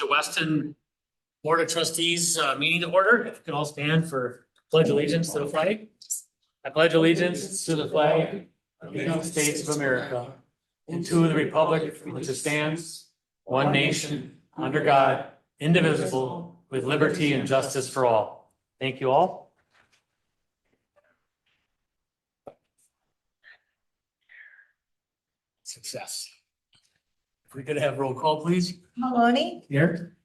the Weston Board of Trustees meeting to order. If you can all stand for pledge allegiance to the flag. I pledge allegiance to the flag of the United States of America and to the republic which stands one nation under God, indivisible, with liberty and justice for all. Thank you all. Success. If we could have roll call, please. Maloney, Here.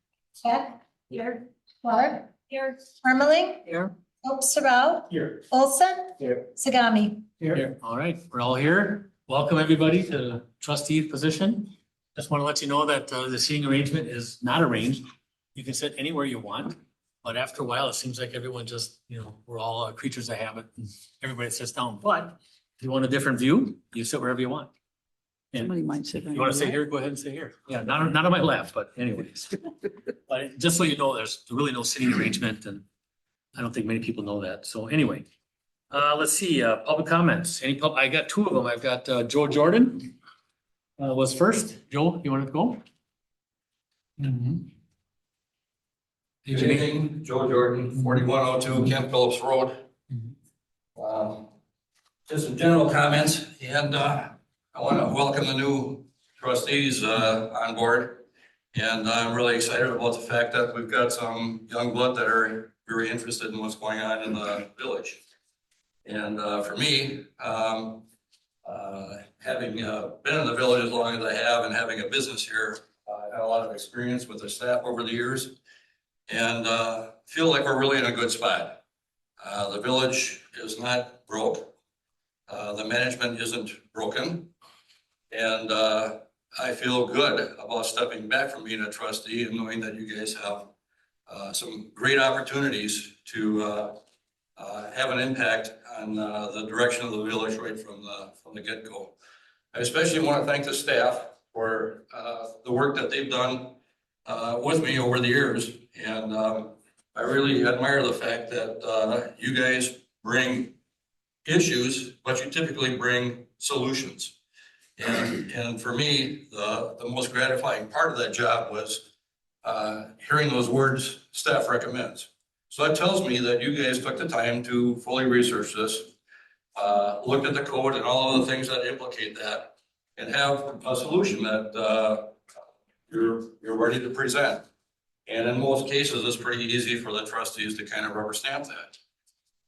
Heck, here, Clark, here, Ermeling, Here. Hope Sarau, Here. Olson, Here. Sagami. Here. All right, we're all here. Welcome, everybody, to the trustee position. Just want to let you know that the seating arrangement is not arranged. You can sit anywhere you want, but after a while, it seems like everyone just, we're all creatures of habit and everybody sits down. But if you want a different view, you sit wherever you want. And Somebody might sit. you want to sit here, go ahead and sit here. Yeah, not on my left, but anyways. But just so you know, there's really no sitting arrangement and I don't think many people know that. So anyway, let's see, public comments. I got two of them. I've got Joe Jordan was first. Joe, you wanted to go? Good evening, Joe Jordan, 4102 Kent Phillips Road. Just some general comments, and I want to welcome the new trustees on board. And I'm really excited about the fact that we've got some young blood that are very interested in what's going on in the village. And for me, having been in the village as long as I have and having a business here, I've had a lot of experience with the staff over the years and feel like we're really in a good spot. The village is not broke. The management isn't broken. And I feel good about stepping back from being a trustee and knowing that you guys have some great opportunities to have an impact on the direction of the village right from the get-go. I especially want to thank the staff for the work that they've done with me over the years. And I really admire the fact that you guys bring issues, but you typically bring solutions. And for me, the most gratifying part of that job was hearing those words, staff recommends. So that tells me that you guys took the time to fully research this, looked at the code and all of the things that implicate that, and have a solution that you're ready to present. And in most cases, it's pretty easy for the trustees to kind of rubber stamp that.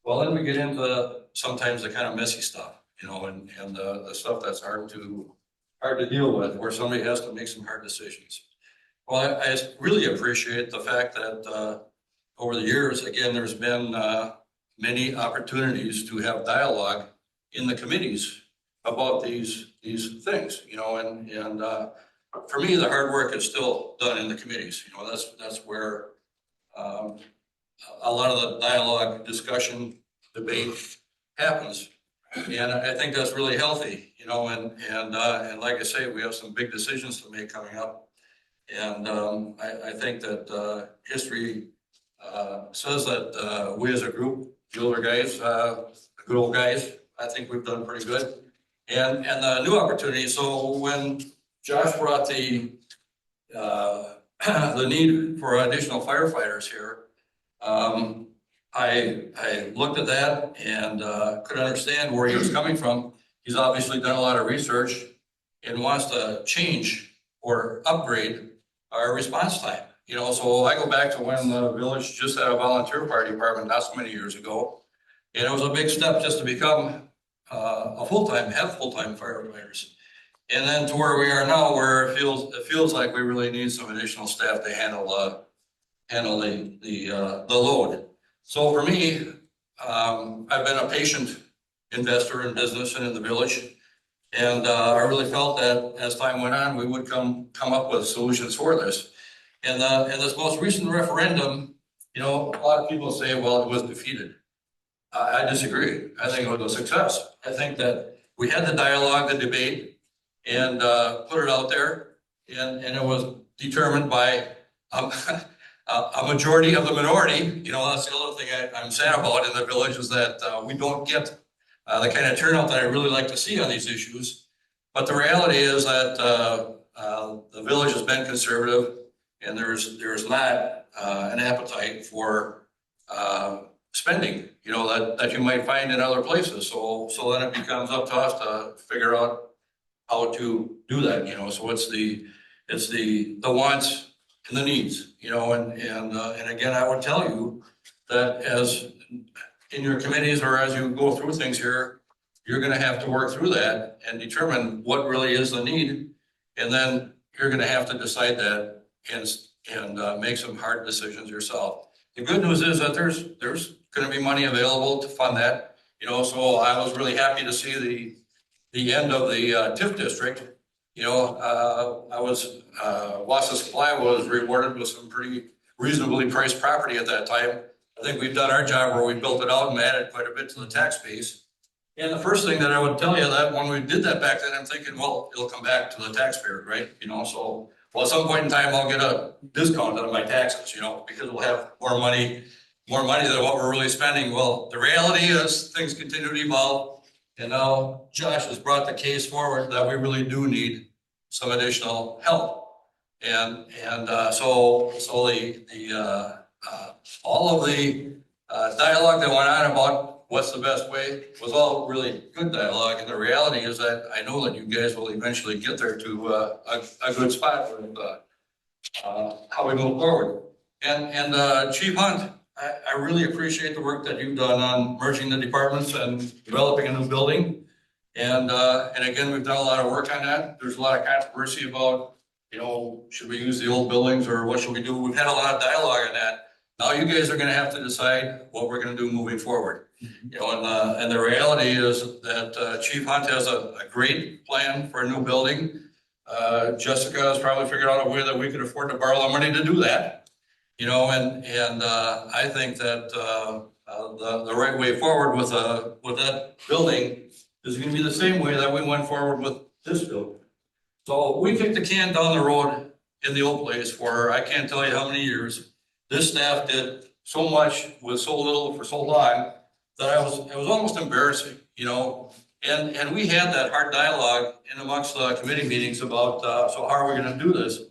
Well, then we get into sometimes the kind of messy stuff. And the stuff that's hard to deal with, where somebody has to make some hard decisions. Well, I really appreciate the fact that over the years, again, there's been many opportunities to have dialogue in the committees about these things. And for me, the hard work is still done in the committees. That's where a lot of the dialogue, discussion, debate happens. And I think that's really healthy, and like I say, we have some big decisions to make coming up. And I think that history says that we as a group, the older guys, the good old guys, I think we've done pretty good. And the new opportunity, so when Josh brought the need for additional firefighters here, I looked at that and could understand where he was coming from. He's obviously done a lot of research and wants to change or upgrade our response time. So I go back to when the village just had a volunteer fire department not so many years ago. And it was a big step just to become have full-time firefighters. And then to where we are now, where it feels like we really need some additional staff to handle the load. So for me, I've been a patient investor in business and in the village. And I really felt that as time went on, we would come up with solutions for this. And this most recent referendum, a lot of people say, well, it was defeated. I disagree. I think it was a success. I think that we had the dialogue, the debate, and put it out there. And it was determined by a majority of the minority. That's the other thing I'm sad about in the village is that we don't get the kind of turnout that I really like to see on these issues. But the reality is that the village has been conservative. and there's not an appetite for spending, you know, that you might find in other places. So then it becomes up to us to figure out how to do that, you know. So it's the wants and the needs, you know, and again, I would tell you that as in your committees or as you go through things here, you're gonna have to work through that and determine what really is the need. And then you're gonna have to decide that and make some hard decisions yourself. The good news is that there's gonna be money available to fund that, you know, so I was really happy to see the end of the TIF district. You know, Wassa Supply was rewarded with some pretty reasonably priced property at that time. I think we've done our job where we built it out and added quite a bit to the tax base. And the first thing that I would tell you that when we did that back then, I'm thinking, well, it'll come back to the taxpayer, right? You know, so, well, at some point in time, I'll get a discount out of my taxes, you know, because we'll have more money than what we're really spending. Well, the reality is things continue to evolve. And now Josh has brought the case forward that we really do need some additional help. And so all of the dialogue that went on about what's the best way was all really good dialogue. And the reality is that I know that you guys will eventually get there to a good spot with how we move forward. And Chief Hunt, I really appreciate the work that you've done on merging the departments and developing a new building. And again, we've done a lot of work on that. There's a lot of controversy about, you know, should we use the old buildings or what should we do? We've had a lot of dialogue on that. Now you guys are gonna have to decide what we're gonna do moving forward. You know, and the reality is that Chief Hunt has a great plan for a new building. Jessica has probably figured out a way that we could afford to borrow the money to do that. You know, and I think that the right way forward with that building is gonna be the same way that we went forward with this building. So we kicked the can down the road in the old place for, I can't tell you how many years. This staff did so much with so little for so long that it was almost embarrassing, you know? And we had that hard dialogue in amongst the committee meetings about, so how are we gonna do this?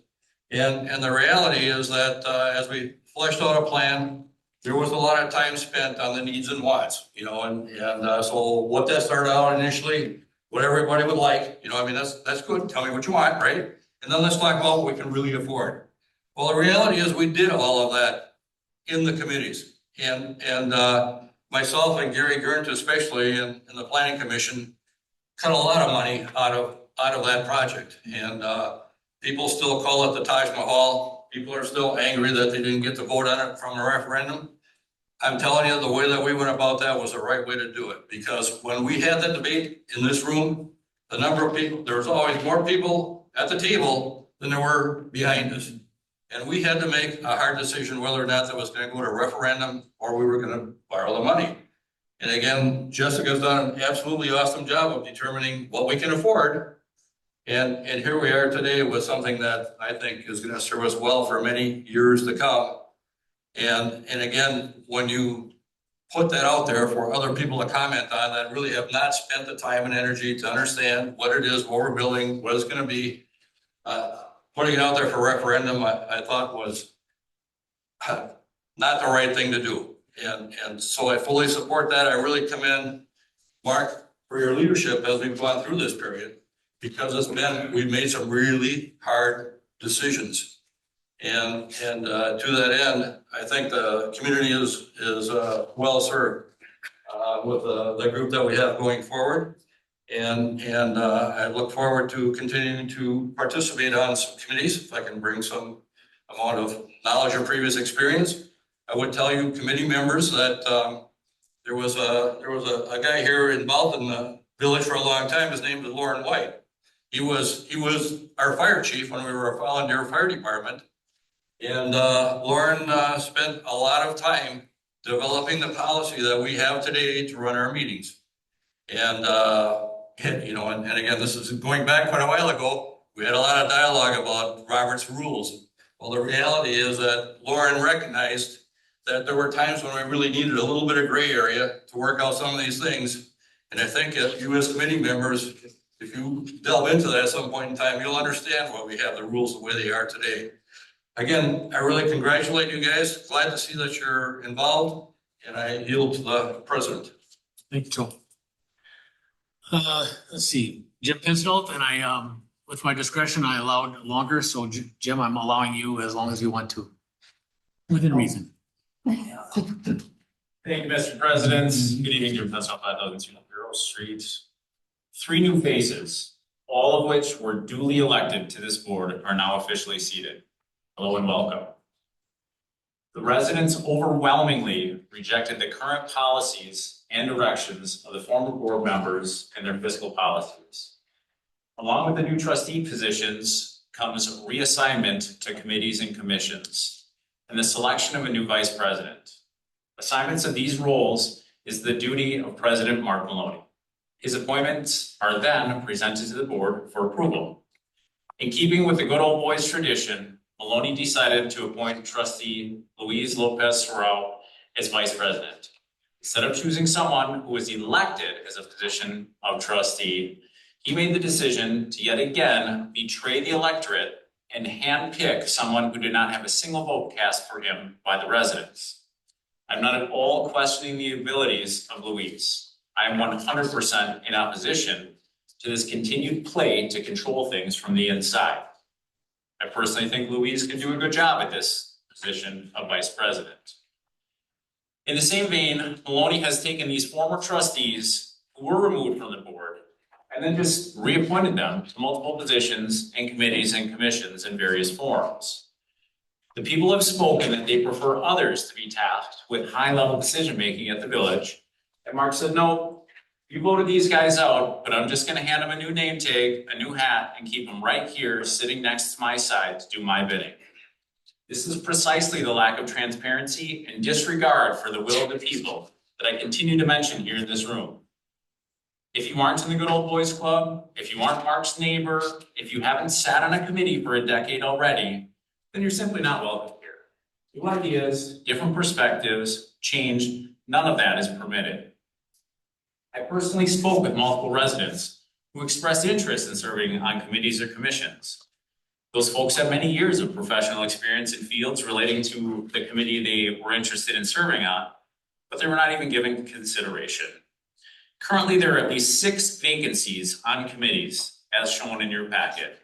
And the reality is that as we fleshed out a plan, there was a lot of time spent on the needs and wants, you know, and so what that started out initially, what everybody would like, you know, I mean, that's good. Tell me what you want, right? And then let's talk about what we can really afford. Well, the reality is we did all of that in the committees, and myself and Gary Gerndt especially in the planning commission cut a lot of money out of that project. And people still call it the Taj Mahal. People are still angry that they didn't get to vote on it from a referendum. I'm telling you, the way that we went about that was the right way to do it, because when we had that debate in this room, the number of people, there was always more people at the table than there were behind us. And we had to make a hard decision whether or not that was gonna go to referendum or we were gonna borrow the money. And again, Jessica's done an absolutely awesome job of determining what we can afford. And here we are today with something that I think is gonna serve us well for many years to come. And again, when you put that out there for other people to comment on that really have not spent the time and energy to understand what it is, what we're building, what it's gonna be, putting it out there for referendum, I thought was not the right thing to do. And so I fully support that. I really commend Mark for your leadership as we've gone through this period, because we've made some really hard decisions. And to that end, I think the community is well served with the group that we have going forward. And I look forward to continuing to participate on some committees if I can bring some amount of knowledge or previous experience. I would tell you, committee members, that there was a guy here involved in the village for a long time. His name was Lauren White. He was our fire chief when we were a volunteer fire department. And Lauren spent a lot of time developing the policy that we have today to run our meetings. And you know, and again, this is going back quite a while ago. We had a lot of dialogue about Robert's rules. Well, the reality is that Lauren recognized that there were times when we really needed a little bit of gray area to work out some of these things. And I think if you as committee members, if you delve into that at some point in time, you'll understand why we have the rules the way they are today. Again, I really congratulate you guys. Glad to see that you're involved, and I yield to the president. Thank you, Joe. Let's see, Jim Pinstall, and I, with my discretion, I allowed longer, so Jim, I'm allowing you as long as you want to. Within reason. Thank you, Mr. President. Good evening, Jim Pinstall, 5002 Bureau Street. 3 new faces, all of which were duly elected to this board, are now officially seated. Hello and welcome. The residents overwhelmingly rejected the current policies and directions of the former board members and their fiscal policies. Along with the new trustee positions comes reassignment to committees and commissions and the selection of a new vice president. Assignments of these roles is the duty of President Mark Maloney. His appointments are then presented to the board for approval. In keeping with the good old boys tradition, Maloney decided to appoint trustee Luis Lopez Serrao as vice president. Instead of choosing someone who was elected as a position of trustee, he made the decision to yet again betray the electorate and handpick someone who did not have a single vote cast for him by the residents. I'm not at all questioning the abilities of Luis. I am 100% in opposition to this continued play to control things from the inside. I personally think Luis can do a good job at this position of vice president. In the same vein, Maloney has taken these former trustees who were removed from the board and then just reappointed them to multiple positions and committees and commissions in various forums. The people have spoken that they prefer others to be tasked with high-level decision-making at the village. And Mark said, no, you voted these guys out, but I'm just gonna hand them a new name tag, a new hat, and keep them right here sitting next to my side to do my bidding. This is precisely the lack of transparency and disregard for the will of the people that I continue to mention here in this room. If you aren't in the good old boys club, if you aren't Mark's neighbor, if you haven't sat on a committee for a decade already, then you're simply not welcome here. New ideas, different perspectives, change, none of that is permitted. I personally spoke with multiple residents who expressed interest in serving on committees or commissions. Those folks have many years of professional experience in fields relating to the committee they were interested in serving on, but they were not even given consideration. Currently, there are at least 6 vacancies on committees, as shown in your packet.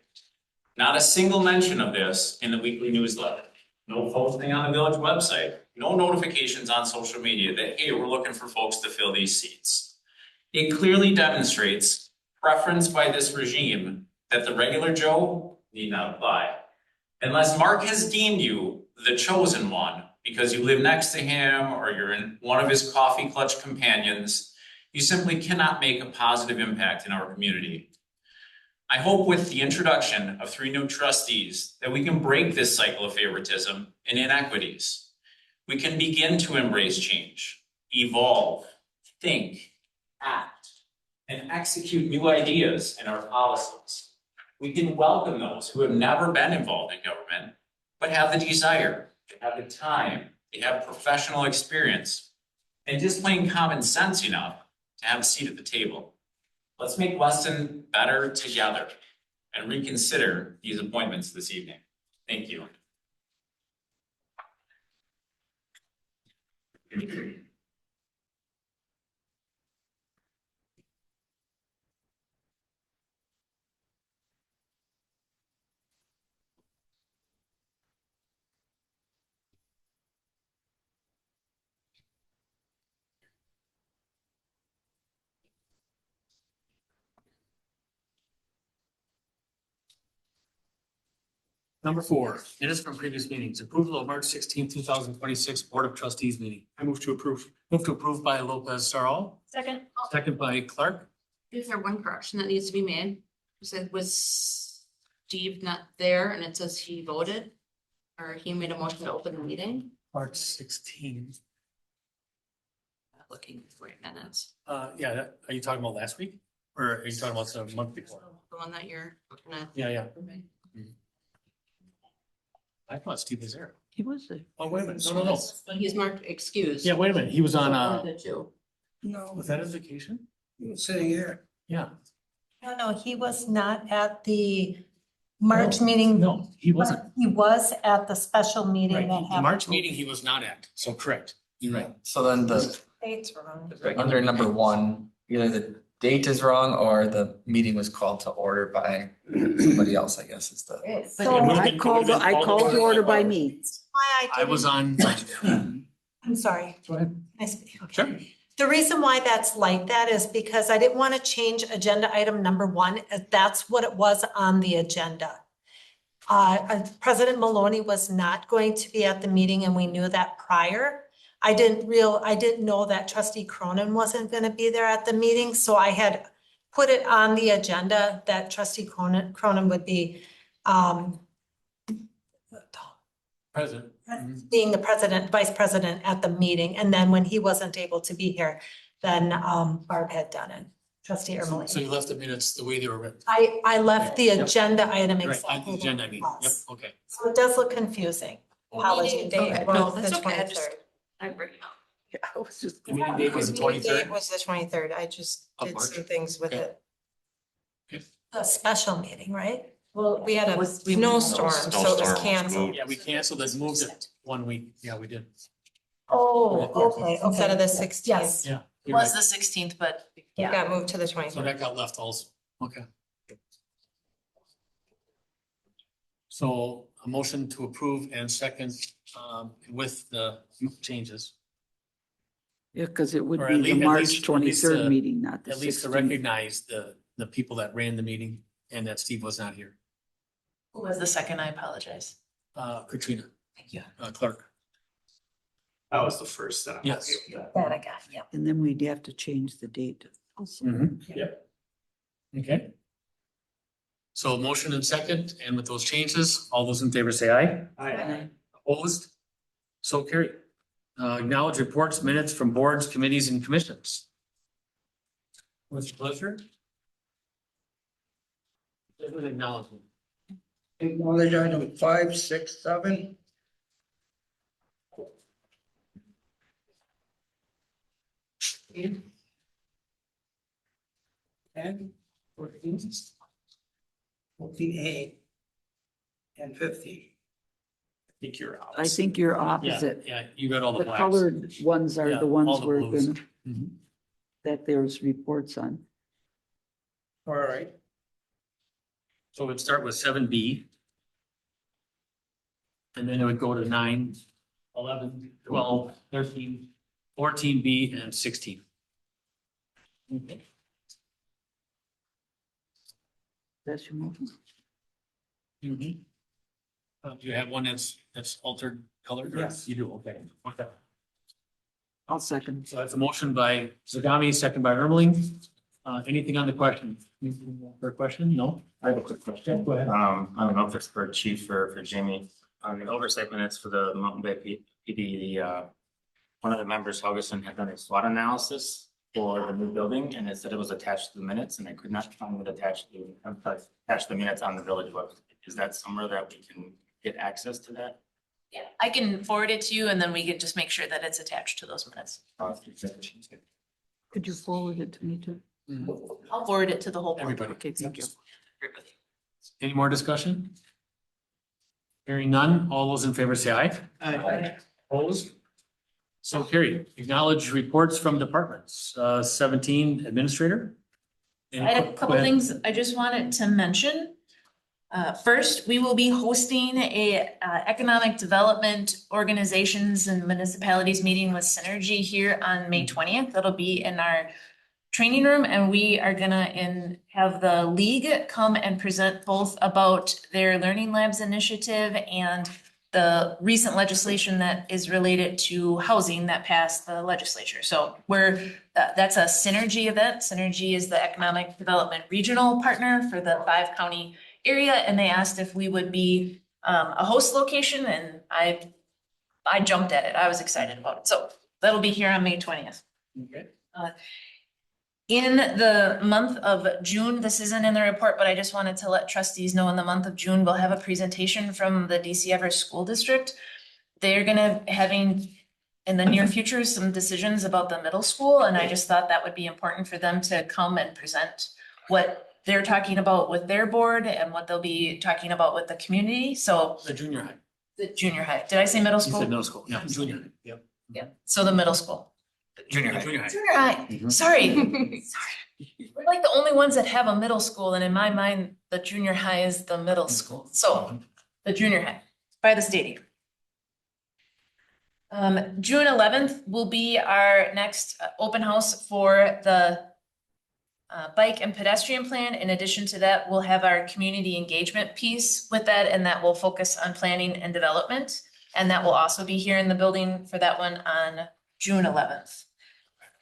Not a single mention of this in the weekly newsletter. No posting on the village website. No notifications on social media that, hey, we're looking for folks to fill these seats. It clearly demonstrates preference by this regime that the regular Joe need not apply. Unless Mark has deemed you the chosen one because you live next to him or you're in one of his coffee clutch companions, you simply cannot make a positive impact in our community. I hope with the introduction of 3 new trustees that we can break this cycle of favoritism and inequities. We can begin to embrace change, evolve, think, act, and execute new ideas in our policies. We can welcome those who have never been involved in government, but have the desire, they have the time, they have professional experience, and just plain common sense enough to have a seat at the table. Let's make Weston better together and reconsider these appointments this evening. Thank you. Number 4, minutes from previous meetings, approval of March 16, 2026 Board of Trustees meeting. I move to approve. Move to approve by Lopez Sarl, Second. second by Clark. Is there one correction that needs to be made? Was Steve not there and it says he voted? Or he made a motion to open the meeting? March 16. Not looking for your minutes. Yeah, are you talking about last week? Or are you talking about the month before? The one that you're looking at. Yeah. I thought Steve was there. He was there. Oh, wait a minute. No. But he's marked excused. Yeah, wait a minute. He was on, One of the 2. No, was that his vacation? he was sitting here. Yeah. No, he was not at the March meeting. No, he wasn't. He was at the special meeting Right, that the happened. March meeting, he was not at, so correct. You're right. So then the, Dates wrong. under number one, either the date is wrong or the meeting was called to order by somebody else, I guess is the. So I called to order by me. why I was on. I'm sorry. Go ahead. I speak? Okay. Sure. The reason why that's like that is because I didn't want to change agenda item number one, as that's what it was on the agenda. President Maloney was not going to be at the meeting and we knew that prior. I didn't know that trustee Cronin wasn't going to be there at the meeting, so I had put it on the agenda that trustee Cronin would be President. being the president, vice president at the meeting, and then when he wasn't able to be here, then Barb had done it, trustee So Ermeling. you left the minutes the way they were written. I left the Yep. agenda item Right, on exactly. the agenda, I mean, what it yep, was. okay. So it does look confusing. Apology. Okay, Date no, was that's the okay, I just- 23rd. I bring it up. Yeah, I was just. The meeting date was the Meeting date 23rd. was the 23rd. I just Of did March. some things with Okay. it. A special meeting, right? Well, we had a We- snowstorm, so it was Snowstorm was canceled. Yeah, we canceled it, moved it 1 week. Yeah, we did. Oh, okay, Instead of the okay. 16th. Yes, Yeah. It you're was right. the 16th, but It yeah. got moved to the So 23rd. that got left also. Okay. So a motion to approve and second with the changes. Yeah, because it would Or be at the least- at March least- at least, twenty-third meeting, not the At least to 16th. recognize the people that ran the meeting and that Steve was not here. who was the second? I apologize. Katrina. Thank you. Clark. That was the first that. Yes. That I got, yeah. And then we'd have to change the date also. Yep. Okay. So motion and second, and with those changes, all those in favor say aye. Aye. Opposed? So carried. Acknowledge reports, minutes from boards, committees, and commissions. What's your pleasure? With acknowledgement. Acknowledge item 5, 6, 7. And 14A and 50. I think you're out. I think you're Yeah, opposite. yeah, you got all the The blacks. colored ones are Yeah, the all ones the we're blues. gonna, Mhm. that there's reports on. All right. So it'd start with 7B. And then it would go to 9, 11, 12, 13, 14B, and 16. That's your motion? Do you have one that's altered color? Yes. You do, okay. Okay. I'll second. So that's a motion by Zagami, second by Ermeling. Anything on the question? For a question? No? I have a quick question. Go ahead. I don't know if it's for Chief or for Jamie. On the oversight minutes for the Mountain Bay PD, one of the members, Helgeson, had done a SWOT analysis for the new building and it said it was attached to the minutes and I could not find it attached to the minutes on the village website. Is that somewhere that we can get access to that? Yeah, I can forward it to you and then we can just make sure that it's attached to those minutes. Could you forward it to me too? I'll forward it to the whole board. Everybody. Okay, thank you. Any more discussion? Hearing none, all those in favor say aye. Aye. Opposed? So carried. Acknowledge reports from departments. 17 administrator. I had a couple things I just wanted to mention. First, we will be hosting a economic development organizations and municipalities meeting with Synergy here on May 20th. That'll be in our training room and we are gonna have the league come and present both about their Learning Labs initiative and the recent legislation that is related to housing that passed the legislature. So that's a Synergy event. Synergy is the economic development regional partner for the 5-county area, and they asked if we would be a host location, and I jumped at it. I was excited about it. So that'll be here on May 20th. Okay. In the month of June, this isn't in the report, but I just wanted to let trustees know in the month of June, we'll have a presentation from the DC Everest School District. They're gonna having in the near future some decisions about the middle school, and I just thought that would be important for them to come and present what they're talking about with their board and what they'll be talking about with the community, so The junior high. the junior high, did I say middle You school? said middle school, yeah, junior high, yep. Yeah, so the middle school. Junior high. Junior high. Junior high, Mhm. sorry. We're like the only ones that have a middle school, and in my mind, the junior high is the middle school, so the junior high by the stadium. June 11th will be our next open house for the bike and pedestrian plan. In addition to that, we'll have our community engagement piece with that, and that will focus on planning and development. And that will also be here in the building for that one on June 11th.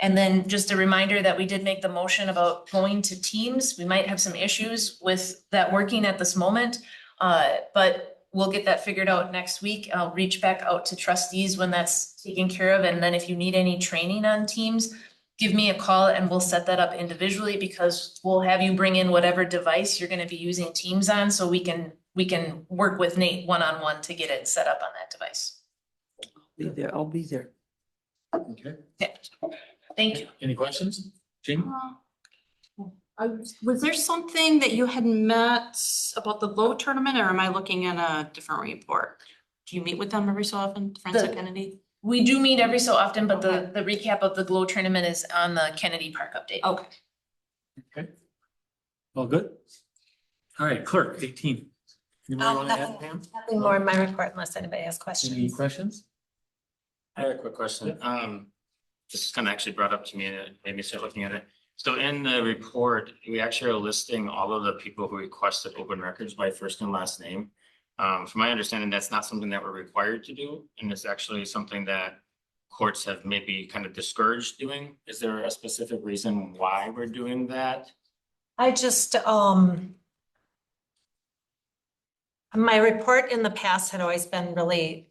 And then just a reminder that we did make the motion about going to teams. We might have some issues with that working at this moment, but we'll get that figured out next week. I'll reach back out to trustees when that's taken care of. And then if you need any training on teams, give me a call and we'll set that up individually, because we'll have you bring in whatever device you're gonna be using Teams on, so we can work with Nate one-on-one to get it set up on that device. Be there, I'll be there. Okay, Yeah, thank you. any questions? Jamie? Was there something that you had met about the GLOW tournament, or am I looking at a different report? Do you meet with them every so often, Friends of Kennedy? We do meet every so often, but the recap of the GLOW tournament is on the Kennedy Park update. Okay. Okay. All good? All right, clerk, 18. Anybody want to add, Pam? Nothing more in my report unless anybody has Any questions. questions? I have a quick question. This is kind of actually brought up to me and it made me start looking at it. So in the report, we actually are listing all of the people who requested open records by first and last name. From my understanding, that's not something that we're required to do, and it's actually something that courts have maybe kind of discouraged doing. Is there a specific reason why we're doing that? I just, my report in the past had always been really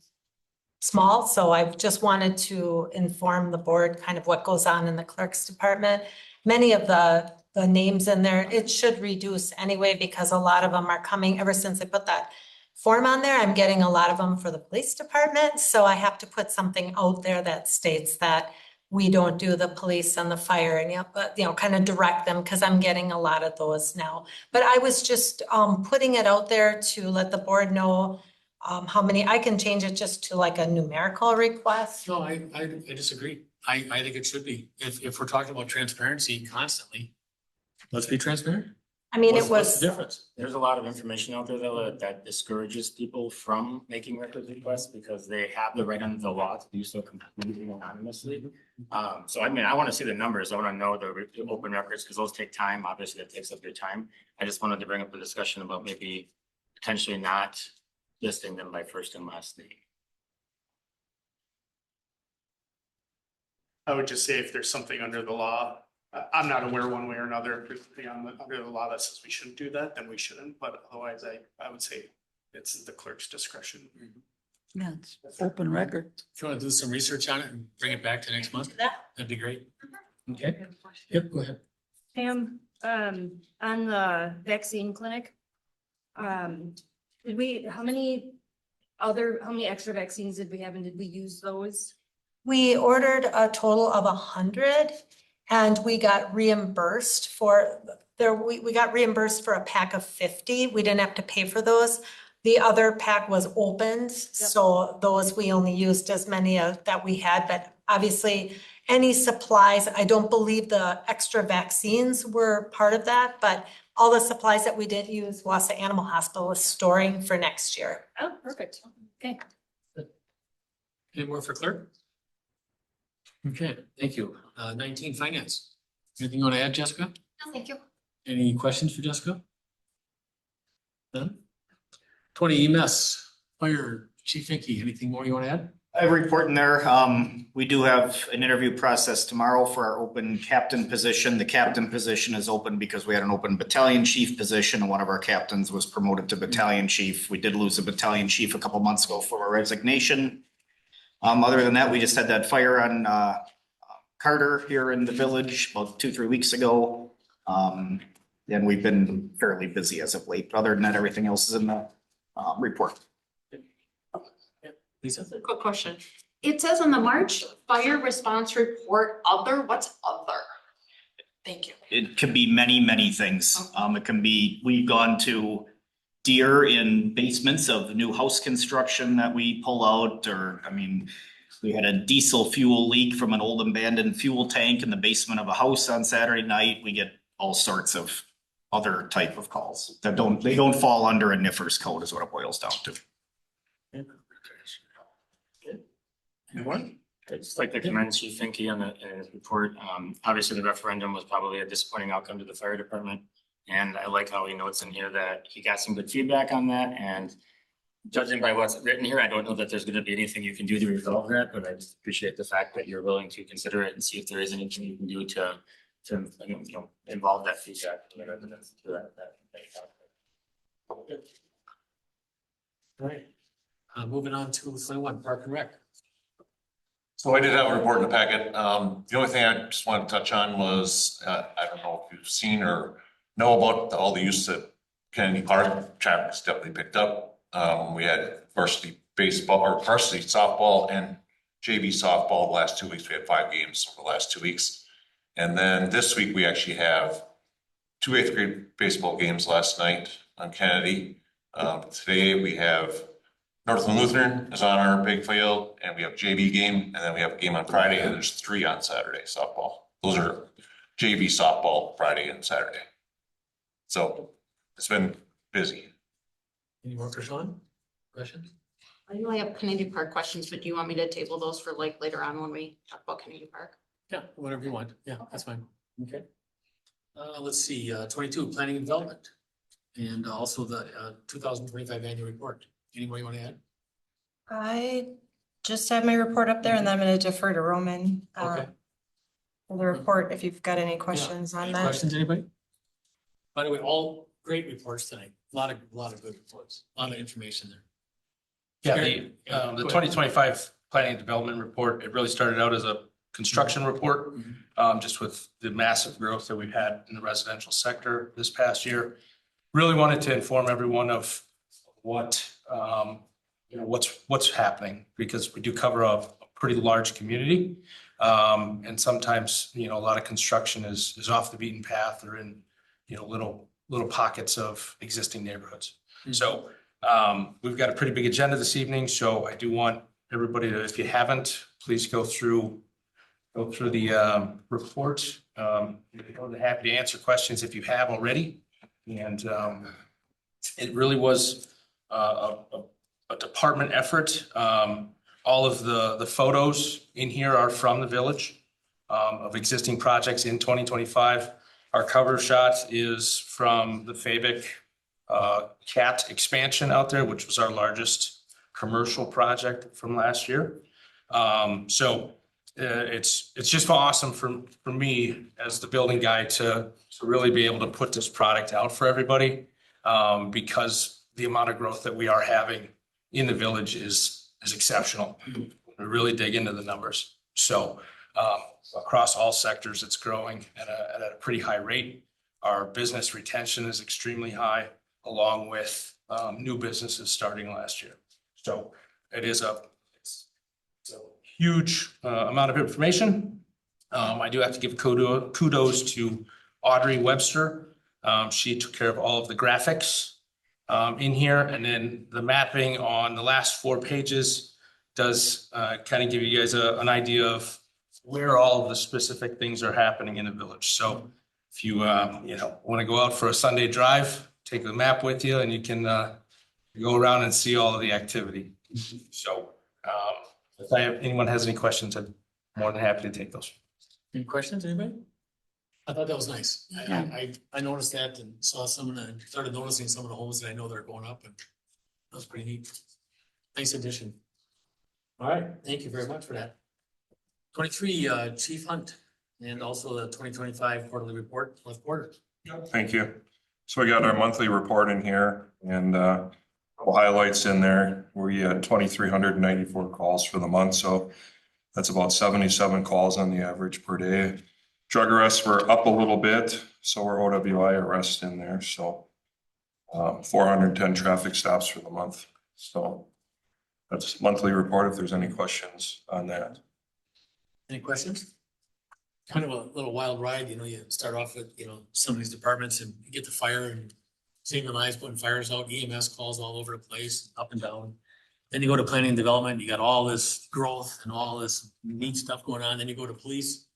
small, so I just wanted to inform the board kind of what goes on in the clerk's department. Many of the names in there, it should reduce anyway, because a lot of them are coming, ever since I put that form on there, I'm getting a lot of them for the police department, so I have to put something out there that states that we don't do the police and the fire, and but kind of direct them, because I'm getting a lot of those now. But I was just putting it out there to let the board know how many. I can change it just to like a numerical request. No, I disagree. I think it should be. If we're talking about transparency constantly, let's be transparent. I mean, it What's was, the difference? There's a lot of information out there though that discourages people from making records requests because they have the right under the law to do so completely anonymously. So I mean, I want to see the numbers. I want to know the open records, because those take time. Obviously, that takes up your time. I just wanted to bring up a discussion about maybe potentially not listing them by first and last name. I would just say if there's something under the law, I'm not aware one way or another, if there's something under the law that says we shouldn't do that, then we shouldn't, but otherwise I would say it's the clerk's discretion. Yeah, it's open record. If you want to do some research on it and bring it back to next month, that. that'd be great. Okay, yep, go ahead. Pam, on the vaccine clinic, how many extra vaccines did we have, and did we use those? We ordered a total of 100, and we got reimbursed for we got reimbursed for a pack of 50. We didn't have to pay for those. The other pack was opened, so those we only used as many that we had, but obviously any supplies, I don't believe the extra vaccines were part of that, but all the supplies that we didn't use, Wausau Animal Hospital is storing for next year. Oh, perfect. Okay. Any more for clerk? Okay, thank you. 19 finance. Anything you want to add, Jessica? No, thank you. Any questions for Jessica? None? 20 EMS, Fire Chief Finke, anything more you want to add? I have a report in there. We do have an interview process tomorrow for our open captain position. The captain position is open because we had an open battalion chief position, and one of our captains was promoted to battalion chief. We did lose a battalion chief a couple months ago for a resignation. Other than that, we just had that fire on Carter here in the village about 2-3 weeks ago. And we've been fairly busy as of late. Other than that, everything else is in the report. Lisa? Quick question. It says on the March fire response report, other, what's other? Thank you. It could be many, many things. It can be, we've gone to deer in basements of new house construction that we pull out, or, I mean, we had a diesel fuel leak from an old abandoned fuel tank in the basement of a house on Saturday night. We get all sorts of other type of calls that they don't fall under a NIFRS code is what it boils down to. Anyone? I'd just like to commend Chief Finke on the report. Obviously, the referendum was probably a disappointing outcome to the fire department. And I like how he notes in here that he got some good feedback on that. And judging by what's written here, I don't know that there's gonna be anything you can do to resolve that, but I just appreciate the fact that you're willing to consider it and see if there is anything you can do to involve that feedback from the residents to that. Right. Moving on to 21, Park and Rec. So I did have a report in the packet. The only thing I just wanted to touch on was, I don't know if you've seen or know about all the use at Kennedy Park. Traffic's definitely picked up. We had varsity baseball or varsity softball and JV softball the last 2 weeks. We had 5 games over the last 2 weeks. And then this week we actually have 2 8th grade baseball games last night on Kennedy. Today we have Northland Lutheran is on our big field, and we have JV game, and then we have a game on Friday, and there's 3 on Saturday softball. Those are JV softball Friday and Saturday. So it's been busy. Any more for Sean? Questions? I only have Kennedy Park questions, but do you want me to table those for like later on when we talk about Kennedy Park? Yeah, whatever you want. Yeah, that's fine. Okay. Let's see, 22, planning and development. And also the 2025 annual report. Anyone you want to add? I just have my report up there and then I'm gonna defer to Roman. Okay. For the report, if you've got any questions on Any that. questions, anybody? By the way, all great reports tonight. A lot of good reports, a lot of information there. Yeah, Scary. the Go ahead. 2025 planning and development report, it really started out as a construction report, just with the massive growth that we've had in the residential sector this past year. Really wanted to inform everyone of what, what's happening, because we do cover a pretty large community. And sometimes, a lot of construction is off the beaten path or in, little pockets of existing neighborhoods. So we've got a pretty big agenda this evening, so I do want everybody to, if you haven't, please go through the report. I'm happy to answer questions if you have already. And it really was a department effort. All of the photos in here are from the village of existing projects in 2025. Our cover shot is from the Fabic CAT expansion out there, which was our largest commercial project from last year. So it's just awesome for me as the building guy to really be able to put this product out for everybody, because the amount of growth that we are having in the village is exceptional. We really dig into the numbers. So across all sectors, it's growing at a pretty high rate. Our business retention is extremely high, along with new businesses starting last year. So it is it's a huge amount of information. I do have to give kudos to Audrey Webster. She took care of all of the graphics in here, and then the mapping on the last 4 pages does kind of give you guys an idea of where all of the specific things are happening in the village. So if you want to go out for a Sunday drive, take the map with you, and you can go around and see all of the activity. So if anyone has any questions, I'm more than happy to take those. Any questions, anybody? I thought that was nice. I noticed that and saw started noticing some of the homes that I know that are going up, and that was pretty neat. Nice addition. All right, thank you very much for that. 23, Chief Hunt, and also the 2025 quarterly report, fourth quarter. Thank you. So we got our monthly report in here, and highlights in there. We had 2,394 calls for the month, so that's about 77 calls on the average per day. Drug arrests were up a little bit, so we're OWI arrests in there. So 410 traffic stops for the month. So that's monthly report if there's any questions on that. Any questions? kind of a little wild ride, you know, you start off with, you know, some of these departments and you get the fire and saving lives, putting fires out, EMS calls all over the place, up and down. Then you go to planning and development, you got all this growth and all this neat stuff going on, then you go to police.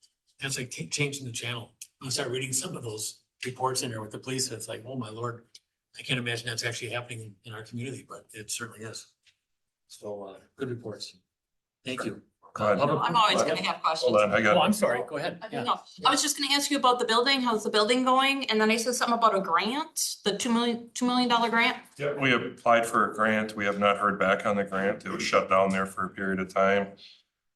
And it's like changing the channel. You start reading some of those reports in there with the police, and it's like, oh my lord, I can't imagine that's actually happening in our community, but it certainly is. So, good reports. Thank you. Go ahead. I'm always gonna have questions. Hold on, I Oh, got, I'm sorry, go ahead. I Yeah. don't know. I was just gonna ask you about the building. How's the building going? And then I said something about a grant, the $2 million grant. yeah, we applied for a grant. We have not heard back on the grant. It was shut down there for a period of time.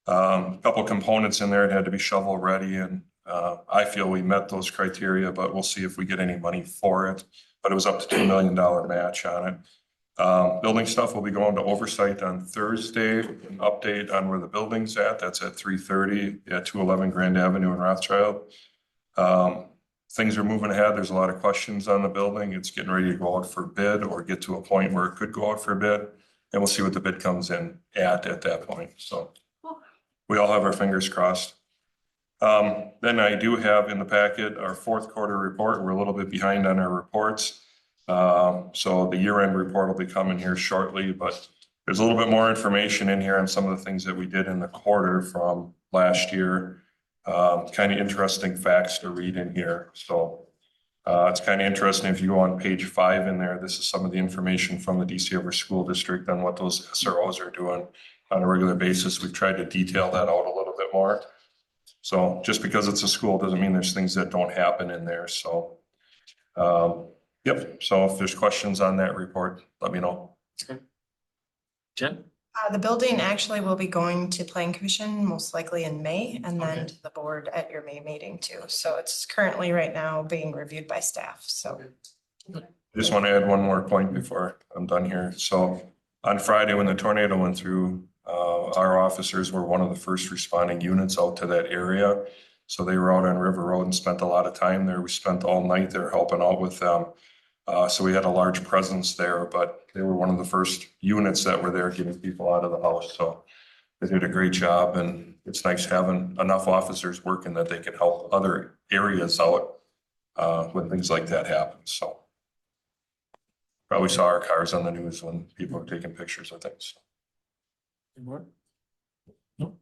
Couple components in there, it had to be shovel ready, and I feel we met those criteria, but we'll see if we get any money for it. But it was up to $2 million match on it. Building stuff will be going to oversight on Thursday, an update on where the building's at. That's at 3:30 at 211 Grand Avenue in Rothschild. Things are moving ahead. There's a lot of questions on the building. It's getting ready to go out for bid or get to a point where it could go out for bid. And we'll see what the bid comes in at that point. So we all have our fingers crossed. Then I do have in the packet our fourth quarter report. We're a little bit behind on our reports. So the year-end report will be coming here shortly, but there's a little bit more information in here on some of the things that we did in the quarter from last year. Kind of interesting facts to read in here. So it's kind of interesting if you go on page 5 in there, this is some of the information from the DC Upper School District on what those SROs are doing on a regular basis. We've tried to detail that out a little bit more. So just because it's a school doesn't mean there's things that don't happen in there. So, yep. So if there's questions on that report, let me know. Okay. Jen? The building actually will be going to Plan Commission most likely in May and then to the board at your May meeting too. So it's currently right now being reviewed by staff. So. I just want to add one more point before I'm done here. So on Friday, when the tornado went through, our officers were one of the first responding units out to that area. So they were out on River Road and spent a lot of time there. We spent all night there helping out with them. So we had a large presence there, but they were one of the first units that were there getting people out of the house. So they did a great job, and it's nice having enough officers working that they can help other areas out when things like that happen. So probably saw our cars on the news when people were taking pictures of things. Any more? No?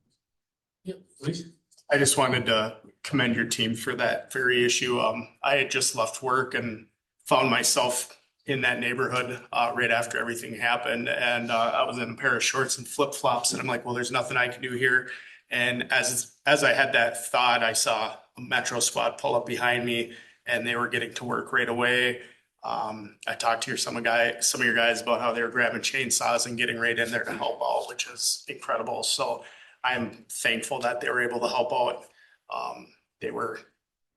Yeah, please. I just wanted to commend your team for that very issue. I had just left work and found myself in that neighborhood right after everything happened. And I was in a pair of shorts and flip flops, and I'm like, well, there's nothing I can do here. And as I had that thought, I saw a Metro squad pull up behind me, and they were getting to work right away. I talked to some of your guys about how they were grabbing chainsaws and getting right in there to help out, which is incredible. So I'm thankful that they were able to help out. They were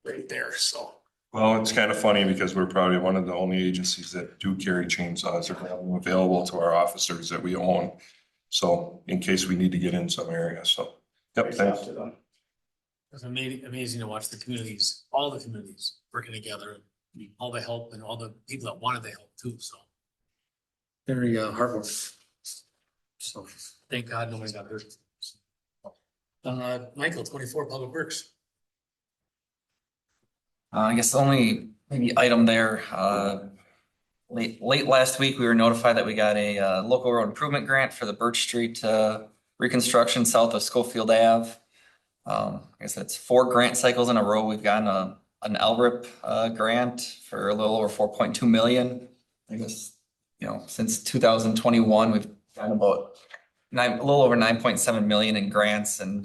right there, so. Well, it's kind of funny because we're probably one of the only agencies that do carry chainsaws or have them available to our officers that we own. So in case we need to get in some area, so, yep, thanks. It's amazing to watch the communities, all the communities working together, all the help and all the people that wanted the help too, so. Very hard work. So thank God nobody got hurt. Michael, 24 Public Works. I guess the only maybe item there, late last week, we were notified that we got a local road improvement grant for the Birch Street reconstruction south of Schofield Ave. I guess that's 4 grant cycles in a row. We've gotten an LRIP grant for a little over 4.2 million. I guess, since 2021, we've gotten about a little over 9.7 million in grants and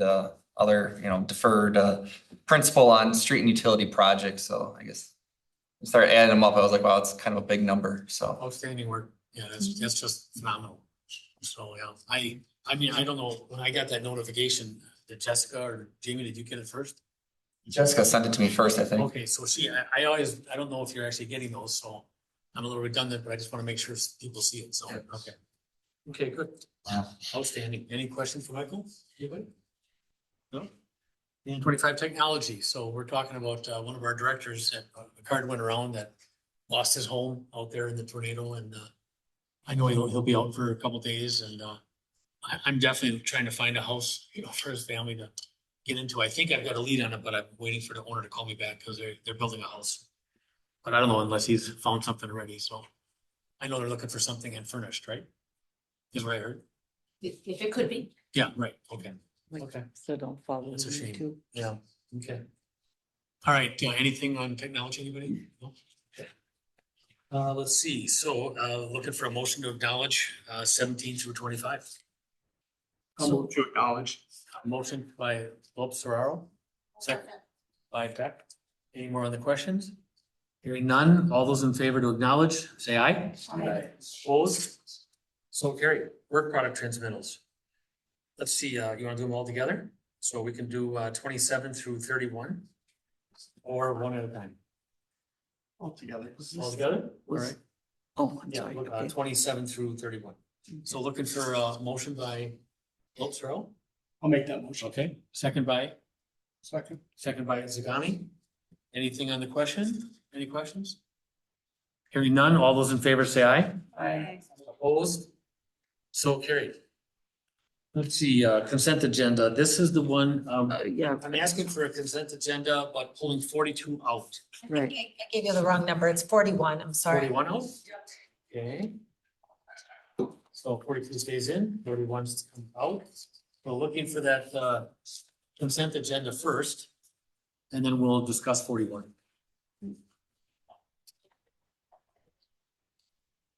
other, deferred principal on street and utility projects. So I guess we started adding them up. I was like, wow, it's kind of a big number. So Outstanding work. Yeah, that's just phenomenal. So, yeah, I mean, I don't know, when I got that notification, did Jessica or Jamie, did you get it first? Jessica sent it to me first, I think. Okay, so I don't know if you're actually getting those, so I'm a little redundant, but I just want to make sure people see it, so, okay. Okay, good. Yeah. Outstanding. Any questions for Michael? Anybody? No? And 25 Technology, so we're talking about one of our directors that the card went around that lost his home out there in the tornado, and I know he'll be out for a couple days, and I'm definitely trying to find a house, for his family to get into. I think I've got a lead on it, but I'm waiting for the owner to call me back because they're building a house. But I don't know unless he's found something already, so. I know they're looking for something in furnished, right? Is what I heard. If it could be. Yeah, right, okay, Like, okay, so don't follow that's a me shame. too. Yeah, okay. All right, anything on technology, anybody? No? Okay. Let's see, so, looking for a motion to acknowledge, 17 through 25. I'll move to acknowledge. A motion by Lopes Ferraro, second by Peck. Any more on the questions? Hearing none, all those in favor to acknowledge, say aye. Aye. Opposed? So carried. Work product transmittals. Let's see, you wanna do them all together? So we can do 27 through 31? Or one at a time? All together. All together? All right. Oh, I'm Yeah, sorry. look, Okay. 27 through 31. So looking for a motion by Lopes Ferraro? I'll make that motion. Okay, second by Second. Zagami. Anything on the question? Any questions? Hearing none, all those in favor say aye. Aye. Opposed? So carried. Let's see, consent agenda. This is the one, Yeah, I'm asking for a consent agenda, but pulling 42 out. right. I gave you the wrong number. It's 41. I'm sorry. 41 out? Okay. So 42 stays in, 41's come out. We're looking for that consent agenda first, and then we'll discuss 41.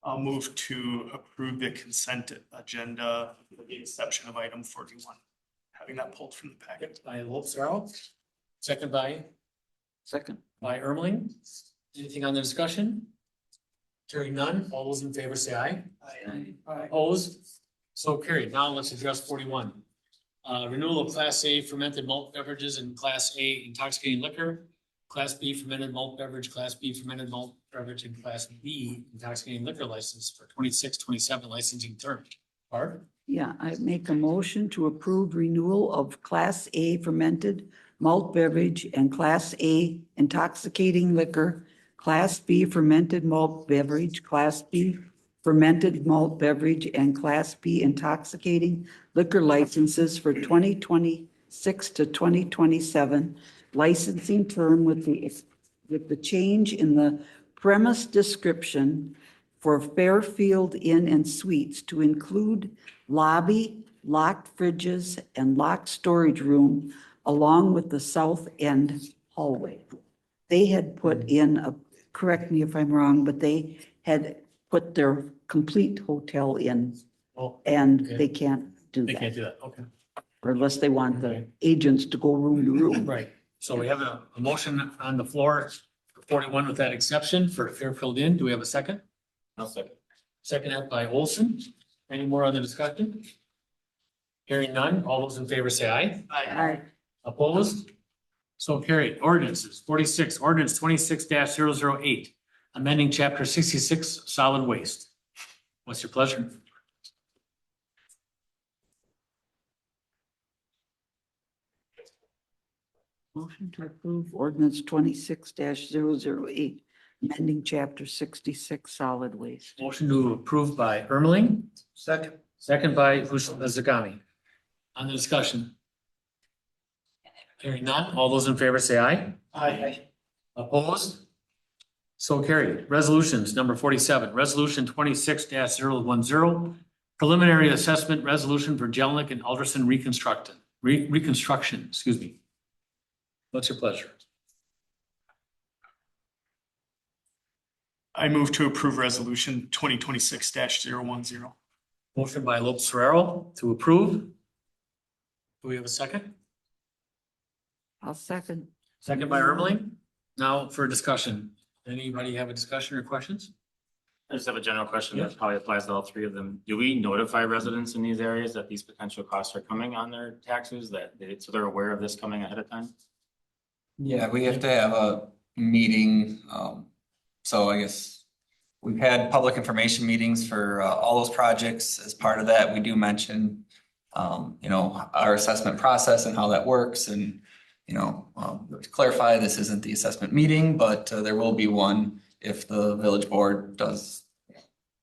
I'll move to approve the consent agenda with the exception of item 41. Having that pulled from the packet. By Lopes Ferraro, second by Ermeling. Anything on the discussion? Hearing none, all those in favor say aye. Aye. Opposed? So carried. Now let's address 41. Renewal of Class A fermented malt beverages and Class A intoxicating liquor, Class B fermented malt beverage, Class B fermented malt beverage, and Class B intoxicating liquor license for 26-27 licensing term. Barb? Yeah, I make a motion to approve renewal of Class A fermented malt beverage and Class A intoxicating liquor, Class B fermented malt beverage, Class B fermented malt beverage, and Class B intoxicating liquor licenses for 2026 to 2027 licensing term with the change in the premise description for Fairfield Inn and Suites to include lobby, locked fridges, and locked storage room, along with the south end hallway. They had put in correct me if I'm wrong, but they had put their complete hotel in, Oh, and okay. they can't do They can't that. do that, okay. Or unless they want the agents to go room to room. Right, so we have a motion on the floor for 41 with that exception for Fairfield Inn. Do we have a second? I'll second. Second by Olson. Any more on the discussion? Hearing none, all those in favor say aye. Aye. Opposed? So carried. Ordinances, 46, ordinance 26-008, amending chapter 66, solid waste. What's your pleasure? Motion to approve ordinance 26-008, amending chapter 66 solid waste. Motion to approve by Ermeling, Second. second by Zagami. On the discussion. Hearing none, all those in favor say aye. Aye. Opposed? So carried. Resolutions, number 47, resolution 26-010, preliminary assessment resolution for Jelnik and Alderson reconstruction, excuse me. What's your pleasure? I move to approve resolution 2026-010. Motion by Lopes Ferraro to approve. Do we have a second? I'll second. Second by Ermeling. Now for discussion. Anybody have a discussion or questions? I just have a general question that probably applies to all three of them. Do we notify residents in these areas that these potential costs are coming on their taxes, so they're aware of this coming ahead of time? Yeah, we have to have a meeting, so I guess we've had public information meetings for all those projects. As part of that, we do mention, our assessment process and how that works, and to clarify, this isn't the assessment meeting, but there will be one if the village board does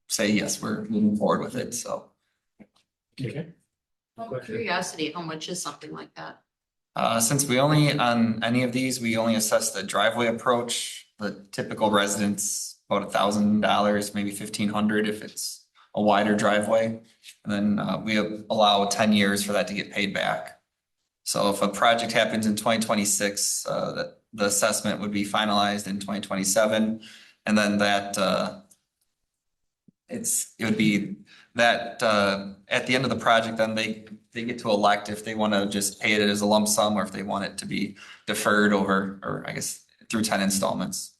say, yes, we're moving forward with it, so. Okay. Out of curiosity, how much is something like that? Since we only, on any of these, we only assess the driveway approach, the typical residence, about $1,000, maybe 1,500 if it's a wider driveway. And then we allow 10 years for that to get paid back. So if a project happens in 2026, the assessment would be finalized in 2027. And then it would be that at the end of the project, then they get to elect if they want to just pay it as a lump sum or if they want it to be deferred over, or I guess through 10 installments.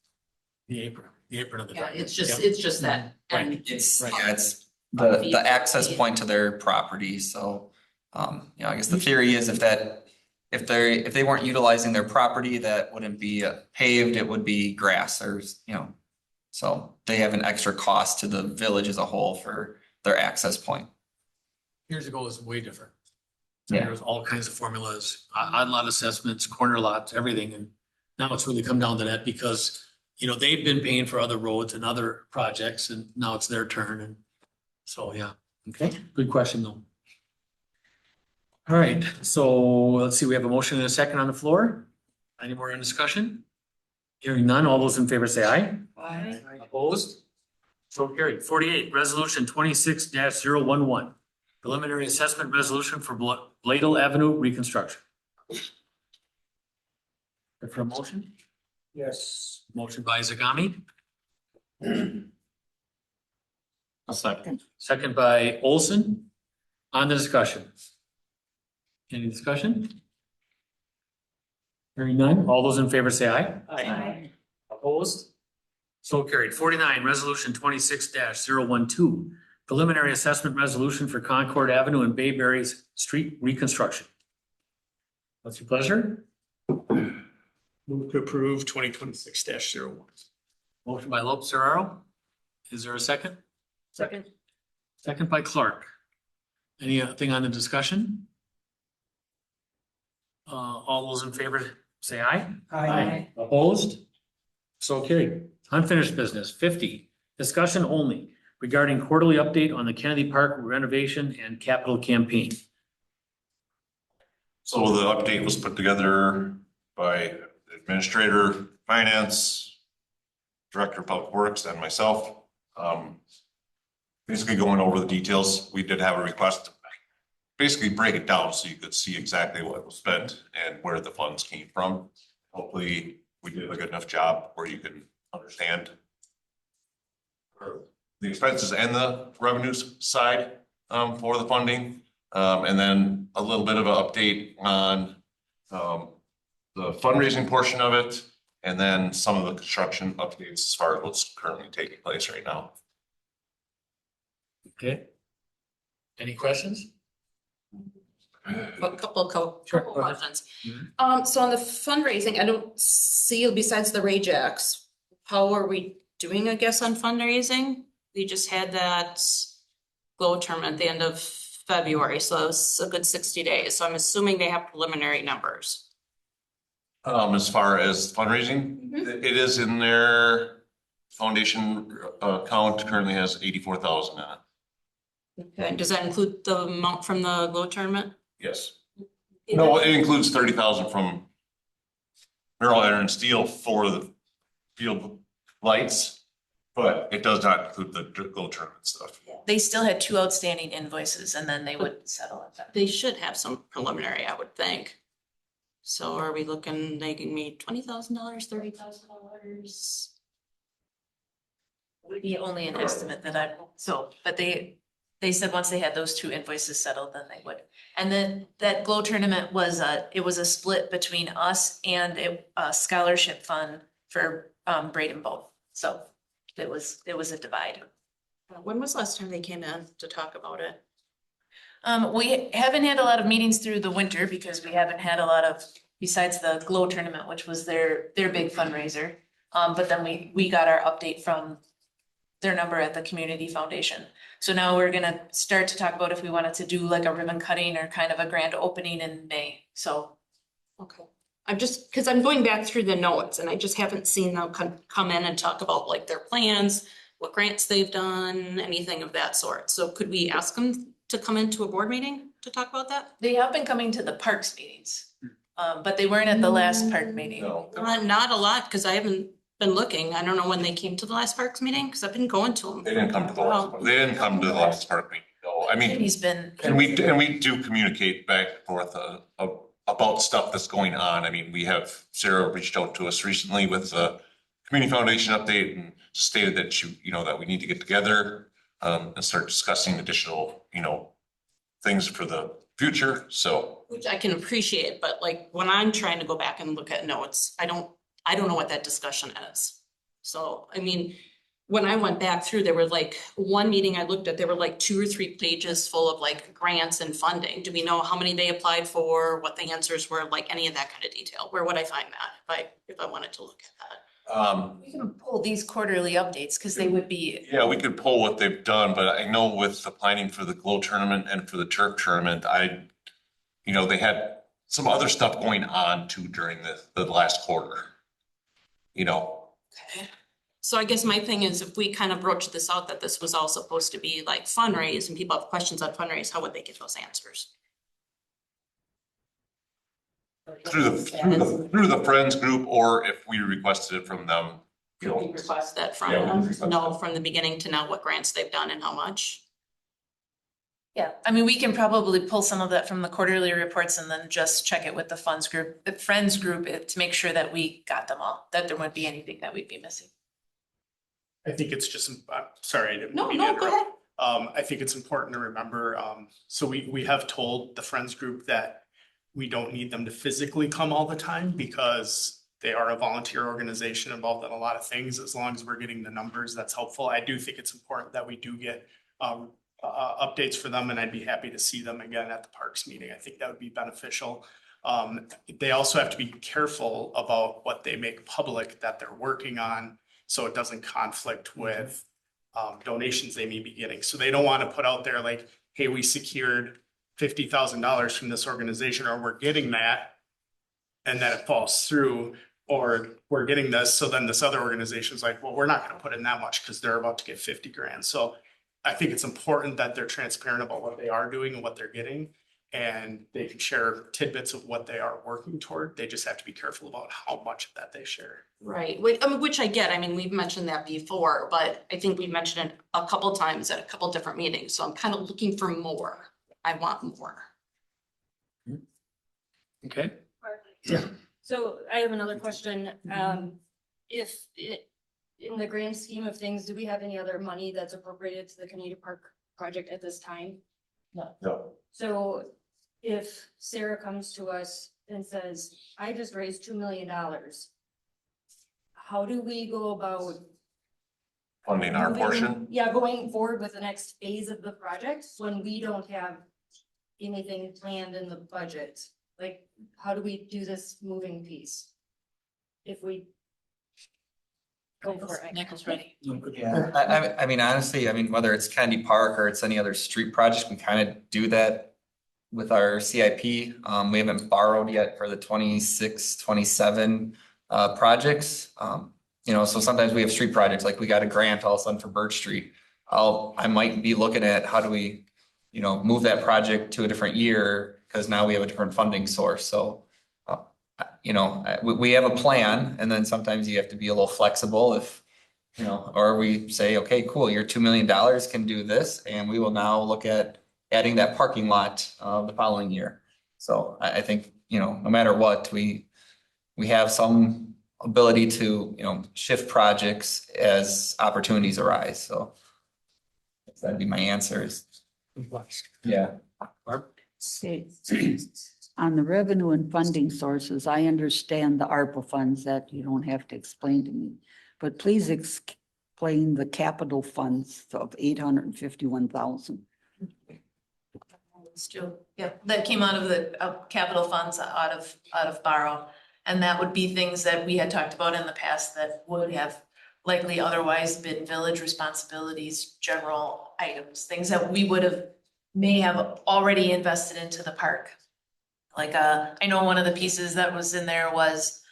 The apron of the. Yeah, it's just that. Right. And It's, Right. yeah, it's the access point to their property, so, I guess the theory is if they weren't utilizing their property, that wouldn't be paved, it would be grass or, so they have an extra cost to the village as a whole for their access point. Years ago, it was way different. Yeah. There was all kinds of formulas, odd lot assessments, corner lots, everything, and now it's really come down to that because, they've been paying for other roads and other projects, and now it's their turn, and so, yeah. Okay, good question, though. All right, so let's see, we have a motion and a second on the floor. Any more in discussion? Hearing none, all those in favor say aye. Aye. Opposed? So carried. 48, resolution 26-011. Preliminary assessment resolution for Bladel Avenue reconstruction. For a motion? Yes. Motion by Zagami, A second. second by Olson. On the discussion. Any discussion? Hearing none, all those in favor say aye. Aye. Opposed? So carried. 49, resolution 26-012. Preliminary assessment resolution for Concord Avenue and Bayberry's street reconstruction. What's your pleasure? Move to approve 2026-01. Motion by Lopes Ferraro. Is there a second? Second. Second by Clark. Anything on the discussion? All those in favor say aye. Aye. Opposed? So carried. Unfinished business. 50, discussion only regarding quarterly update on the Kennedy Park renovation and capital campaign. So the update was put together by Administrator, Finance, Director of Public Works, and myself. Basically going over the details. We did have a request to basically break it down so you could see exactly what was spent and where the funds came from. Hopefully, we did a good enough job where you can understand the expenses and the revenues side for the funding. And then a little bit of an update on the fundraising portion of it, and then some of the construction updates as far as what's currently taking place right now. Okay. Any questions? A couple Sure, couple go ahead. questions. Mhm. So on the fundraising, I don't see, besides the Rajax, how are we doing, I guess, on fundraising? We just had that glow tournament at the end of February, so it was a good 60 days. So I'm assuming they have preliminary numbers. As far as fundraising, it is in their foundation account currently has 84,000 in it. Okay, and does that include the amount from the glow tournament? Yes. No, it includes 30,000 from Merrill Iron Steel for the field lights, but it does not include the glow tournament stuff. They still had 2 outstanding invoices and then they would settle it. They should have some preliminary, I would think. So are we looking, they give me $20,000, $30,000? Would be only an estimate that but they said once they had those 2 invoices settled, then they would. And then that glow tournament was it was a split between us and a scholarship fund for Braden Bowl. So it was a divide. When was the last time they came in to talk about it? We haven't had a lot of meetings through the winter because we haven't had a lot of, besides the glow tournament, which was their big fundraiser. But then we got our update from their number at the community foundation. So now we're gonna start to talk about if we wanted to do like a ribbon cutting or kind of a grand opening in May. So. Okay. I'm just, because I'm going back through the notes and I just haven't seen them come in and talk about like their plans, what grants they've done, anything of that sort. So could we ask them to come into a board meeting to talk about that? They have been coming to the parks meetings. But they weren't at the last park meeting. No. Not a lot, because I haven't been looking. I don't know when they came to the last parks meeting, because I've been going to them. They didn't come to the last, they didn't come to the last park meeting, no, I mean. He's been. And we do communicate back and forth, about stuff that's going on. I mean, we have, Sarah reached out to us recently with the Community Foundation update and stated that that we need to get together, and start discussing additional, things for the future, so. Which I can appreciate, but like when I'm trying to go back and look at notes, I don't know what that discussion is. So, I mean, when I went back through, there were like, one meeting I looked at, there were like 2 or 3 pages full of like grants and funding. Do we know how many they applied for, what the answers were, like any of that kind of detail? Where would I find that if I wanted to look at that? We can pull these quarterly updates because they would be. Yeah, we could pull what they've done, but I know with the planning for the Glow tournament and for the turf tournament, they had some other stuff going on too during the last quarter. Okay. So I guess my thing is, if we kind of broach this out, that this was all supposed to be like fundraise and people have questions on fundraise, how would they get those answers? Through the friends group, or if we requested it from them. We request that from Yeah, we them, request know that. from the beginning to now what grants they've done and how much. Yeah, I mean, we can probably pull some of that from the quarterly reports and then just check it with the friends group to make sure that we got them all, that there wouldn't be anything that we'd be missing. I think it's just, sorry, I didn't No, mean to no, go interrupt. ahead. I think it's important to remember, so we have told the Friends group that we don't need them to physically come all the time because they are a volunteer organization involved in a lot of things. As long as we're getting the numbers, that's helpful. I do think it's important that we do get updates for them, and I'd be happy to see them again at the Parks meeting. I think that would be beneficial. They also have to be careful about what they make public that they're working on, so it doesn't conflict with donations they may be getting. So they don't want to put out there like, hey, we secured $50,000 from this organization, or we're getting that, and then it falls through, or we're getting this, so then this other organization's like, well, we're not going to put in that much because they're about to get 50 grand. So I think it's important that they're transparent about what they are doing and what they're getting, and they can share tidbits of what they are working toward. They just have to be careful about how much of that they share. Right, which I get. I mean, we've mentioned that before, but I think we've mentioned it a couple times at a couple different meetings. So I'm kind of looking for more. I want more. Okay. Yeah. So I have another question. In the grand scheme of things, do we have any other money that's appropriated to the community park project at this time? No. So if Sarah comes to us and says, I just raised $2 million, how do we go about Funding our moving- portion. Yeah, going forward with the next phase of the project when we don't have anything planned in the budget? Like, how do we do this moving piece? If we go for it. Nichols ready. Yeah, I mean, honestly, whether it's Kennedy Park or it's any other street project, we kind of do that with our CIP. We haven't borrowed yet for the 26, 27 projects. So sometimes we have street projects, like we got a grant all of a sudden for Birch Street. I might be looking at how do we, move that project to a different year, because now we have a different funding source. So we have a plan, and then sometimes you have to be a little flexible or we say, okay, cool, your $2 million can do this, and we will now look at adding that parking lot the following year. So I think, no matter what, we have some ability to, shift projects as opportunities arise. So that'd be my answers. Yeah. Okay. On the revenue and funding sources, I understand the ARPA funds that you don't have to explain to me, but please explain the capital funds of 851,000. Yeah, that came out of the capital funds out of borrow. And that would be things that we had talked about in the past that would have likely otherwise been village responsibilities, general items, things that we may have already invested into the park. Like, I know one of the pieces that was in there was,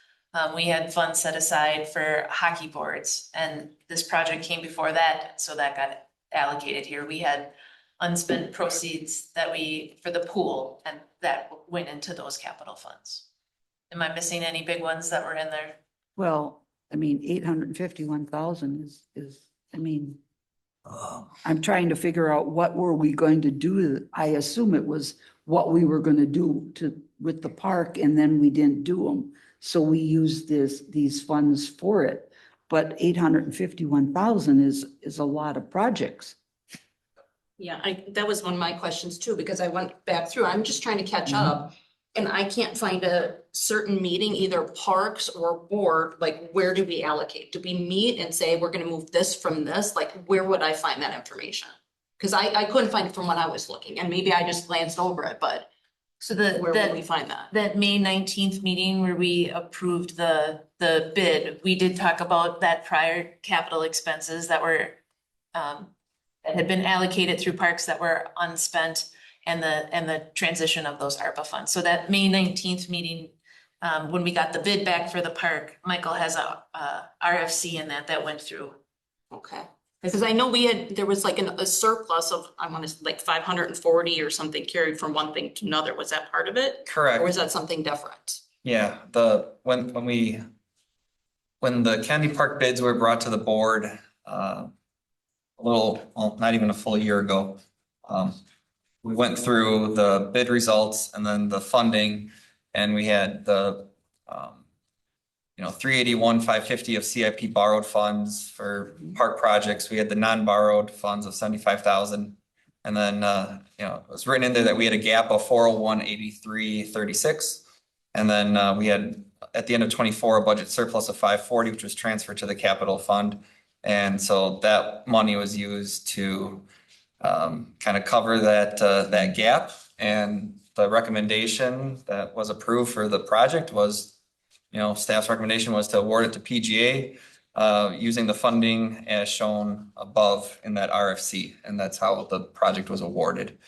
we had funds set aside for hockey boards, and this project came before that, so that got allocated here. We had unspent proceeds for the pool, and that went into those capital funds. Am I missing any big ones that were in there? Well, I mean, 851,000 is, I mean, I'm trying to figure out what were we going to do? I assume it was what we were gonna do with the park, and then we didn't do them. So we used these funds for it. But 851,000 is a lot of projects. Yeah, that was one of my questions too, because I went back through, I'm just trying to catch up. And I can't find a certain meeting, either parks or board, like where do we allocate? Do we meet and say, we're gonna move this from this? Like, where would I find that information? Cause I couldn't find it from when I was looking, and maybe I just glanced over it, but So where would we find that? that May 19th meeting where we approved the bid, we did talk about that prior capital expenses that were that had been allocated through parks that were unspent, and the transition of those ARPA funds. So that May 19th meeting, when we got the bid back for the park, Michael has a RFC in that went through. Okay, because I know there was like a surplus of, I want to like 540 or something carried from one thing to another. Was that part of it? Correct. Or was that something different? Yeah, when the Kennedy Park bids were brought to the board, not even a full year ago. We went through the bid results and then the funding, and we had the 381, 550 of CIP borrowed funds for park projects. We had the non-borrowed funds of 75,000. And then, it was written in there that we had a gap of 401, 83, 36. And then, we had, at the end of 24, a budget surplus of 540, which was transferred to the capital fund. And so that money was used to kind of cover that gap. And the recommendation that was approved for the project was, staff's recommendation was to award it to PGA using the funding as shown above in that RFC. And that's how the project was awarded.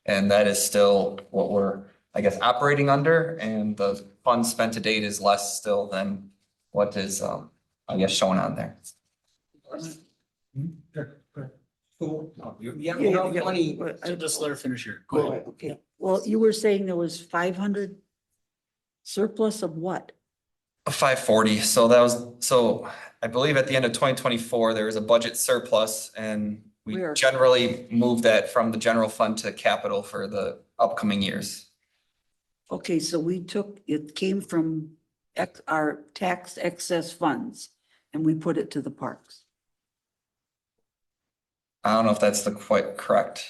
And that is still what we're, I guess, operating under. And the funds spent to date is less still than what is, I guess, shown on there. You have enough money. Just let her finish here. Go ahead. Okay, well, you were saying there was 500 surplus of what? 540. So I believe at the end of 2024, there was a budget surplus, and we Where? generally move that from the general fund to capital for the upcoming years. Okay, so it came from our tax excess funds, and we put it to the parks. I don't know if that's quite correct.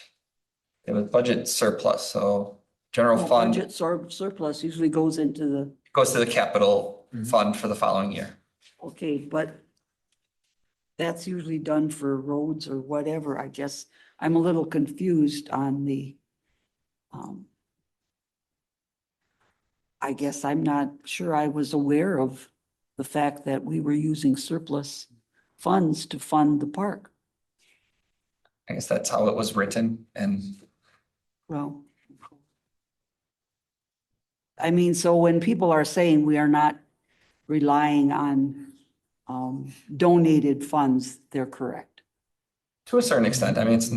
It was budget surplus, so general fund Budget surplus usually goes into goes to the capital fund for the following year. okay, but that's usually done for roads or whatever. I guess I'm a little confused on I guess I'm not sure I was aware of the fact that we were using surplus funds to fund the park. I guess that's how it was written, and Well, I mean, so when people are saying we are not relying on donated funds, they're correct. to a certain extent, I mean, it's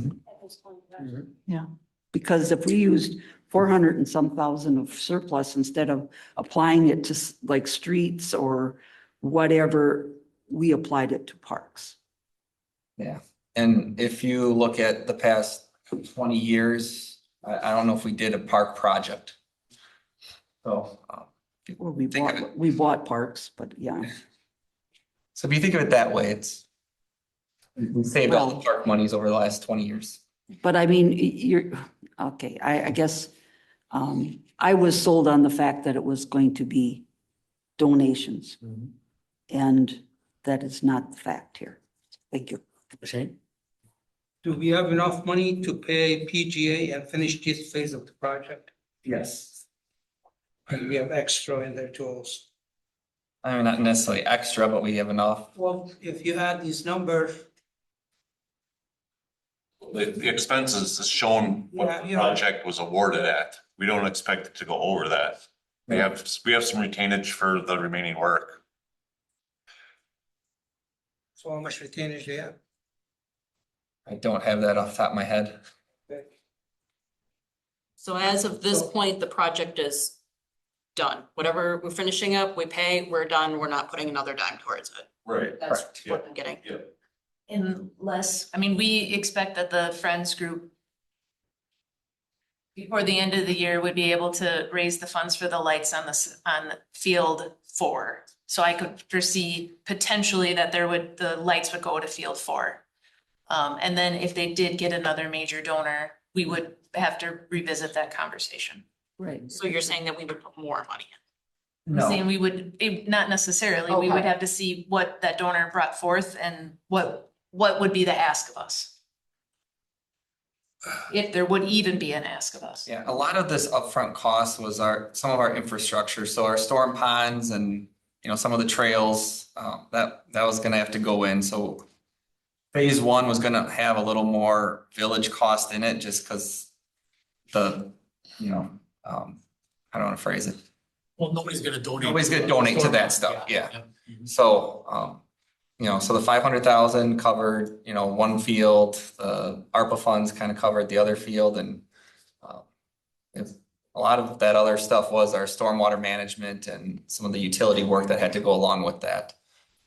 Yeah, because if we used 400 and some thousand of surplus instead of applying it to like streets or whatever, we applied it to parks. yeah. And if you look at the past 20 years, I don't know if we did a park project. So, Well, we bought parks, but yeah. so if you think of it that way, we saved all the Well- park monies over the last 20 years. But I mean, okay, I guess I was sold on the fact that it was going to be donations. And that is not the fact here. Thank you. Shane? Do we have enough money to pay PGA and finish this phase of the project? Yes. And we have extra in there too. I mean, not necessarily extra, but we have enough. Well, if you had these numbers, The expenses is shown what Yeah, the yeah. project was awarded at. We don't expect it to go over that. We have some retainage for the remaining work. so how much retainage do you have? I don't have that off the top of my head. So as of this point, the project is done. Whatever we're finishing up, we pay, we're done, we're not putting another dime towards it. Right. That's Correct. what I'm getting. Unless, I mean, we expect that the Friends group before the end of the year would be able to raise the funds for the lights on on field 4. So I could foresee potentially that the lights would go to field 4. And then if they did get another major donor, we would have to revisit that conversation. Right. So you're saying that we would put more money in? I'm saying we would, not necessarily, we would Okay. have to see what that donor brought forth and what would be the ask of us. If there would even be an ask of us. Yeah, a lot of this upfront cost was some of our infrastructure, so our storm ponds and, some of the trails, that was gonna have to go in, so. Phase 1 was gonna have a little more village cost in it, just cause I don't wanna phrase it. Well, nobody's gonna donate. Nobody's gonna donate to that stuff, yeah. So, so the 500,000 covered, one field, the ARPA funds kind of covered the other field, and a lot of that other stuff was our stormwater management and some of the utility work that had to go along with that.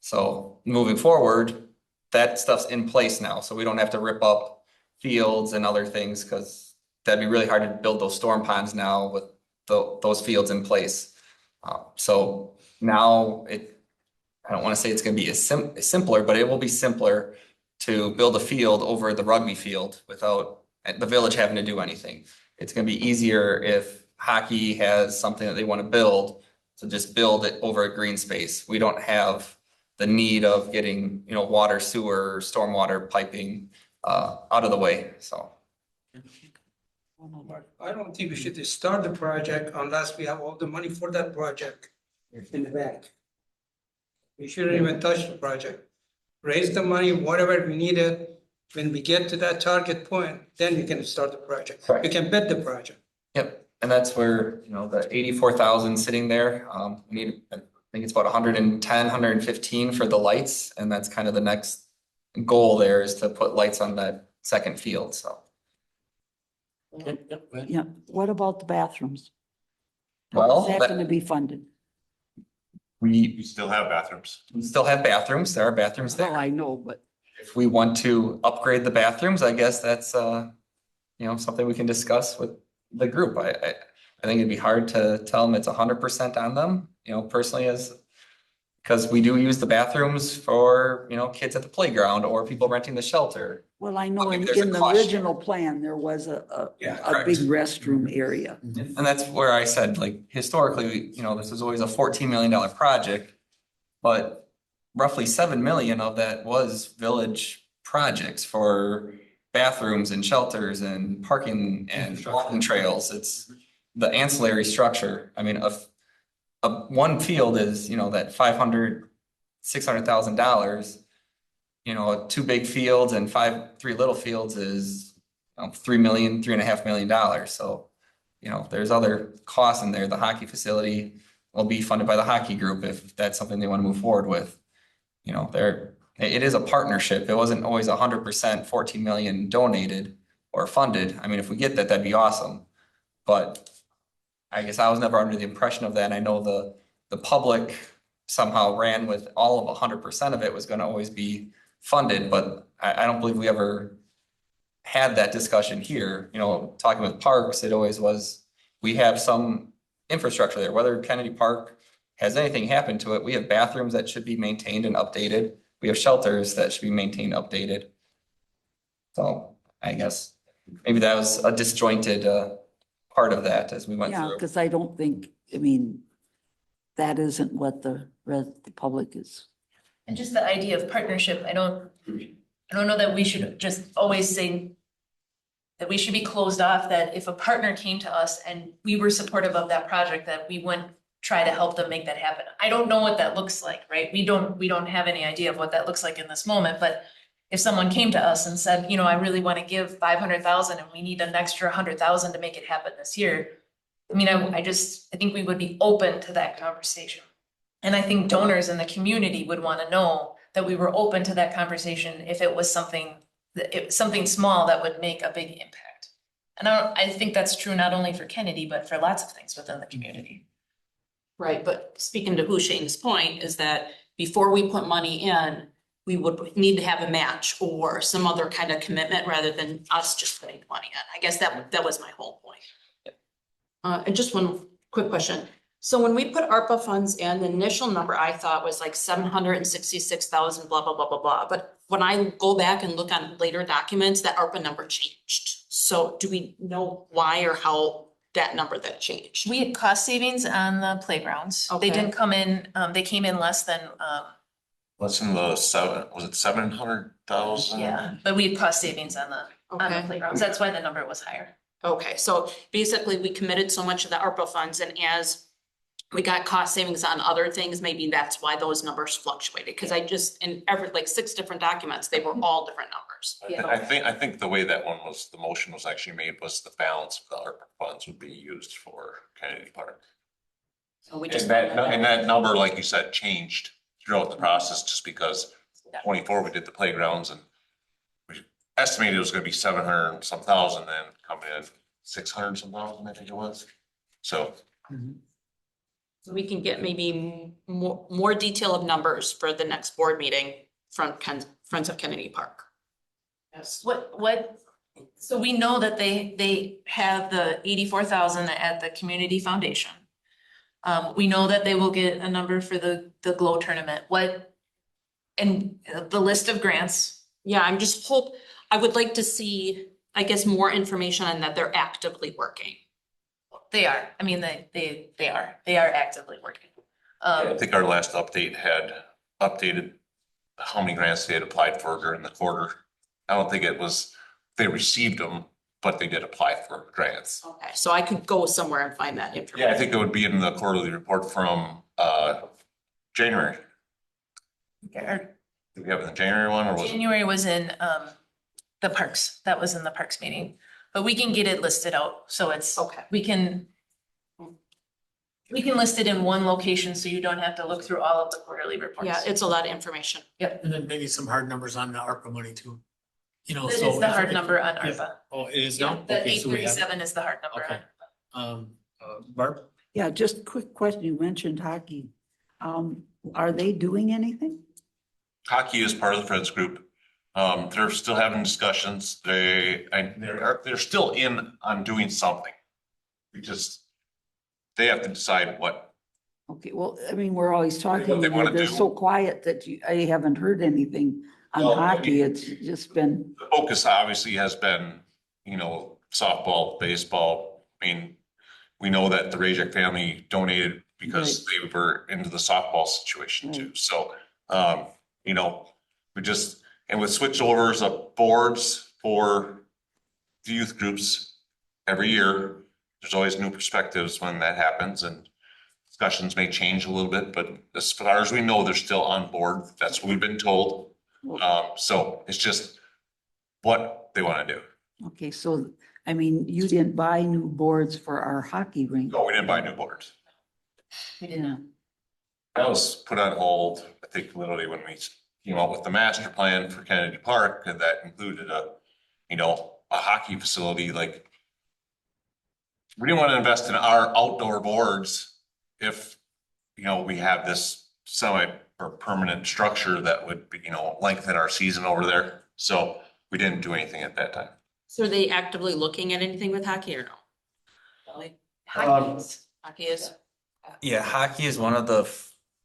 So moving forward, that stuff's in place now, so we don't have to rip up fields and other things, because that'd be really hard to build those storm ponds now with those fields in place. So now I don't want to say it's going to be simpler, but it will be simpler to build a field over the rugby field without the village having to do anything. It's going to be easier if hockey has something that they want to build, to just build it over a green space. We don't have the need of getting, water, sewer, stormwater piping out of the way, so. I don't think we should start the project unless we have all the money for that project in the bank. We shouldn't even touch the project. Raise the money, whatever we needed. When we get to that target point, then we can start the project. Correct. We can bid the project. Yep, and that's where, the 84,000 sitting there, we need, I think it's about 110, 115 for the lights, and that's kind of the next goal there, is to put lights on that second field, so. Yeah, what about the bathrooms? Well, How's that that- gonna be funded? You still have bathrooms. We still have bathrooms, there are bathrooms Well, there. I know, but If we want to upgrade the bathrooms, I guess that's, something we can discuss with the group. I think it'd be hard to tell them it's 100% on them, personally, because we do use the bathrooms for, kids at the playground or people renting the shelter. well, I know Maybe in there's a in the cost share. original plan, there was a correct. big restroom area. And that's where I said, like, historically, this was always a $14 million project, but roughly 7 million of that was village projects for bathrooms and shelters and parking and walking trails. It's the ancillary structure. I mean, one field is, that $600,000. 2 big fields and 3 little fields is $3 million, $3.5 million. So, there's other costs in there. The hockey facility will be funded by the hockey group if that's something they want to move forward with. It is a partnership. It wasn't always 100% 14 million donated or funded. I mean, if we get that, that'd be awesome. But I guess I was never under the impression of that. And I know the public somehow ran with all of 100% of it was going to always be funded, but I don't believe we ever had that discussion here. Talking with parks, it always was, we have some infrastructure there, whether Kennedy Park has anything happened to it. We have bathrooms that should be maintained and updated. We have shelters that should be maintained, updated. So I guess maybe that was a disjointed part of that as we went Yeah, through. because I don't think, that isn't what the public is. And just the idea of partnership, I don't know that we should just always say that we should be closed off, that if a partner came to us and we were supportive of that project, that we wouldn't try to help them make that happen. I don't know what that looks like, right? We don't have any idea of what that looks like in this moment, but if someone came to us and said, I really want to give 500,000 and we need an extra 100,000 to make it happen this year. I think we would be open to that conversation. And I think donors in the community would want to know that we were open to that conversation if it was something small that would make a big impact. And I think that's true not only for Kennedy, but for lots of things within the community. Right, but speaking to Hushaine's point is that before we put money in, we would need to have a match or some other kind of commitment rather than us just putting money in. I guess that was my whole point. And just one quick question. So when we put ARPA funds in, the initial number I thought was like 766,000, blah, blah, blah, blah, blah. But when I go back and look on later documents, that ARPA number changed. So do we know why or how that number that changed? We had cost savings on the playgrounds. They Okay. didn't come in, they came in less than, What's in the was it 700,000? yeah, but we had cost savings on the Okay. playgrounds. That's why the number was higher. Okay, so basically we committed so much of the ARPA funds and as we got cost savings on other things, maybe that's why those numbers fluctuated. Cause I just, in every, like 6 different documents, they were all different numbers. Yeah. I think the way that one was, the motion was actually made was the balance of the ARPA funds would be used for Kennedy Park. So we just. And that number, like you said, changed throughout the process just because 24, we did the playgrounds and we estimated it was gonna be 700 some thousand, then coming in 600 some thousand, I think it was. So. So we can get maybe more detail of numbers for the next board meeting from Friends of Kennedy Park. Yes. So we know that they have the 84,000 at the community foundation. We know that they will get a number for the GLOW tournament. And the list of grants. Yeah, I would like to see, I guess, more information on that they're actively working. They are, I mean, they are actively working. I think our last update had updated how many grants they had applied for during the quarter. I don't think it was, they received them, but they did apply for grants. Okay, so I could go somewhere and find that information. Yeah, I think it would be in the quarterly report from January. Did we have the January one or was it? January was in the parks, that was in the parks meeting, but we can get it listed out, so it's. Okay. We can list it in one location, so you don't have to look through all of the quarterly reports. Yeah, it's a lot of information. And then maybe some hard numbers on the ARPA money too. You know, That so. is the if- hard if- number on if- ARPA. Oh, it is Yeah, now? the Okay, so we have it. 837 is the hard number Okay. on. Barb? Yeah, just a quick question. You mentioned hockey. Are they doing anything? Hockey is part of the Friends group. They're still having discussions. They're still in on doing something. They have to decide what. Okay, well, I mean, we're always talking, What they wanna they're do. so quiet that I haven't heard anything on Well, hockey. It's just been, The focus obviously has been, softball, baseball. I mean, we know that the Rajek family donated because they were into the softball situation too. So, and with switchovers of boards for the youth groups every year, there's always new perspectives when that happens and discussions may change a little bit, but as far as we know, they're still on board. That's what we've been told. So it's just what they want to do. okay, so, I mean, you didn't buy new boards for our hockey rink. No, we didn't buy new boards. We didn't. That was put on hold, I think literally when we came out with the master plan for Kennedy Park, and that included a hockey facility, like. We didn't want to invest in our outdoor boards if, we have this semi or permanent structure that would be, lengthen our season over there. So we didn't do anything at that time. So are they actively looking at anything with hockey or no? Really? Hockey is. Yeah, hockey is one of the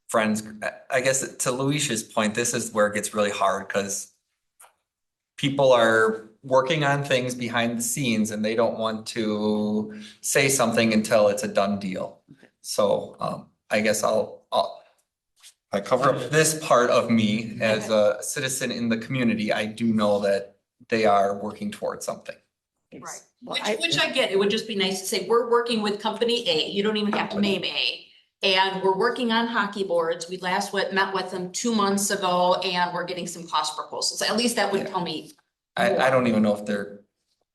friends, I guess to Luis's point, this is where it gets really hard because people are working on things behind the scenes and they don't want to say something until it's a done deal. So I guess I cover up this part of me as a citizen in the community. I do know that they are working towards something. Right. Well, Which I get, it would just be nice to say, we're working with company A, you don't even have to name A. And we're working on hockey boards. We met with them 2 months ago and we're getting some cost proposals. At least that would tell me. I don't even know if they're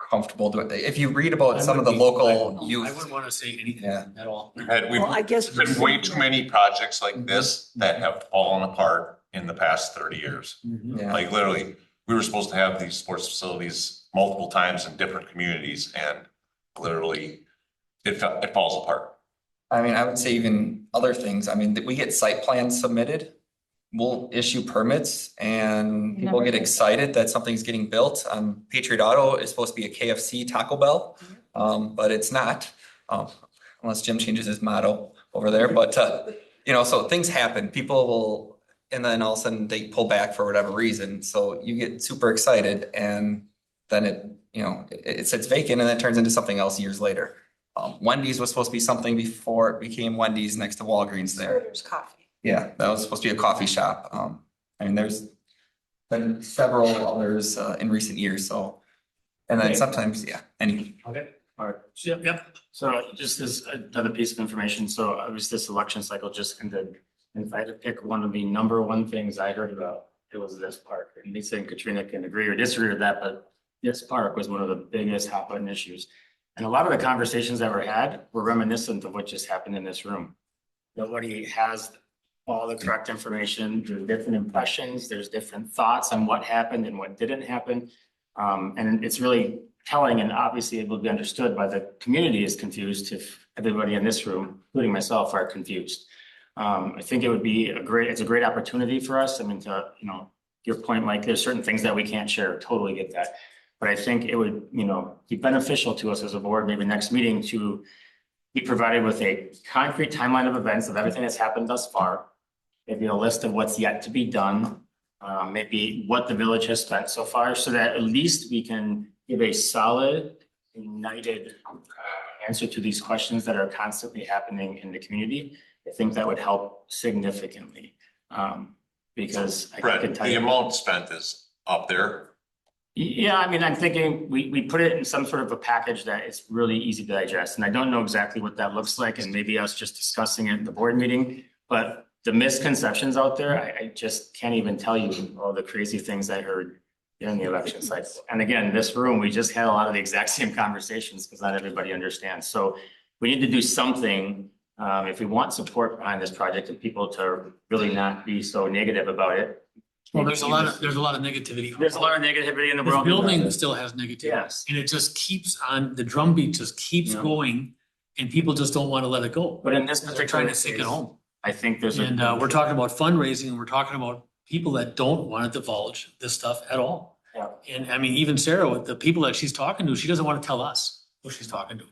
comfortable doing it. If you read about I some of would the be- local I youth. wouldn't want to say anything Yeah. at all. We've Well, I guess. been way too many projects like this that have fallen apart in the past 30 years. Yeah. Like literally, we were supposed to have these sports facilities multiple times in different communities and literally it falls apart. I mean, I would say even other things. I mean, we get site plans submitted. We'll issue permits and people get excited that something's getting built. Patriot Auto is supposed to be a KFC Taco Bell, but it's not. Unless Jim changes his motto over there, but you know, so things happen. People will, and then all of a sudden they pull back for whatever reason. So you get super excited and then it sits vacant and then it turns into something else years later. Wendy's was supposed to be something before it became Wendy's next to Walgreens there. There's coffee. Yeah, that was supposed to be a coffee shop. I mean, there's been several others in recent years, so. And then Okay. sometimes, yeah, any. Okay. All right. Yep. So just as another piece of information, so obviously this election cycle just ended. And if I had to pick one of the number one things I heard about, it was this park. And Lisa and Katrina can agree or disagree with that, but this park was one of the biggest hot button issues. And a lot of the conversations that were had were reminiscent of what just happened in this room. Nobody has all the correct information. There's different impressions, there's different thoughts on what happened and what didn't happen. And it's really telling and obviously it will be understood by the community is confused if everybody in this room, including myself, are confused. I think it would be it's a great opportunity for us. I mean, to, you know, your point, Mike, there's certain things that we can't share, totally get that. But I think it would, you know, be beneficial to us as a board, maybe next meeting to be provided with a concrete timeline of events of everything that's happened thus far. Maybe a list of what's yet to be done, maybe what the village has spent so far, so that at least we can give a solid, united answer to these questions that are constantly happening in the community. I think that would help significantly, because I Brett, can tell the you. amount spent is up there. Yeah, I mean, I'm thinking we put it in some sort of a package that it's really easy to digest, and I don't know exactly what that looks like, and maybe us just discussing it at the board meeting, but the misconceptions out there, I just can't even tell you all the crazy things I heard in the election cycle. And again, this room, we just had a lot of the exact same conversations because not everybody understands. So we need to do something if we want support behind this project and people to really not be so negative about it. Well, there's a lot of negativity. There's a lot of negativity in the This world. building still has negativity. Yes. And it just keeps on, the drumbeat just keeps Yeah. going and people just don't want to let it go. But in this They're particular trying to take it case, home. I think there's And we're talking about fundraising and we're talking about people that don't want to divulge this stuff at all. Yeah. And I mean, even Sarah, with the people that she's talking to, she doesn't want to tell us who she's talking to.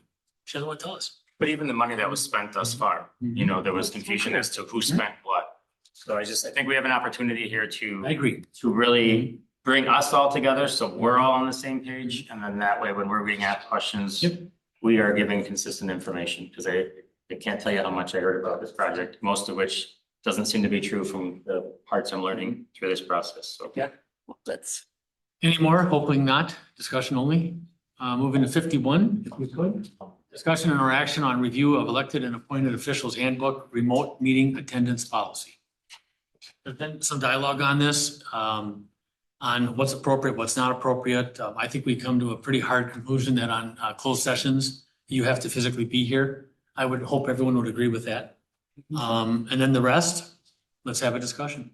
She doesn't want to tell us. But even the money that was spent thus far, you know, there was confusion as to who spent what. So I think we have an opportunity here I agree. to really bring us all together, so we're all on the same page. And then that way, when we're being asked questions, we are giving consistent information, because I can't tell you how much I heard about this project, most of which doesn't seem to be true from the parts I'm learning through this process. So. Yeah. That's. Any more? Hopefully not. Discussion only. Moving to 51, if we could. Discussion and or action on review of elected and appointed officials handbook, remote meeting attendance policy. There's been some dialogue on this, on what's appropriate, what's not appropriate. I think we come to a pretty hard conclusion that on closed sessions, you have to physically be here. I would hope everyone would agree with that. And then the rest, let's have a discussion.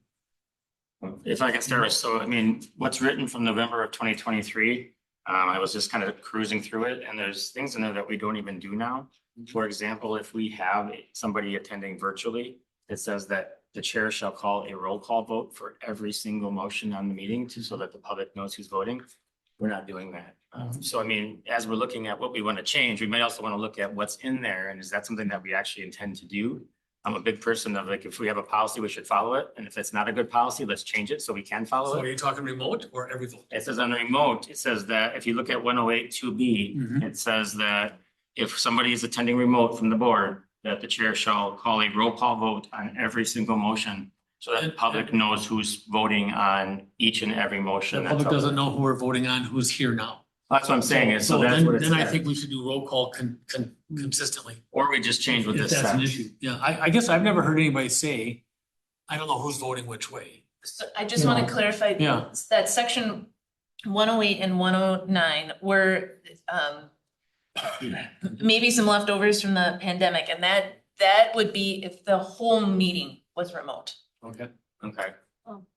If I can start with, so I mean, what's written from November of 2023, I was just kind of cruising through it, and there's things in there that we don't even do now. For example, if we have somebody attending virtually, it says that the chair shall call a roll call vote for every single motion on the meeting so that the public knows who's voting. We're not doing that. So I mean, as we're looking at what we want to change, we might also want to look at what's in there, and is that something that we actually intend to do? I'm a big person of like, if we have a policy, we should follow it. And if it's not a good policy, let's change it so we can follow So it. are you talking remote or every vote? It says on the remote, it says that if you look at 108(2)B, it says that if somebody is attending remote from the board, that the chair shall call a roll call vote on every single motion so that the public knows who's voting on each and every motion. The public doesn't know who we're voting on, who's here now. That's what I'm saying is, so So that's then, what it's. then I think we should do roll call consistently. Or we just change what If this that's an says. issue. Yeah, I guess I've never heard anybody say, I don't know who's voting which way. So I just want to clarify Yeah. that section 108 and 109 were maybe some leftovers from the pandemic, and that would be if the whole meeting was remote. Okay. Okay.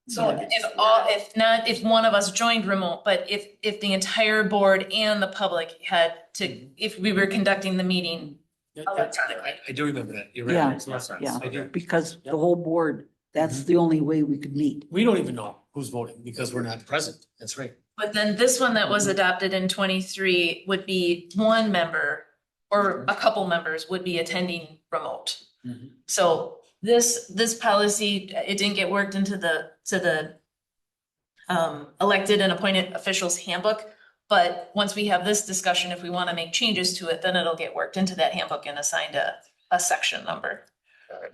So if one of us joined remote, but if the entire board and the public had to, if we were conducting the meeting I do remember that. You're right. Yeah, Makes a lot of sense. yeah, I do. because the whole board, that's the only way we could meet. We don't even know who's voting because we're not present. That's right. But then this one that was adopted in 23 would be one member or a couple members would be attending remote. Mhm. So this policy, it didn't get worked into the elected and appointed officials handbook. But once we have this discussion, if we want to make changes to it, then it'll get worked into that handbook and assigned a section number.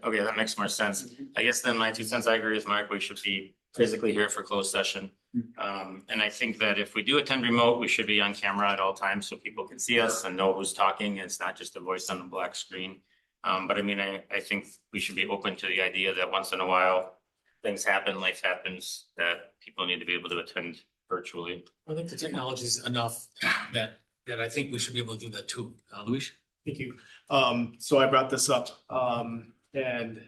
Okay, that makes more sense. I guess then my 2 cents, I agree with Mark, we should be physically here for closed session. And I think that if we do attend remote, we should be on camera at all times so people can see us and know who's talking. It's not just a voice on a black screen. But I mean, I think we should be open to the idea that once in a while, things happen, life happens, that people need to be able to attend virtually. I think the technology is enough that I think we should be able to do that too. Luis? Thank you. So I brought this up, and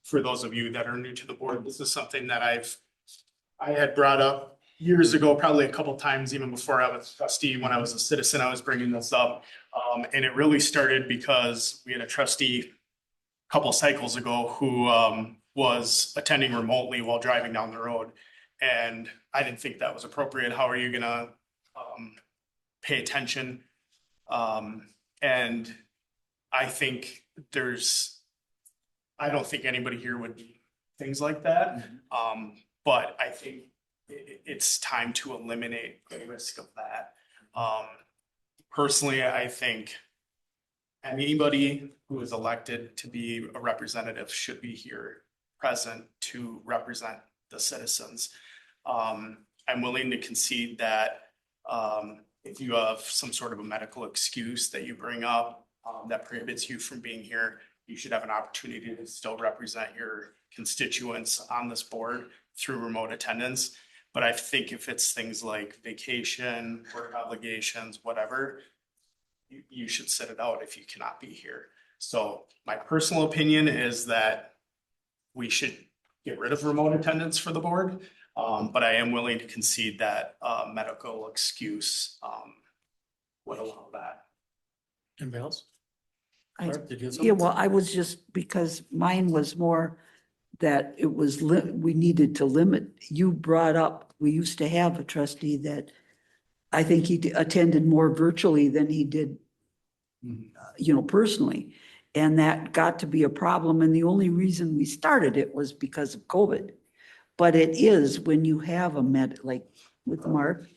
for those of you that are new to the board, this is something that I had brought up years ago, probably a couple times, even before I was trustee. When I was a citizen, I was bringing this up. And it really started because we had a trustee a couple cycles ago who, was attending remotely while driving down the road. And I didn't think that was appropriate. How are you gonna, pay attention? And I think I don't think anybody here would do things like that. But I think it's time to eliminate the risk of that. Personally, I think anybody who is elected to be a representative should be here present to represent the citizens. I'm willing to concede that if you have some sort of a medical excuse that you bring up that prohibits you from being here, you should have an opportunity to still represent your constituents on this board through remote attendance. But I think if it's things like vacation, work obligations, whatever, you should sit it out if you cannot be here. So my personal opinion is that we should get rid of remote attendance for the board. But I am willing to concede that medical excuse would allow that. Anybody else? I- Barb, did you have Yeah, something? well, I was just, because mine was more that it was, we needed to limit. You brought up, we used to have a trustee that I think he attended more virtually than he did, personally. And that got to be a problem. And the only reason we started it was because of COVID. But it is when you have like with Mark,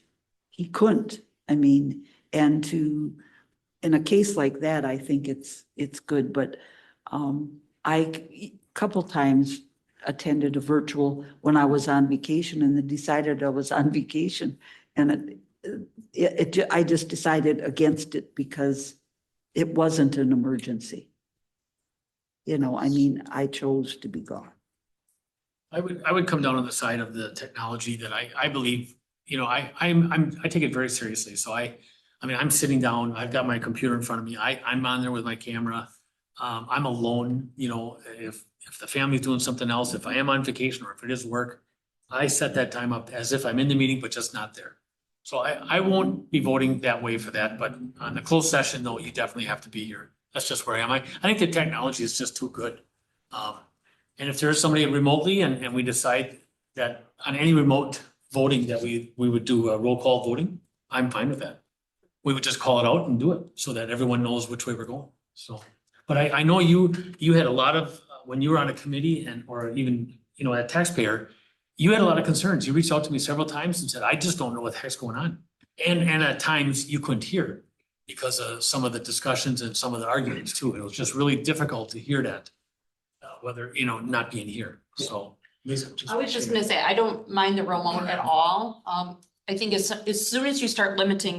he couldn't. I mean, and in a case like that, I think it's good. But I couple times attended a virtual when I was on vacation, and then decided I was on vacation, and I just decided against it because it wasn't an emergency. I mean, I chose to be gone. I would come down on the side of the technology that I believe, I take it very seriously. So I mean, I'm sitting down, I've got my computer in front of me. I'm on there with my camera. I'm alone, if the family's doing something else, if I am on vacation or if it is work, I set that time up as if I'm in the meeting, but just not there. So I won't be voting that way for that, but on the closed session, though, you definitely have to be here. That's just where I am. I think the technology is just too good. And if there's somebody remotely and we decide that on any remote voting that we would do a roll call voting, I'm fine with that. We would just call it out and do it so that everyone knows which way we're going. So, but I know you had a lot of, when you were on a committee or even, a taxpayer, you had a lot of concerns. You reached out to me several times and said, I just don't know what the heck's going on. And at times you couldn't hear because of some of the discussions and some of the arguments too. It was just really difficult to hear that, whether, not being here. So. I was just gonna say, I don't mind the remote at all. I think as soon as you start limiting,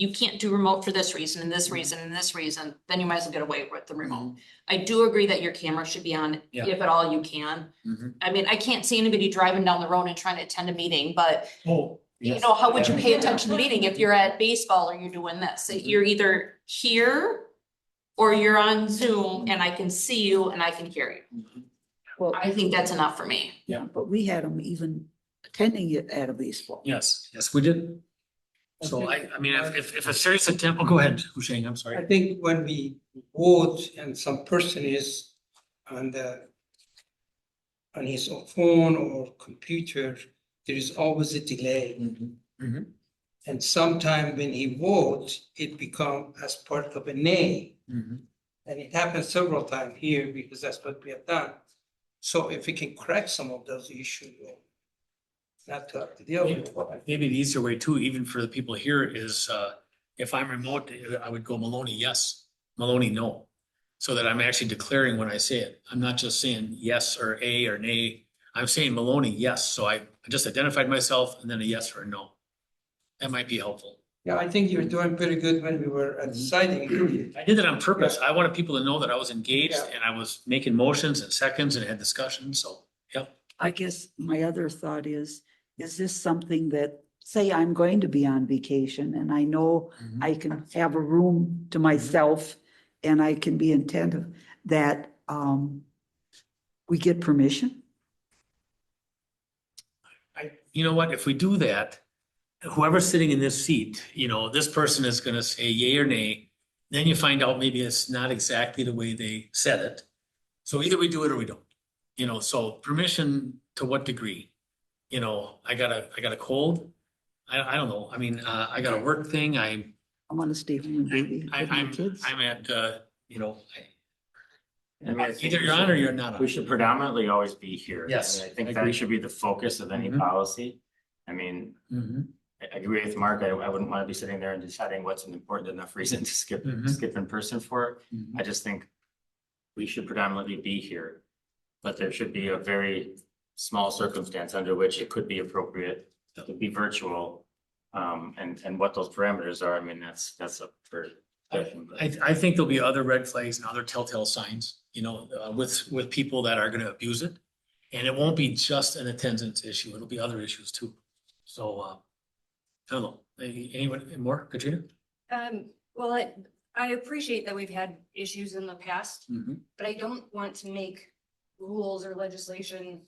you can't do remote for this reason and this reason and this reason, then you might as well get away with the remote. I do agree that your camera should be on, Yeah. if at all you can. I mean, I can't see anybody driving down the road and trying to attend a meeting, but how would you pay attention to the meeting if you're at baseball or you're doing this? You're either here or you're on Zoom and I can see you and I can hear you. Well, I think that's enough for me. yeah, but we had them even attending it at a baseball. Yes, we did. So I mean, if a serious attempt, oh, go ahead, Husheng, I'm I sorry. think when we vote and some person is on on his phone or computer, there is always a delay. Mhm. And sometime when he votes, it become as part of a nay. Mhm. And it happened several times here because that's what we have done. So if we can correct some of those issues, not to have to deal with it. Maybe the easier way too, even for the people here is, if I'm remote, I would go Maloney, yes, Maloney, no. So that I'm actually declaring when I say it. I'm not just saying yes or a or nay. I'm saying Maloney, yes. So I just identified myself and then a yes or a no. That might be helpful. Yeah, I think you're doing pretty good when we were deciding. I did that on purpose. I wanted people to know that I was engaged Yeah. and I was making motions and seconds and had discussions. So, yep. I guess my other thought is this something that, say I'm going to be on vacation and I know I can have a room to myself and I can be attentive, that we get permission? You know what? If we do that, whoever's sitting in this seat, this person is gonna say yay or nay. Then you find out maybe it's not exactly the way they said it. So either we do it or we don't. So permission to what degree? I got a cold. I don't know. I mean, I got a work thing. I want to stay home and baby with my kids. I'm at, I mean, I think either you're on or you're not on. We should predominantly always be here. Yes, I mean, I think I that agree. should be the focus of any Mhm. policy. I mean, Mhm. I agree with Mark. I wouldn't want to be sitting there and deciding what's an important enough reason to Mhm. skip in person for it. Mhm. I just think we should predominantly be here. But there should be a very small circumstance under which it could be appropriate to be virtual. And what those parameters are, I mean, that's up for discussion. but- I think there'll be other red flags and other telltale signs, with people that are gonna abuse it. And it won't be just an attendance issue. It'll be other issues too. So, I don't know. Anyone more, Katrina? Well, I appreciate that we've had issues in the past, Mhm. but I don't want to make rules or legislation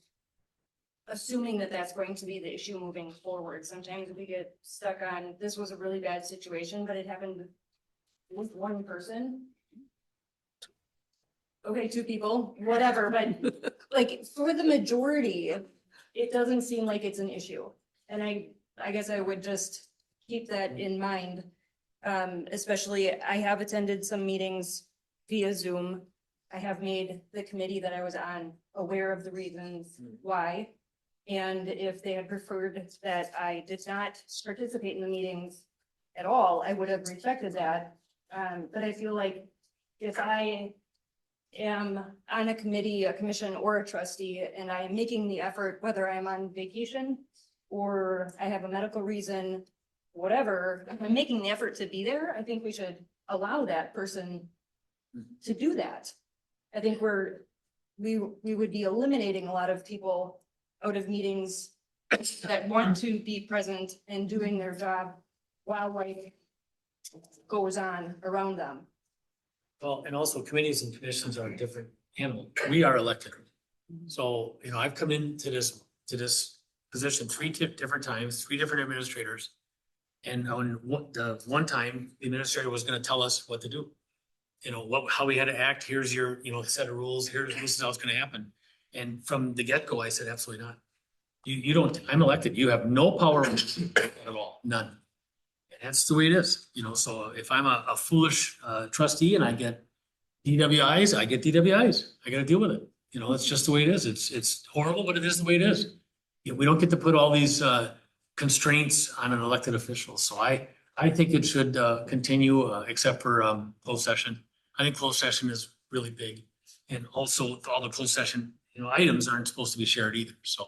assuming that that's going to be the issue moving forward. Sometimes we get stuck on, this was a really bad situation, but it happened with one person. Okay, two people, whatever, but like for the majority, it doesn't seem like it's an issue. And I guess I would just keep that in mind. Especially I have attended some meetings via Zoom. I have made the committee that I was on aware of the reasons why. And if they had preferred that I did not participate in the meetings at all, I would have respected that. But I feel like if I am on a committee, a commission, or a trustee, and I am making the effort, whether I'm on vacation or I have a medical reason, whatever, if I'm making the effort to be there, I think we should allow that person to do that. I think we would be eliminating a lot of people out of meetings that want to be present and doing their job while life goes on around them. Well, and also committees and commissions are a different animal. We are elected. So, I've come into this position three different times, three different administrators. And on the one time, the administrator was gonna tell us what to do. How we had to act, here's your, set of rules, this is how it's gonna happen. And from the get-go, I said, absolutely not. You don't, I'm elected, you have no power at all, none. And that's the way it is, so if I'm a foolish trustee and I get DWIs, I get DWIs. I gotta deal with it. It's just the way it is. It's horrible, but it is the way it is. We don't get to put all these constraints on an elected official. So I think it should continue except for closed session. I think closed session is really big. And also all the closed session, items aren't supposed to be shared either. So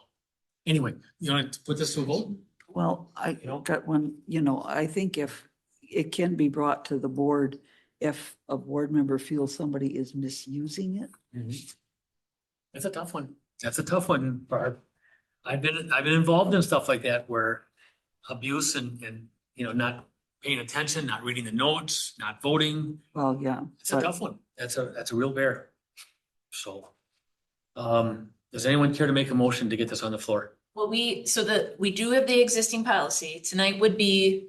anyway, you want to put this to a vote? Well, I got one, I think if it can be brought to the board, if a board member feels somebody is misusing it. That's a tough one. That's a tough one, Barb. I've been involved in stuff like that where abuse and not paying attention, not reading the notes, not voting. Well, yeah. It's a tough one. That's a real bear. So, does anyone care to make a motion to get this on the floor? Well, we do have the existing policy. Tonight would be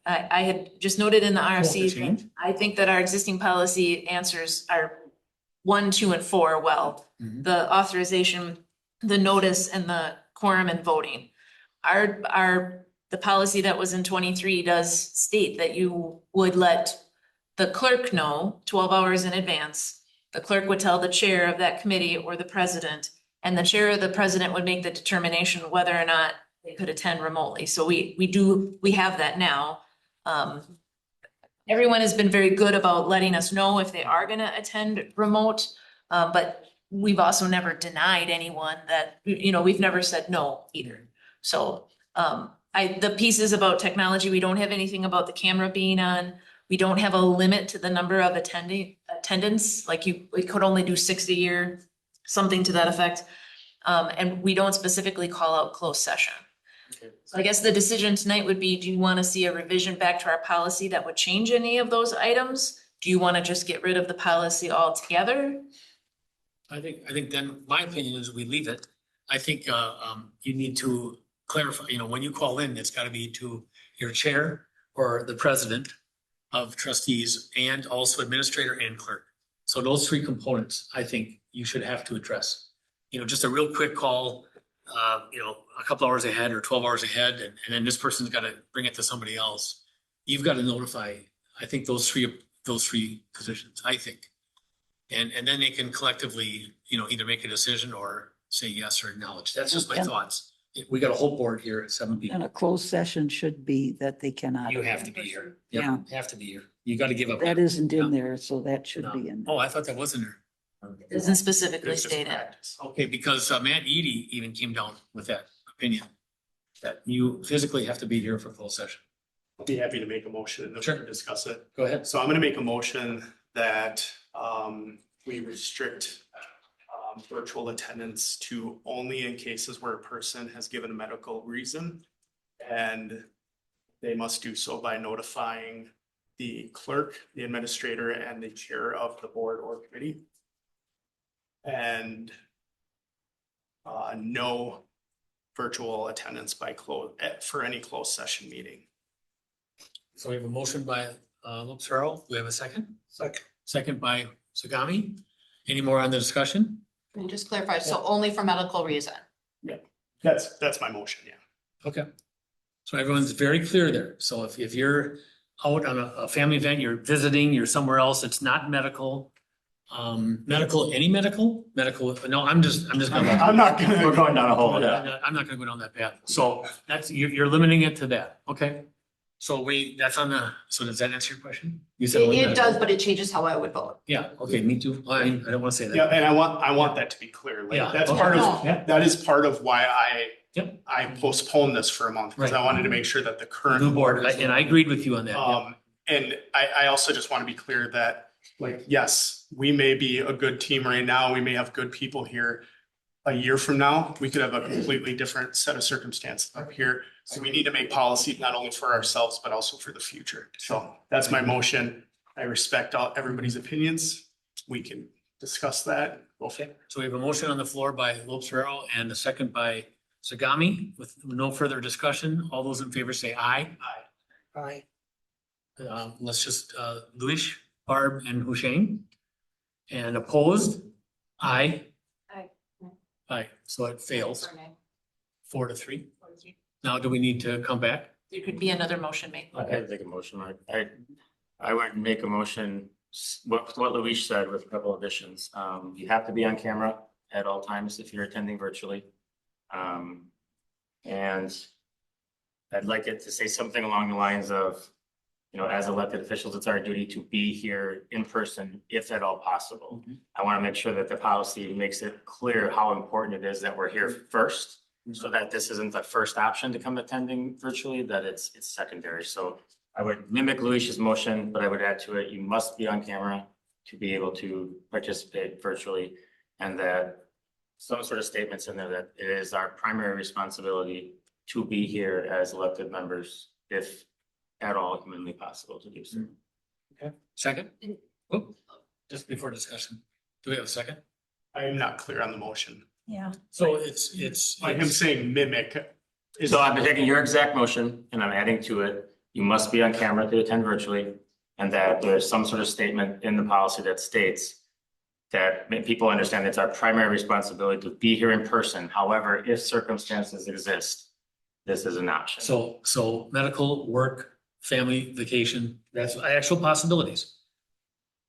I had just noted in the Want to RFC, change? that I think that our existing policy answers are 1, 2, and 4 well. Mhm. The authorization, the notice, and the quorum and voting. The policy that was in 23 does state that you would let the clerk know 12 hours in advance. The clerk would tell the chair of that committee or the president, and the chair or the president would make the determination whether or not they could attend remotely. So we have that now. Everyone has been very good about letting us know if they are gonna attend remote. But we've also never denied anyone that, we've never said no either. So, the pieces about technology, we don't have anything about the camera being on. We don't have a limit to the number of attendance, like we could only do 6 a year, something to that effect. And we don't specifically call out closed session. So I guess the decision tonight would be, do you want to see a revision back to our policy that would change any of those items? Do you want to just get rid of the policy altogether? I think then my opinion is we leave it. I think you need to clarify, when you call in, it's gotta be to your chair or the president of trustees and also administrator and clerk. So those 3 components, I think you should have to address. Just a real quick call, a couple hours ahead or 12 hours ahead, and then this person's gotta bring it to somebody else. You've got to notify, I think those three positions, I think. And then they can collectively, either make a decision or say yes or acknowledge. That's just my Yeah. thoughts. We got a whole board here at 7 people. And a closed session should be that they cannot. You have to be here. Yeah. Have to be here. You gotta give up. That isn't in there, so that should No. be in. Oh, I thought that was in there. It doesn't specifically It's just state it. practice. Okay, because Matt Eady even came down with that opinion. That you physically have to be here for closed session. I'll be happy to make a motion and then we Sure. can discuss it. Go ahead. So I'm gonna make a motion that we restrict virtual attendance to only in cases where a person has given a medical reason. And they must do so by notifying the clerk, the administrator, and the chair of the board or committee. And no virtual attendance for any closed session meeting. So we have a motion by Lopes Earl. Do we have a second? Second. Second by Sagami. Any more on the discussion? And just clarify, so only for medical reason? That's my motion, yeah. Okay. So everyone's very clear there. So if you're out on a family event, you're visiting, you're somewhere else, it's not medical. Medical, no, I'm just gonna. I'm not gonna. We're going down a hole, Yeah, I'm not gonna go down that path. So that's, you're limiting it to that, okay? So so does that answer your question? You said only It medical. does, but it changes how I would vote. Yeah, okay, me too. I don't wanna say that. Yeah, and I want that to be clear. Yeah. Like, that's Okay. part Oh. of, that is part of why Yep. I postponed this for a month, because Right. I wanted to make sure that the current. New board, and I agreed with you on that. yeah. And I also just want to be clear that, like, yes, we may be a good team right now. We may have good people here. A year from now, we could have a completely different set of circumstances up here. So we need to make policy not only for ourselves, but also for the future. So that's my motion. I respect everybody's opinions. We can discuss that. Okay, so we have a motion on the floor by Lopes Earl and a second by Sagami. With no further discussion, all those in favor say aye. Aye. Let's just, Luis, Barb, and Hushain. And opposed? Aye. Aye. Aye, so it fails 4-3. Now, do we need to come back? There could be another motion made. I had to take a motion. I would make a motion, what Luis said with a couple additions. You have to be on camera at all times if you're attending virtually. And I'd like it to say something along the lines of, as elected officials, it's our duty to be here in person if at all possible. I want to make sure that the policy makes it clear how important it is that we're here first, so that this isn't the first option to come attending virtually, that it's secondary. So I would mimic Luis's motion, but I would add to it, you must be on camera to be able to participate virtually, and that some sort of statements in there that it is our primary responsibility to be here as elected members, if at all humanly possible to do so. Okay, second? Oh, just before discussion. Do we have a second? I am not clear on the motion. Yeah. So it's. Like him saying mimic. So I'm taking your exact motion and I'm adding to it you must be on camera to attend virtually, and that there's some sort of statement in the policy that states that people understand it's our primary responsibility to be here in person. However, if circumstances exist, this is an option. So medical, work, family, vacation, that's actual possibilities.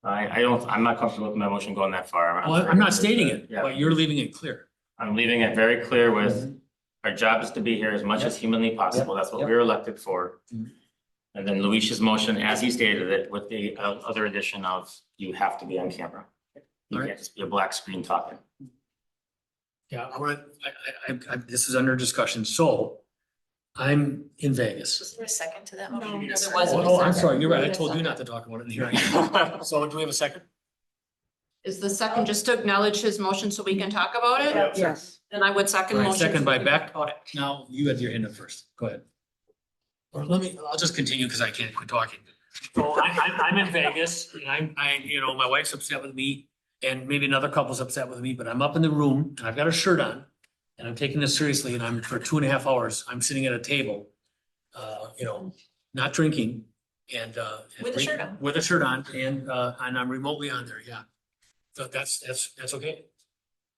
I'm not comfortable with my motion going that far. I'm not stating it, Yeah. but you're leaving it clear. I'm leaving it very clear with, our job is to be here as much as humanly possible. That's what we were elected for. Mhm. And then Luis's motion, as he stated it, with the other addition of, you have to be on camera. You Alright. can't just be a black screen talking. Yeah, this is under discussion, so I'm in Vegas. Was there a second to that motion? No, there wasn't. Oh, I'm sorry, you're right, I told you not to talk about it in the hearing. So do we have a second? Is the second just to acknowledge his motion so we can talk about it? Yes. Then I would second All right, motion. second so by we can Beck. talk about it. Now, you had your hand up first, go ahead. Or I'll just continue because I can't quit talking. So I'm in Vegas, and my wife's upset with me, and maybe another couple's upset with me, but I'm up in the room, and I've got a shirt on, and I'm taking this seriously, and I'm, for 2.5 hours, I'm sitting at a table, not drinking, and. With a shirt on. With a shirt on, and I'm remotely on there, yeah. So that's okay.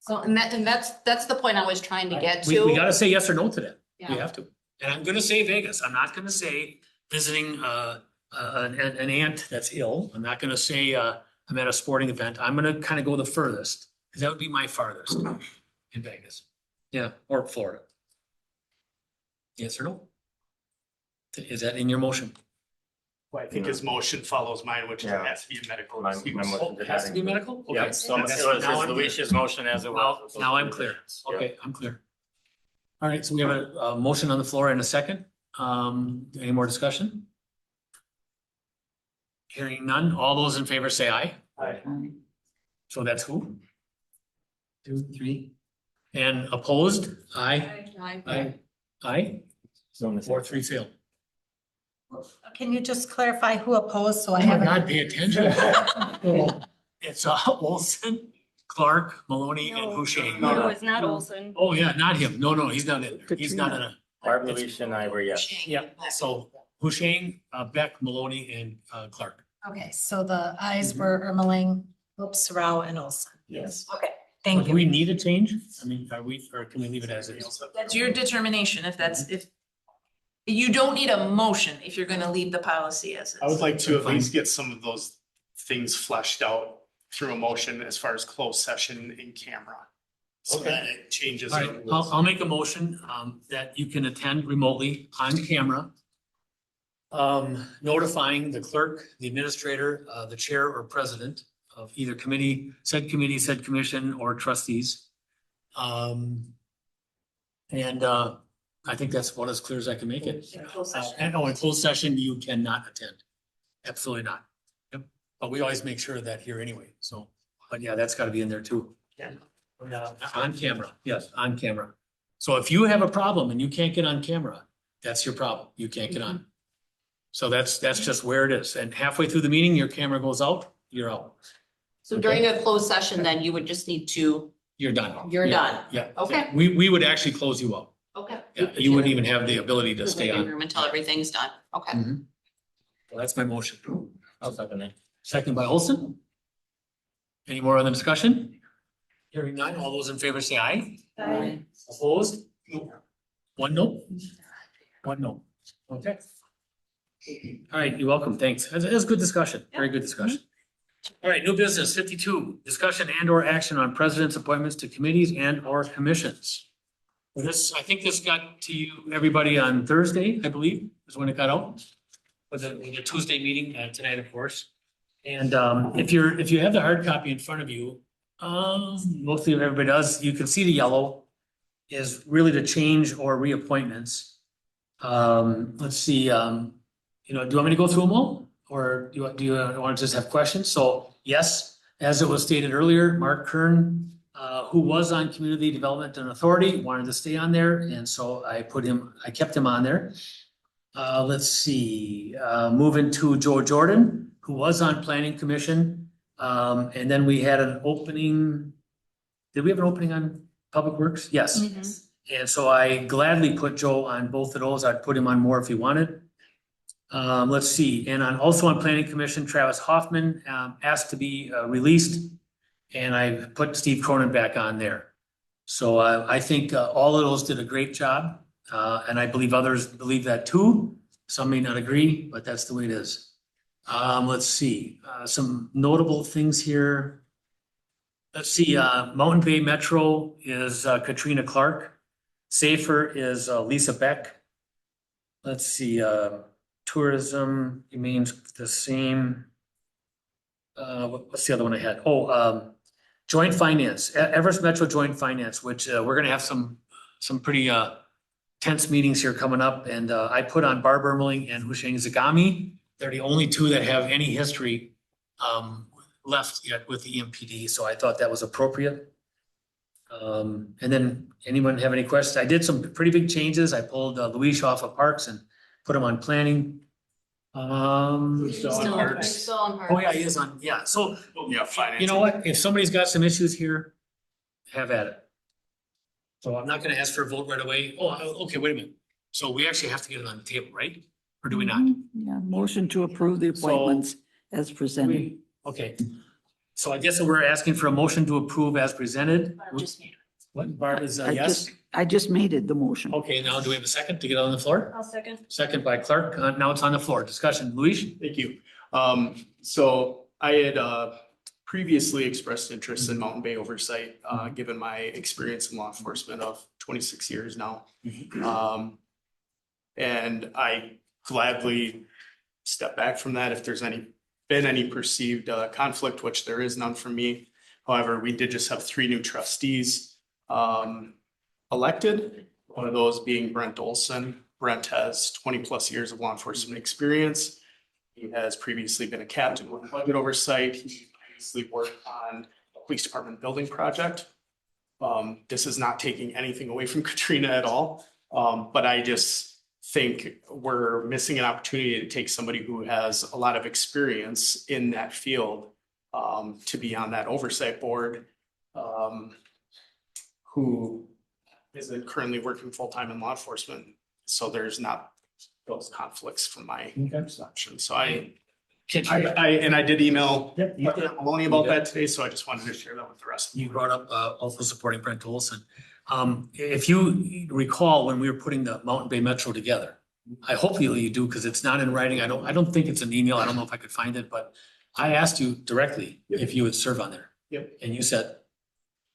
So, and that's the point I was trying to get We to. gotta say yes or no to that. We Yeah. have to. And I'm gonna say Vegas. I'm not gonna say visiting an aunt that's ill. I'm not gonna say I'm at a sporting event. I'm gonna kind of go the furthest, because that would be my farthest in Vegas. Yeah, or Florida. Yes or no? Is that in your motion? Well, I think his motion follows mine, which is it has to be a medical. My excuse. motion Oh, it has to be medical? Okay. Yeah, so it That's- was now I'm clear. Luis's motion as it was. Now I'm clear. Okay, I'm clear. All right, so we have a motion on the floor and a second. Any more discussion? Hearing none, all those in favor say aye. Aye. So that's who? 2, 3. And opposed? Aye. Aye. Aye. 4, 3 fail. Can you just clarify who opposed, so I Oh my have God, pay attention. It's Olson, Clark, Maloney, and Hushain. No, it's not Olson. Oh, yeah, not him. No, he's not in there. He's not in a. Barb, Luis and I were yes. Yeah, so Hushain, Beck, Maloney, and Clark. Okay, so the ayes were Ermeling, Rao, and Olson. Yes. Okay, thank Do you. we need a change? I mean, or can we leave it as is? That's your determination if you don't need a motion if you're gonna leave the policy as is. I would like to at least get some of those things fleshed out through a motion as far as closed session in camera. So that it changes. All right, I'll make a motion that you can attend remotely on camera. Notifying the clerk, the administrator, the chair or president of either said commission, or trustees. I think that's about as clear as I can make it. In closed session. And in closed session, you cannot attend. Absolutely not. Yep. But we always make sure of that here anyway, so, but yeah, that's gotta be in there too. Yeah. On camera, yes, on camera. So if you have a problem and you can't get on camera, that's your problem. You can't get on. So that's just where it is. And halfway through the meeting, your camera goes out, you're out. So during a closed session, then you would just need to, You're done. you're Yeah, done. Yeah. Okay. We would actually close you out. Okay. Yeah, you wouldn't even have the ability to stay Living on. room until everything's done. Okay. Mhm. Well, that's my motion. I'll second that. Second by Olson. Any more on the discussion? Hearing none, all those in favor say aye. Aye. Opposed? One no? One no. Okay. All right, you're welcome. Thanks. That's a good discussion. Very good discussion. All right, new business 52, discussion and or action on president's appointments to committees and or commissions. I think this got to you, everybody, on Thursday, I believe, is when it got out. With the Tuesday meeting tonight, of course. And if you have the hard copy in front of you, mostly everybody does, you can see the yellow is really the change or reappointments. Let's see, do you want me to go through them all? Or do you want to just have questions? So yes, as it was stated earlier, Mark Kern, who was on Community Development and Authority, wanted to stay on there. And so I kept him on there. Let's see, moving to Joe Jordan, who was on Planning Commission. And then we had an opening. Did we have an opening on Public Works? Yes. And so I gladly put Joe on both of those. I'd put him on more if he wanted. Let's see, and also on planning commission, Travis Hoffman, asked to be, released. And I put Steve Cronin back on there. So, I think, all of those did a great job. And I believe others believe that too. Some may not agree, but that's the way it is. Let's see, some notable things here. Let's see, Mountain Bay Metro is, Katrina Clark. Safer is, Lisa Beck. Let's see, tourism remains the same. What's the other one I had? Oh, joint finance, Everest Metro Joint Finance, which, we're gonna have some pretty, tense meetings here coming up. And, I put on Barb Ermeling and Husheng Zagami. They're the only two that have any history, left yet with the EMPD, so I thought that was appropriate. And then anyone have any questions? I did some pretty big changes. I pulled, Luis off of Parks and put him on planning. Still on Parks. Oh, yeah, he is on, yeah, so, Yeah, finance. you know what, if somebody's got some issues here, have at it. So I'm not gonna ask for a vote right away. Oh, okay, wait a minute. So we actually have to get it on the table, right? Or do we not? Yeah, motion to approve the appointments as presented. Okay, so I guess we're asking for a motion to approve as presented. What, Barb is a yes? I just made it the motion. Okay, now do we have a second to get on the floor? I'll second. Second by Clark. Now it's on the floor. Discussion. Luis? Thank you. So I had previously expressed interest in Mountain Bay oversight, given my experience in law enforcement of 26 years now. And I gladly step back from that if there's been any perceived conflict, which there is none for me. However, we did just have 3 new trustees elected, one of those being Brent Olson. Brent has 20+ years of law enforcement experience. He has previously been a captain with budget oversight. He previously worked on a police department building project. This is not taking anything away from Katrina at all. But I just think we're missing an opportunity to take somebody who has a lot of experience in that field to be on that oversight board, who isn't currently working full-time in law enforcement. So there's not those conflicts from my perception. So I did email Maloney about that today, so I just wanted to share that with the rest of you. You brought up also supporting Brent Olson. If you recall, when we were putting the Mountain Bay Metro together, I hope you do, because it's not in writing. I don't think it's an email. I don't know if I could find it, but I asked you directly if you would serve on there. Yep. And you said?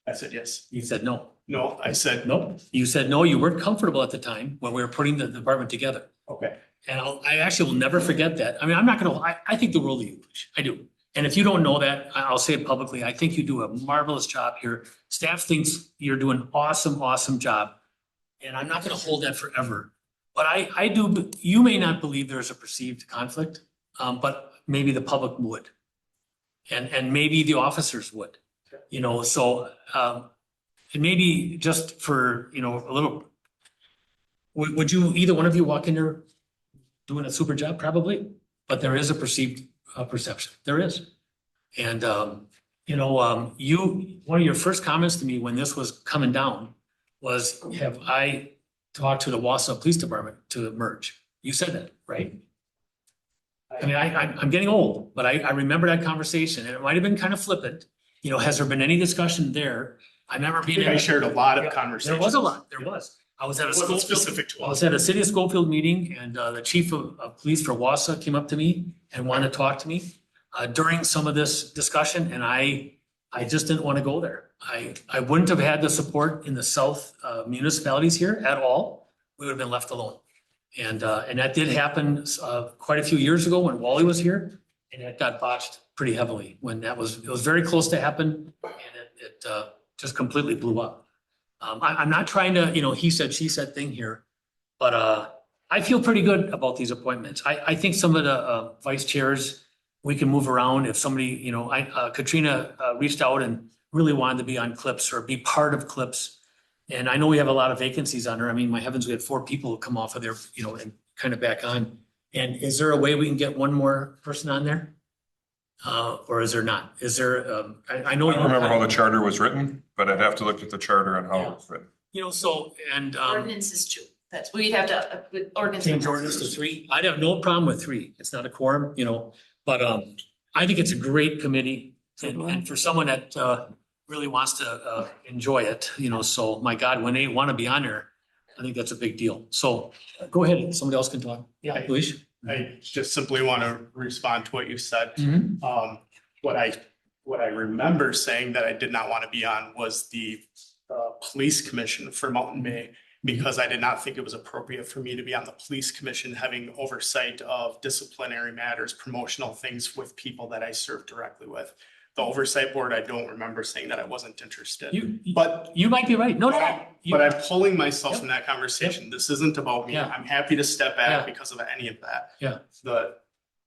I said yes. You said no. No, I said no. You said no, you weren't comfortable at the time when we were putting the department together. Okay. And I actually will never forget that. I mean, I'm not gonna, I think the world of you, I do. And if you don't know that, I'll say it publicly. I think you do a marvelous job here. Staff thinks you're doing an awesome job. And I'm not gonna hold that forever. But I do, you may not believe there's a perceived conflict, but maybe the public would. And maybe the officers would, you know, so, and maybe just for, you know, a little, would you, either one of you walk in there doing a super job? Probably, but there is a perceived perception. There is. And, you know, one of your first comments to me when this was coming down was, have I talked to the Wausau Police Department to merge? You said that, right? I mean, I'm getting old, but I remember that conversation, and it might have been kind of flippant. You know, has there been any discussion there? I remember being. I shared a lot of conversations. There was a lot. There was. I was at a It wasn't school specific to I was at a city of Schofield meeting, and the chief of police for Wausau came up to me and wanted to talk to me during some of this discussion, and I just didn't want to go there. I wouldn't have had the support in the south municipalities here at all. We would have been left alone. And that did happen quite a few years ago when Wally was here, and it got botched pretty heavily when it was very close to happen, and it just completely blew up. I'm not trying to, you know, he said, she said thing here, but I feel pretty good about these appointments. I think some of the vice chairs, we can move around if somebody, you know, Katrina reached out and really wanted to be on Clips or be part of Clips. And I know we have a lot of vacancies on her. I mean, my heavens, we had 4 people who come off of there, you know, and kind of back on. And is there a way we can get one more person on there? Or is there not? Is there, I know. I don't remember how the charter was written, but I'd have to look at the charter and how it was written. You know, so, and. Ordinances too. That's, we'd have to, with ordinance. Change ordinance to three. I'd have no problem with three. It's not a quorum, but I think it's a great committee. And for someone that really wants to enjoy it, so my God, when they want to be on there, I think that's a big deal. So go ahead, somebody else can talk. Yeah, please. I just simply want to respond to what you said. Mhm. What I remember saying that I did not want to be on was the police commission for Mountain Bay, because I did not think it was appropriate for me to be on the police commission having oversight of disciplinary matters, promotional things with people that I serve directly with. The oversight board, I don't remember saying that I wasn't interested. But you might be right. No. But I'm pulling myself from that conversation. This isn't about me. Yeah. I'm happy to step back Yeah. because of any of that. Yeah.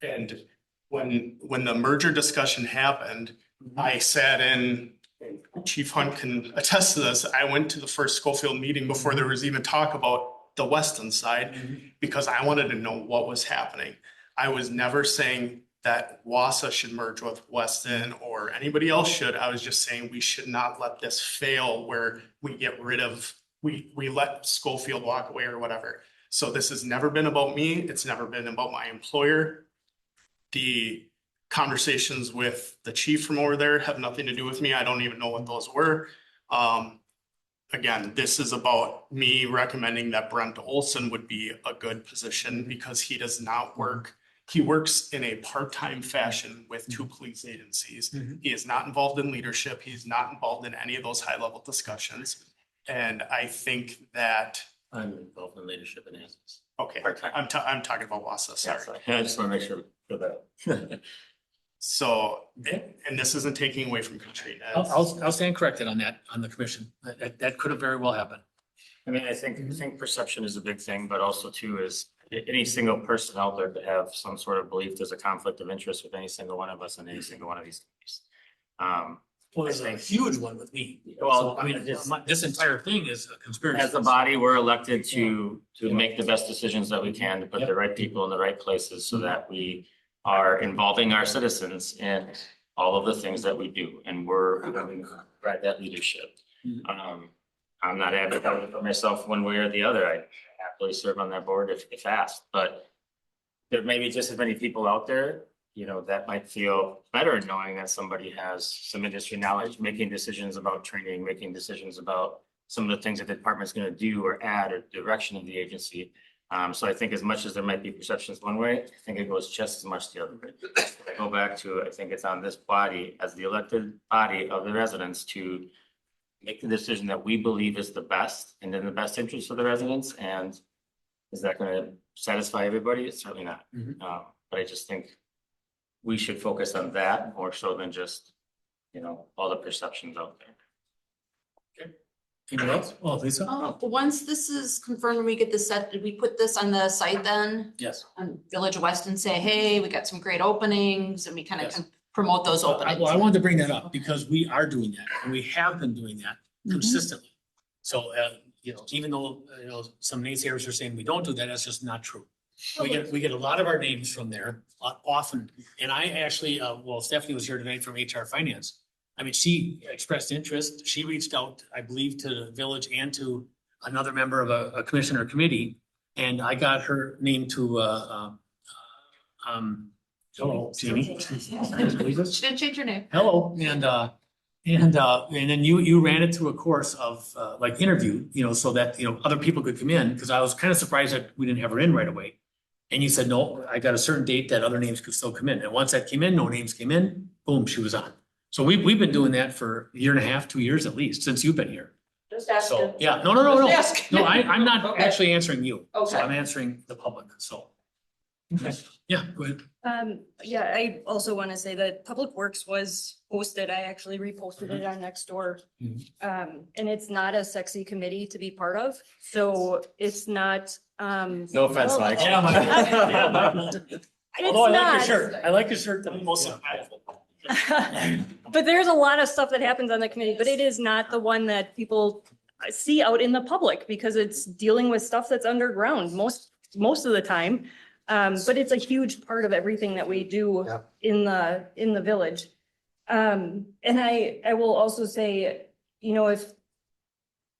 And when the merger discussion happened, I sat in, and Chief Hunt can attest to this. I went to the first Schofield meeting before there was even talk about the Weston side, because I wanted to know what was happening. I was never saying that Wassa should merge with Weston or anybody else should. I was just saying we should not let this fail where we get rid of, we let Schofield walk away or whatever. So this has never been about me. It's never been about my employer. The conversations with the chief from over there have nothing to do with me. I don't even know what those were. Again, this is about me recommending that Brent Olson would be a good position because he does not work. He works in a part-time fashion with two police agencies. He is not involved in leadership. He's not involved in any of those high-level discussions. And I think that. I'm involved in leadership and assets. Okay, I'm talking about Wassa, sorry. I just want to make sure for that. So, and this isn't taking away from Katrina. I'll stand corrected on that, on the commission. That could have very well happened. I mean, I think perception is a big thing, but also too is any single person out there could have some sort of belief there's a conflict of interest with any single one of us in any single one of these things. Well, there's a huge one with me. Well, So, I mean, this entire thing is a conspiracy. As a body, we're elected to make the best decisions that we can, to put the right people in the right places so that we are involving our citizens in all of the things that we do. And we're right that leadership. I'm not advocating for myself one way or the other. I happily serve on that board if asked, but there may be just as many people out there, that might feel better knowing that somebody has some industry knowledge, making decisions about training, making decisions about some of the things that the department's going to do or add or direction of the agency. So I think as much as there might be perceptions one way, I think it goes just as much the other way. I go back to, I think it's on this body as the elected body of the residents to make the decision that we believe is the best and in the best interest of the residents. And is that going to satisfy everybody? It's certainly not. But I just think we should focus on that more so than just, all the perceptions out there. Anyone else? Oh, Lisa? Once this is confirmed, we get this set, did we put this on the site then? Yes. On Village of Weston, say, hey, we got some great openings, and we kind of Yes. promote those openings. Well, I wanted to bring that up because we are doing that and we have been doing that consistently. So, even though, some naysayers are saying we don't do that, that's just not true. We get a lot of our names from there often. And I actually, Stephanie was here tonight from HR Finance. I mean, she expressed interest. She reached out, I believe, to the village and to another member of a commission or committee. And I got her name to, hello, Jamie. She didn't change her name. Hello, and then you ran it through a course of interview, so that, other people could come in, because I was kind of surprised that we didn't have her in right away. And you said, no, I got a certain date that other names could still come in. And once that came in, no names came in, boom, she was on. So we've been doing that for a year and a half, 2 years at least, since you've been here. Just ask So, her. yeah, no. Just ask. No, I'm not Okay. actually answering you. So Okay. I'm answering the public, so. Okay, yeah, go ahead. Yeah, I also want to say that Public Works was posted. I actually reposted it on Nextdoor. And it's not a sexy committee to be part of, so it's not, No offense, Mike. Yeah, It's Although I like your not. shirt. I like your shirt the most impactful. But there's a lot of stuff that happens on the committee, but it is not the one that people see out in the public because it's dealing with stuff that's underground most of the time. But it's a huge part of everything that we do in the village. And I will also say,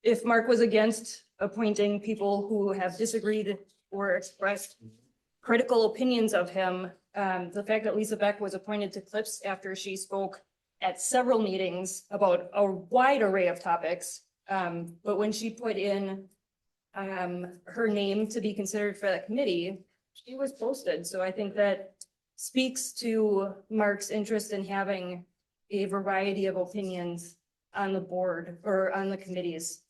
if Mark was against appointing people who have disagreed or expressed critical opinions of him. The fact that Lisa Beck was appointed to CLIPS after she spoke at several meetings about a wide array of topics. But when she put in her name to be considered for that committee, she was posted. So I think that speaks to Mark's interest in having a variety of opinions on the board or on the committees.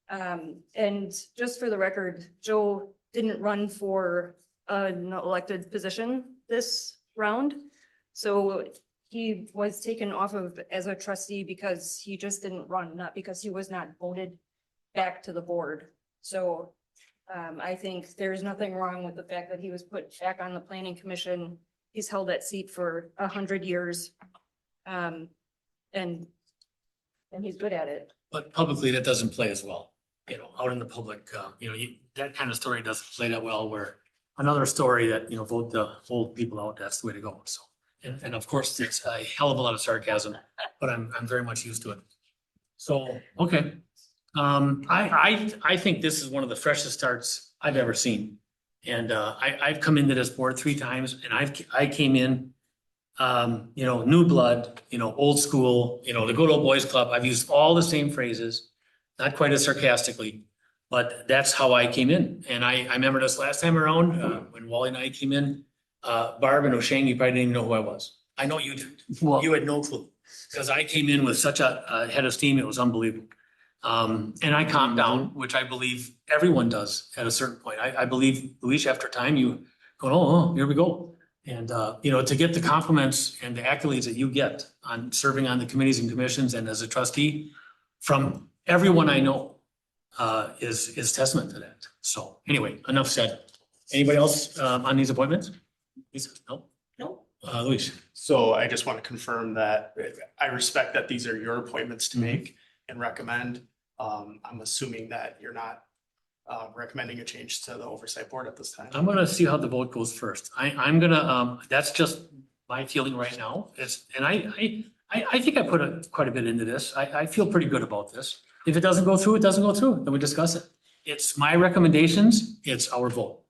And just for the record, Joe didn't run for an elected position this round. So he was taken off of as a trustee because he just didn't run, not because he was not voted back to the board. So I think there's nothing wrong with the fact that he was put back on the planning commission. He's held that seat for 100 years. And he's good at it. But publicly, that doesn't play as well. Out in the public, that kind of story doesn't play that well, where another story that, vote the old people out, that's the way to go. So, and of course, it's a hell of a lot of sarcasm, but I'm very much used to it. So, okay. I think this is one of the freshest starts I've ever seen. And I've come into this board 3 times, and I came in, new blood, old school, the good old boys club. I've used all the same phrases, not quite as sarcastically, but that's how I came in. And I remember this last time around, when Wally and I came in, Barb and O'Shane, you probably didn't even know who I was. I know you did. Well, You had no clue, because I came in with such a head of steam, it was unbelievable. And I calmed down, which I believe everyone does at a certain point. I believe, Luis, after time, you go, oh, here we go. And, to get the compliments and the accolades that you get on serving on the committees and commissions and as a trustee from everyone I know, is testament to that. So anyway, enough said. Anybody else, on these appointments? Lisa? No? No. Luis? So I just want to confirm that I respect that these are your appointments to make and recommend. I'm assuming that you're not recommending a change to the oversight board at this time. I'm gonna see how the vote goes first. I'm gonna, that's just my feeling right now. I think I put quite a bit into this. I feel pretty good about this. If it doesn't go through, it doesn't go through, then we discuss it. It's my recommendations, it's our vote.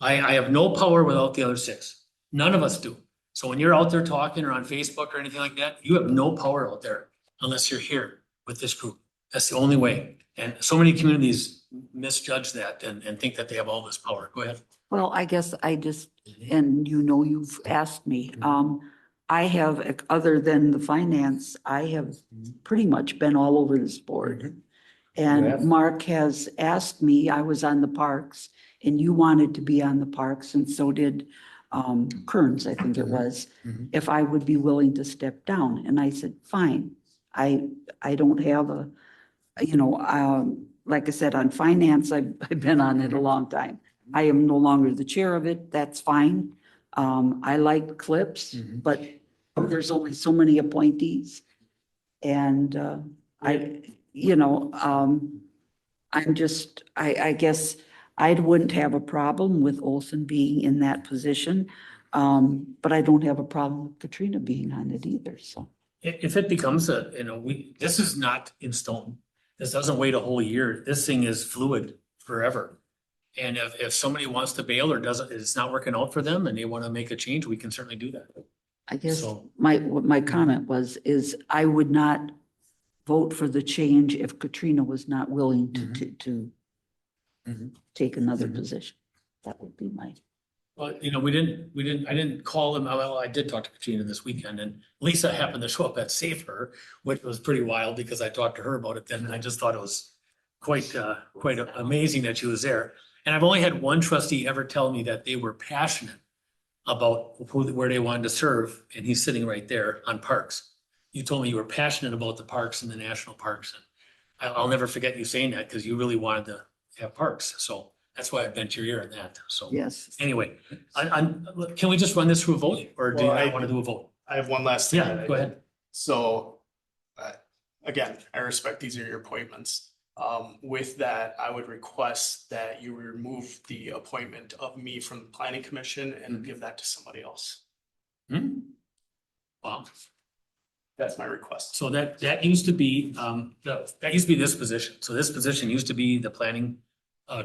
I have no power without the other 6. None of us do. So when you're out there talking or on Facebook or anything like that, you have no power out there unless you're here with this group. That's the only way. And so many communities misjudge that and think that they have all this power. Go ahead. well, I guess I just, and you've asked me, I have, other than the finance, I have pretty much been all over this board. And Mark has asked me, I was on the parks, and you wanted to be on the parks, and so did Kearns, I think it was, if I would be willing to step down. And I said, fine. I don't have like I said, on finance, I've been on it a long time. I am no longer the chair of it. That's fine. I like clips, but there's only so many appointees. And I guess I wouldn't have a problem with Olson being in that position. But I don't have a problem with Katrina being on it either, so. If it becomes this is not in stone. This doesn't wait a whole year. This thing is fluid forever. And if somebody wants to bail or it's not working out for them and they want to make a change, we can certainly do that. I guess So- what my comment is I would not vote for the change if Katrina was not willing to take another position. That would be my. Well, I didn't call him. Well, I did talk to Katrina this weekend, and Lisa happened to show up at Safer, which was pretty wild because I talked to her about it then, and I just thought it was quite amazing that she was there. And I've only had one trustee ever tell me that they were passionate about where they wanted to serve, and he's sitting right there on parks. You told me you were passionate about the parks and the national parks, and I'll never forget you saying that because you really wanted to have parks. So that's why I bent your ear on that. So Yes. anyway, can we just run this through a vote, or do you Well, not want to do a vote? I have one last thing. Yeah, go ahead. So, again, I respect these are your appointments. With that, I would request that you remove the appointment of me from the planning commission and give that to somebody else. Wow. That's my request. So that used to be, that used to be this position. So this position used to be the planning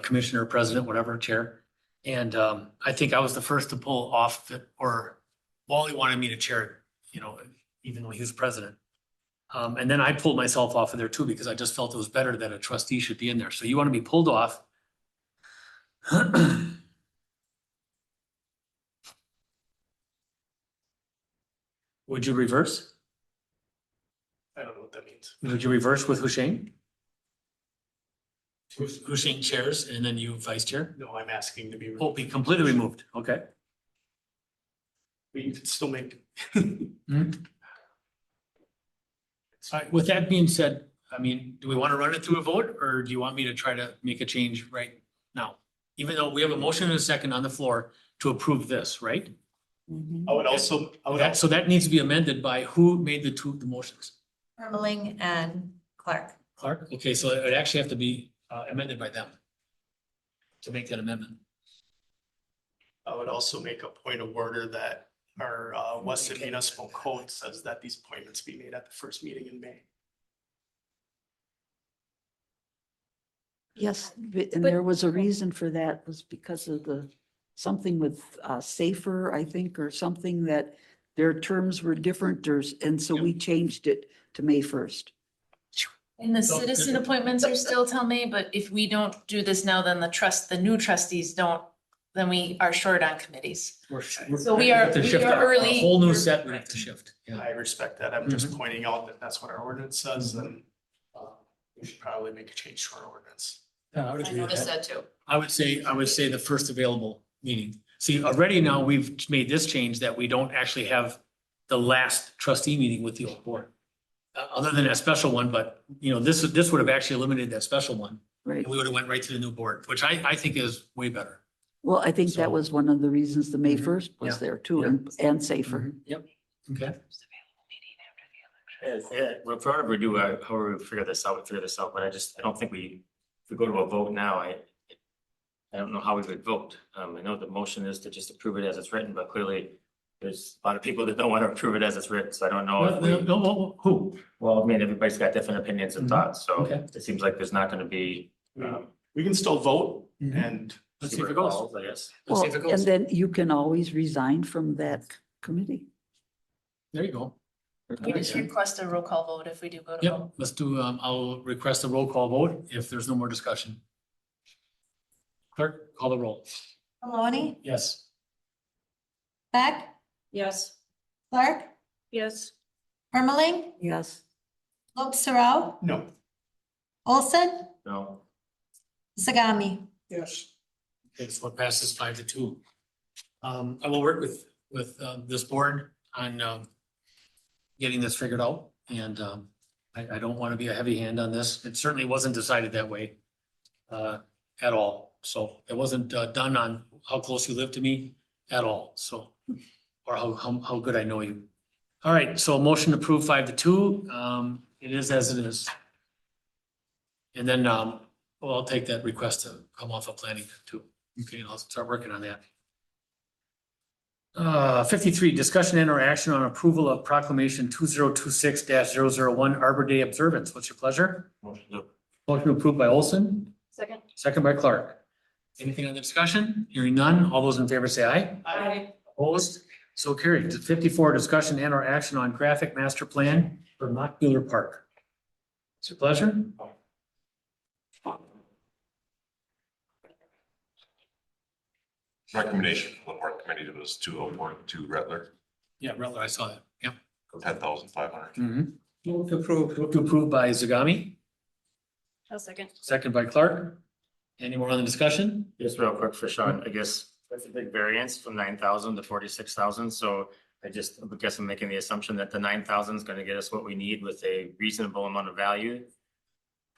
commissioner, president, whatever, chair. And I think I was the first to pull off it, or Wally wanted me to chair it, you know, even though he was president. And then I pulled myself off of there too, because I just felt it was better that a trustee should be in there. So you want to be pulled off. Would you reverse? I don't know what that means. Would you reverse with Husheng? Husheng chairs and then you vice chair? No, I'm asking to be. Oh, be completely removed. Okay. We can still make. All right, with that being said, I mean, do we want to run it through a vote or do you want me to try to make a change right now? Even though we have a motion and a second on the floor to approve this, right? I would also, So that needs to be amended by who made the motions? Ermeling and Clark. Clark? Okay, so it would actually have to be amended by them to make that amendment. I would also make a point of order that our Weston Municipal Code says that these appointments be made at the first meeting in May. Yes, and there was a reason for that, was because of something with safer, I think, or something that their terms were different, and so we changed it to May 1st. And the citizen appointments are still till May, but if we don't do this now, then the new trustees don't, then we are short on committees. So we are early. A whole new set we have to shift. Yeah. I respect that. I'm just pointing out that that's what our ordinance says, and we should probably make a change to our ordinance. Yeah, I would I agree with noticed that. that too. I would say the first available meeting. See, already now we've made this change that we don't actually have the last trustee meeting with the old board. Other than that special one, but you know, this would have actually eliminated that special one. Right. And we would have went right to the new board, which I think is way better. Well, I think So- that was one of the reasons the May Mhm. 1st was Yeah. there too, and safer. Yep. Okay. Well, however we do, however we figure this out, but I don't think if we go to a vote now, I don't know how we would vote. I know the motion is to just approve it as it's written, but clearly there's a lot of people that don't want to approve it as it's written, so I don't know if we. Who? Well, I mean, everybody's got different opinions and thoughts, so Okay. it seems like there's not gonna be. We can still vote and Let's see see if where it goes. falls, I guess. Let's Well, see if it and goes. then you can always resign from that committee. There you go. We just request a roll call vote if we do go to Yep, vote. let's do, I'll request a roll call vote if there's no more discussion. Clerk, call the roll. Maloney, Yes. Beck, Yes. Clark, Yes. Ermeling, Yes. Lopes Sorrow, no. Olson, No, Zagami. Yes. Okay, so it passes 5-2. I will work with this board on getting this figured out, and I don't want to be a heavy hand on this. It certainly wasn't decided that way at all. So it wasn't done on how close you live to me at all, so, or how good I know you. All right, so motion approved 5-2. It is as it is. And then, well, I'll take that request to come off of planning too. Okay, and I'll start working on that. 53, discussion and or action on approval of proclamation 2026-001 Arbor Day observance. What's your pleasure? Motion approved by Olson, Second. second by Clark. Anything on the discussion? Hearing none. All those in favor say aye. Aye. Opposed? So carried. 54, discussion and or action on graphic master plan for Mockbuehler Park. It's your pleasure. Recommendation from the board committee was 204 Rattler, Yeah, Rattler, I saw that. Yep. 10,500. Move to approve. Move to approve by Zagami, I'll second. second by Clark. Any more on the discussion? just real quick for Sean, I guess that's a big variance from 9,000 to 46,000, so I guess I'm making the assumption that the 9,000 is gonna get us what we need with a reasonable amount of value.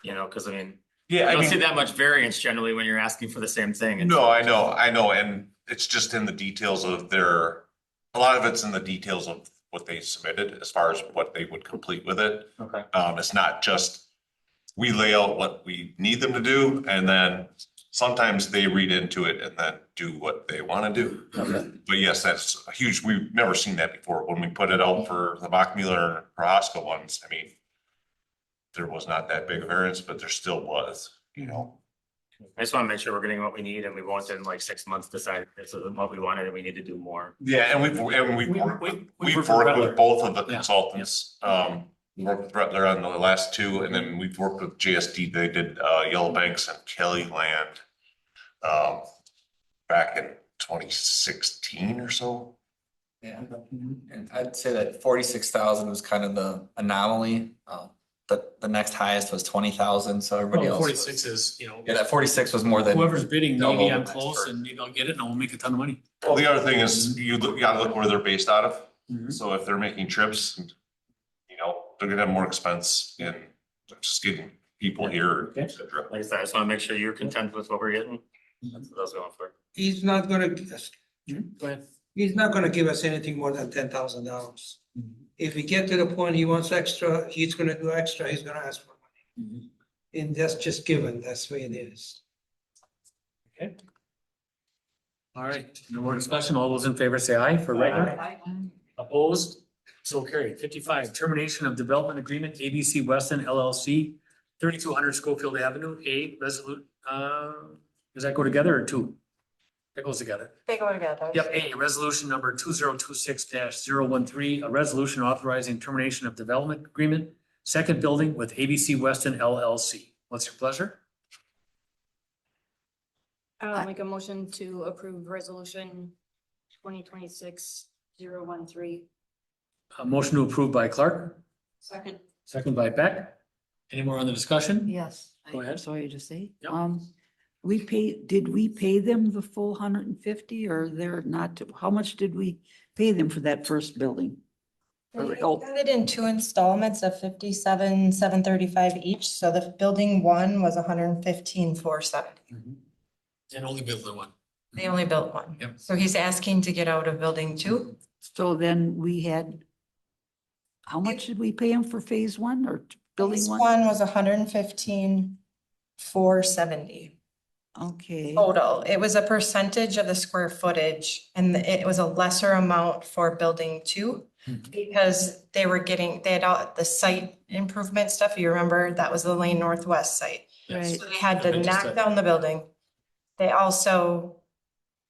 You know, cause I mean, Yeah, I I don't see mean, that much variance generally when you're asking for the same thing. And no, so- I know, and it's just in the details of a lot of it's in the details of what they submitted as far as what they would complete with it. Okay. It's not just, we lay out what we need them to do, and then sometimes they read into it and then do what they want to do. But yes, that's a huge, we've never seen that before. When we put it out for the Mockmuehler and Prohaska ones, I mean, there was not that big a variance, but there still was, you know. I just wanna make sure we're getting what we need and we won't in like 6 months decide this isn't what we wanted and we need to do more. Yeah, and we've worked with both of the consultants. We worked with Butler on the last two, and then we've worked with JSD. They did Yellow Banks and Kelly Land back in 2016 or so. Yeah, and I'd say that 46,000 was kind of the anomaly. The next highest was 20,000, so everybody Well, else. 46 is, Yeah, that 46 was more than. whoever's bidding, double maybe the I'm next close person. and maybe I'll get it and I'll make a ton of money. Well, the other thing is you gotta look where they're based out of. Mhm. So if they're making trips, they're gonna have more expense in just getting people here, et cetera. Like I said, I just wanna make sure you're content with what we're getting. That's what I was going for. He's not gonna, Go ahead. he's not gonna give us anything more than $10,000. If we get to the point he wants extra, he's gonna do extra, he's gonna ask for money. And that's just given, that's the way it is. Okay. All right, no more discussion. All those in favor say aye for Reichner. Opposed? So carried. 55, termination of development agreement, ABC Weston LLC, 3200 Schofield Avenue, A, resolute, does that go together or two? That goes together. They go together. Yep, A, resolution number 2026-013, a resolution authorizing termination of development agreement, second building with ABC Weston LLC. What's your pleasure? I'll make a motion to approve resolution 2026-013. A motion to approve by Clark, Second. second by Beck. Any more on the discussion? Yes. Go ahead. Sorry to say. Yep. Did we pay them the full 150 or they're not, how much did we pay them for that first building? We got it in 2 installments of 57,735 each, so the building one was 115,470. And only build the one. They only built one. Yep. So he's asking to get out of building 2. So then we had, how much did we pay him for phase one or building Phase one? one was 115,470 Okay. total. It was a percentage of the square footage and it was a lesser amount for building 2 because they had all the site improvement stuff. You remember that was the Lane Northwest site. Right. So they had to knock down the building. They also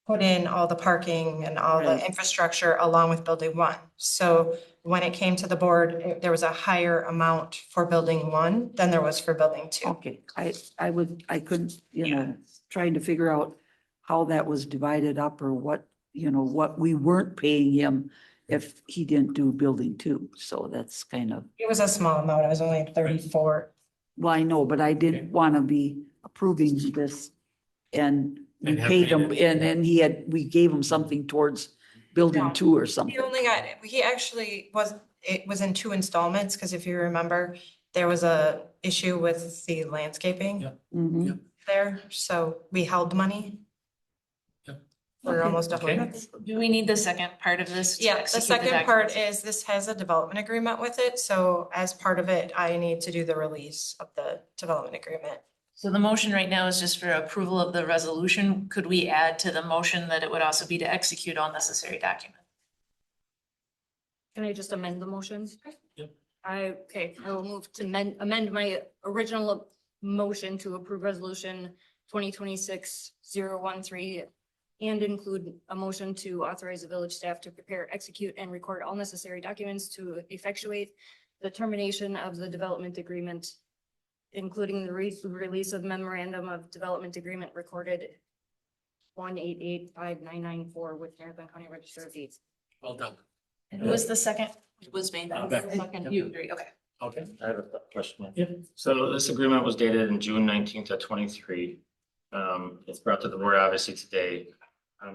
put in all the parking and all the Right. infrastructure along with building 1. So when it came to the board, there was a higher amount for building 1 than there was for building 2. Okay, I couldn't, trying to figure out how that was divided up or what we weren't paying him if he didn't do building 2. So that's kind of, It was a small amount. It was only 34. well, I know, but I didn't want to be approving this and we And have paid him paid and then we gave him something towards building No. 2 or something. He only got, it was in 2 installments, because if you remember, there was a issue with the landscaping Yep. Mhm. there, so we held the money. Yep. For Okay. almost a Okay. whole. Do we need the second part of this? to Yeah, the execute second part documents? is this has a development agreement with it, so as part of it, I need to do the release of the development agreement. So the motion right now is just for approval of the resolution. Could we add to the motion that it would also be to execute all necessary documents? Can I just amend the motion? Yep. I will move to amend my original motion to approve resolution 2026-013 and include a motion to authorize the village staff to prepare, execute, and record all necessary documents to effectuate the termination of the development agreement, including the release of memorandum of development agreement recorded 1885994 with Marathon County Register of Deeds. Well done. And who was the second? It was made. Beck. Second, you agree, okay. Okay. I have a question. Yep. So this agreement was dated in June 19th of 23. It's brought to the board obviously today.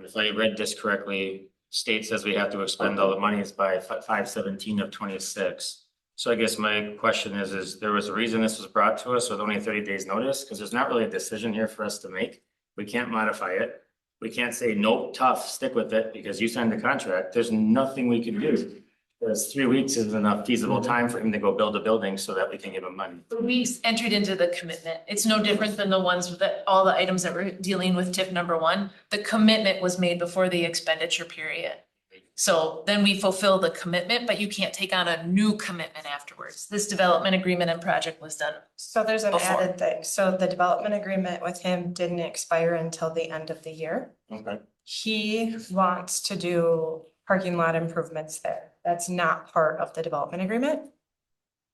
If I read this correctly, state says we have to expend all the monies by 5/17 of 26. So I guess my question is there was a reason this was brought to us with only 30 days notice? Because there's not really a decision here for us to make. We can't modify it. We can't say, nope, tough, stick with it because you signed the contract. There's nothing we can do. Because 3 weeks isn't enough feasible time for him to go build a building so that we can give him money. We entered into the commitment. It's no different than the ones that, all the items that we're dealing with TIF number 1. The commitment was made before the expenditure period. So then we fulfill the commitment, but you can't take on a new commitment afterwards. This development agreement and project was done. So there's an Before. added thing. So the development agreement with him didn't expire until the end of the year. Okay. He wants to do parking lot improvements there. That's not part of the development agreement.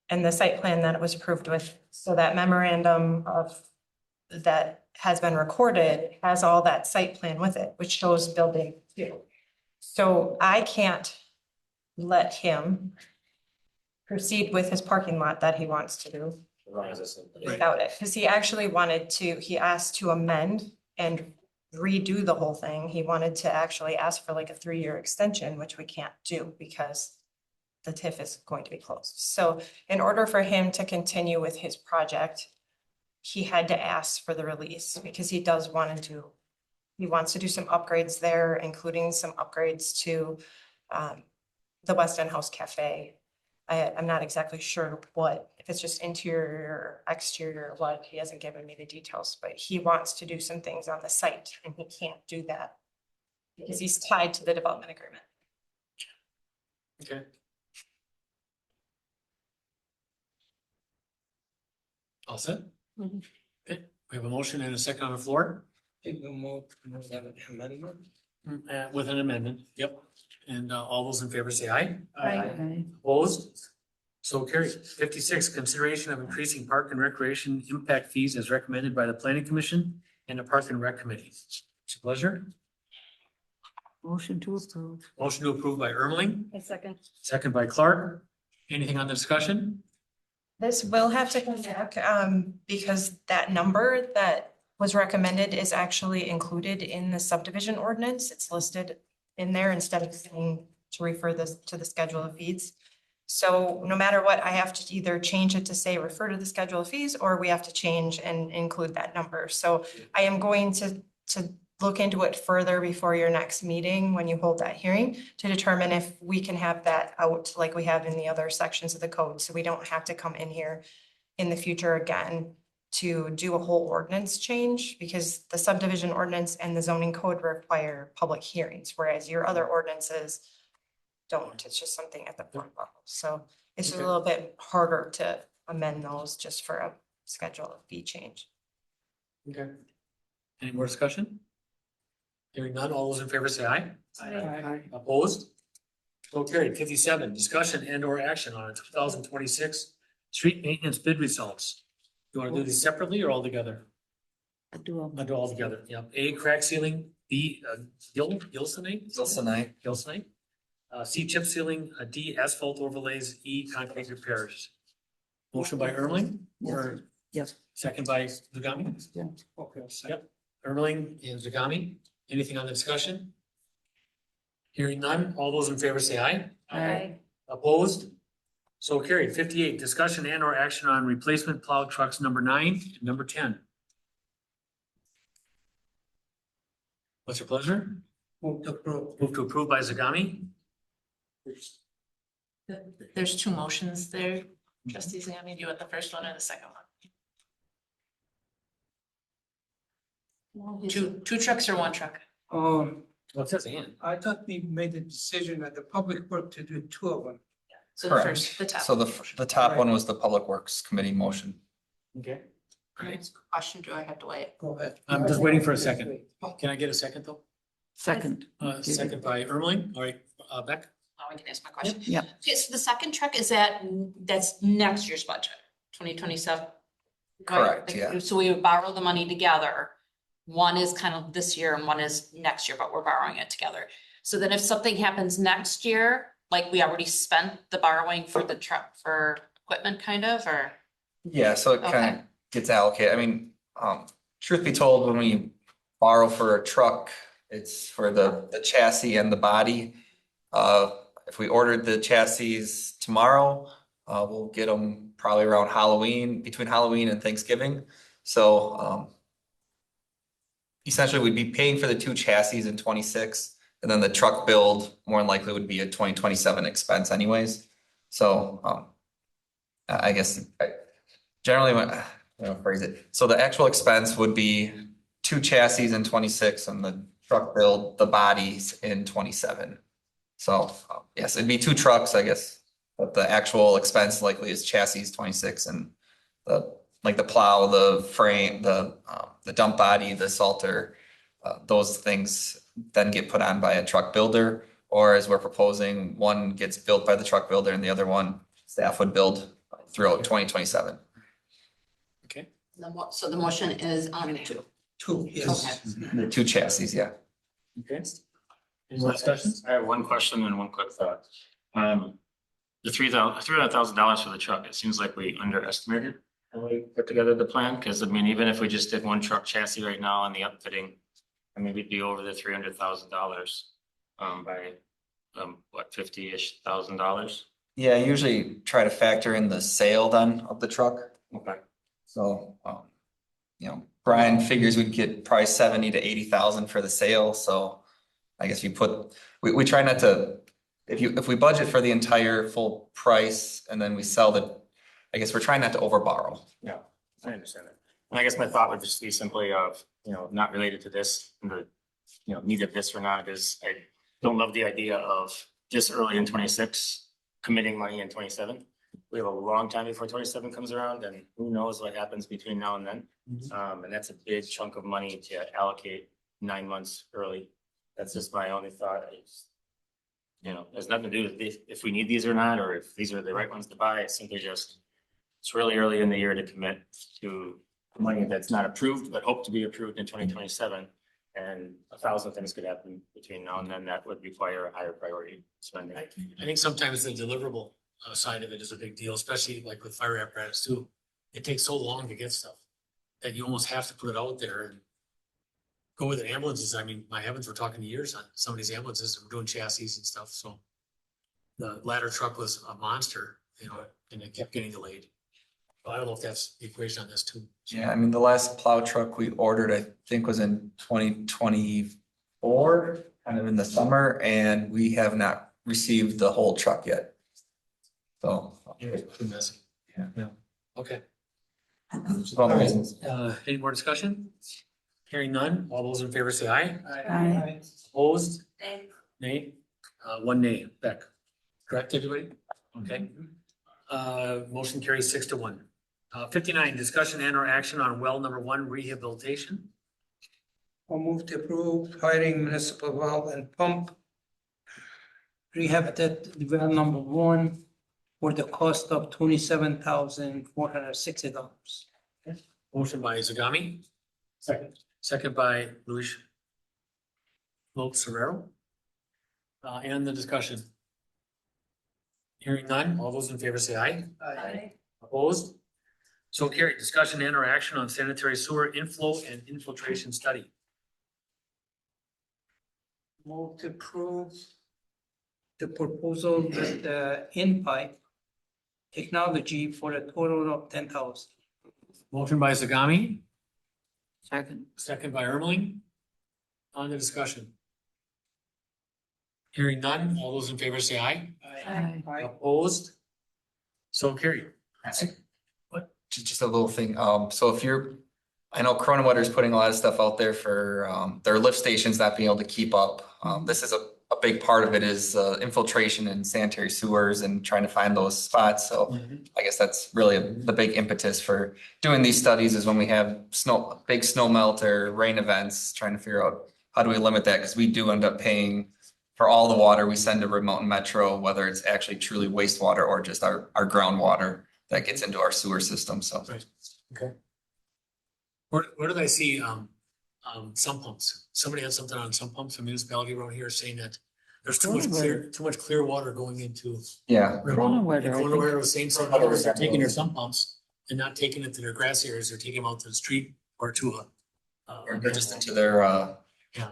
And the site plan that it was approved with, so that memorandum of, that has been recorded, has all that site plan with it, which shows building 2. So I can't let him proceed with his parking lot that he wants to do without it, because he actually wanted to, he asked to amend and redo the whole thing. He wanted to actually ask for like a 3-year extension, which we can't do because the TIF is going to be closed. So in order for him to continue with his project, he had to ask for the release because he does want to do, he wants to do some upgrades there, including some upgrades to the Weston House Cafe. I'm not exactly sure what, if it's just interior or exterior or what, he hasn't given me the details, but he wants to do some things on the site and he can't do that because he's tied to the development agreement. Okay. All set? Okay, we have a motion and a second on the floor. Take the mo, have an amendment. With an amendment, yep. And all those in favor say aye. Aye. Opposed? So carried. 56, consideration of increasing park and recreation impact fees as recommended by the planning commission and the park and rec committee. It's a pleasure. Motion to approve. Motion to approve by Ermeling, A second. second by Clark. Anything on the discussion? This will have to come back, because that number that was recommended is actually included in the subdivision ordinance. It's listed in there instead of saying to refer this to the schedule of fees. So no matter what, I have to either change it to say refer to the schedule of fees, or we have to change and include that number. So I am going to look into it further before your next meeting, when you hold that hearing, to determine if we can have that out like we have in the other sections of the code. So we don't have to come in here in the future again to do a whole ordinance change, because the subdivision ordinance and the zoning code require public hearings, whereas your other ordinances don't. It's just something at the board level. So it's a Okay. little bit harder to amend those just for a schedule of fee change. Okay. Any more discussion? Hearing none, all those in favor say aye. Aye. Opposed? So carried. 57, discussion and or action on 2026 street maintenance bid results. You want to do these separately or all together? I do. I'll do all together. Yeah. A, crack sealing. B, gilsonite. Gilsonite. C, chip sealing. D, asphalt overlays. E, concrete repairs. Motion by Ermeling or Yes. second by Zagami? Yeah. Okay. Yep. Ermeling and Zagami. Anything on the discussion? Hearing none, all those in favor say aye. Aye. Opposed? So carried. 58, discussion and or action on replacement plow trucks number 9 and number 10. What's your pleasure? Move to approve. Move to approve by Zagami. There's 2 motions there. Trustees, I mean, do you want the first one or the second one? Two trucks or 1 truck? What's his hand? I thought we made a decision at the public work to do 2 of them. So the Correct. first, the top. So the top one was the Public Works Committee motion. Okay. Question, do I have to wait? Go ahead. I'm just waiting for a second. Can I get a second though? Second. Second by Ermeling. All right, Beck? Now I can ask my question. Yep. Okay, so the second truck, that's next year's budget, 2027? Correct, yeah. So we would borrow the money together. One is kind of this year and one is next year, but we're borrowing it together. So then if something happens next year, like we already spent the borrowing for the truck for equipment kind of, or? Yeah, so it kind Okay. of gets allocated. I mean, truth be told, when we borrow for a truck, it's for the chassis and the body. If we ordered the chassis tomorrow, we'll get them probably around Halloween, between Halloween and Thanksgiving. So essentially, we'd be paying for the 2 chassis in 26, and then the truck build more than likely would be a 2027 expense anyways. So I guess generally, when phrase it. So the actual expense would be 2 chassis in 26 and the truck build, the bodies in 27. So, yes, it'd be 2 trucks, I guess, but the actual expense likely is chassis 26 and like the plow, the frame, the dump body, the salter, those things then get put on by a truck builder, or as we're proposing, one gets built by the truck builder and the other one staff would build throughout 2027. Okay. So the motion is on two. Two, yes. The 2 chassis, yeah. Okay. Any more discussions? I have one question and one quick thought. The $300,000 for the truck, it seems like we underestimated when we put together the plan, because I mean, even if we just did one truck chassis right now on the upfitting, I mean, we'd be over the $300,000 by what, $50-ish thousand? Yeah, I usually try to factor in the sale then of the truck. Okay. So, you know, Brian figures we'd get probably 70 to 80,000 for the sale, so I guess we try not to, if we budget for the entire full price and then we sell I guess we're trying not to over borrow. Yeah, I understand that. And I guess my thought would just be simply of, not related to this, and the, need of this or not, is I don't love the idea of just early in 26 committing money in 27. We have a long time before 27 comes around, and who knows what happens between now and then. And that's a big chunk of money to allocate 9 months early. That's just my only thought. There's nothing to do with if we need these or not, or if these are the right ones to buy. It's simply just, it's really early in the year to commit to money that's not approved, but hope to be approved in 2027. And 1,000 things could happen between now and then that would require a higher priority spending. I think sometimes the deliverable side of it is a big deal, especially like with fire apparatus too. It takes so long to get stuff that you almost have to put it out there and go with the ambulances. I mean, my heavens, we're talking years on some of these ambulances. We're doing chassis and stuff. So the ladder truck was a monster, and it kept getting delayed. I don't know if that's the equation on this too. Yeah, I mean, the last plow truck we ordered, I think was in 2024, kind of in the summer, and we have not received the whole truck yet. So. It's too messy. Yeah. Okay. All the reasons. Any more discussion? Hearing none, all those in favor say aye. Aye. Opposed? Nay. 1 nay. Beck. Correct, everybody? Okay. Motion carries 6-1. 59, discussion and or action on well number 1 rehabilitation. I'll move to approve hiring municipal valve and pump rehabilitate well number 1 for the cost of $27,460. Motion by Zagami. Second by Luis Serrero. And the discussion. Hearing none, all those in favor say aye. Aye. Opposed? So carried. Discussion and or action on sanitary sewer inflow and infiltration study. Move to approve the proposal with the in-pipe technology for a total of 10,000. Motion by Zagami, Second. second by Ermeling. On the discussion. Hearing none, all those in favor say aye. Aye. Opposed? So carried. Just a little thing, so I know Corona Water is putting a lot of stuff out there for, their lift stations not being able to keep up. This is a big part of it is, infiltration and sanitary sewers and trying to find those spots, so I guess that's really the big impetus for doing these studies is when we have big snow melt or rain events, trying to figure out how do we limit that, because we do end up paying for all the water we send to Remote and Metro, whether it's actually truly wastewater or just our groundwater that gets into our sewer system, so. Right. Okay. Where did I see, sump pumps? Somebody had something on sump pumps, a municipality around here saying that there's too much clear water going into. Yeah. Corona Water, I Corona think. Water was saying some others are taking their sump pumps and not taking it to their grass areas, they're taking them out to the street or to Or just into their, yeah.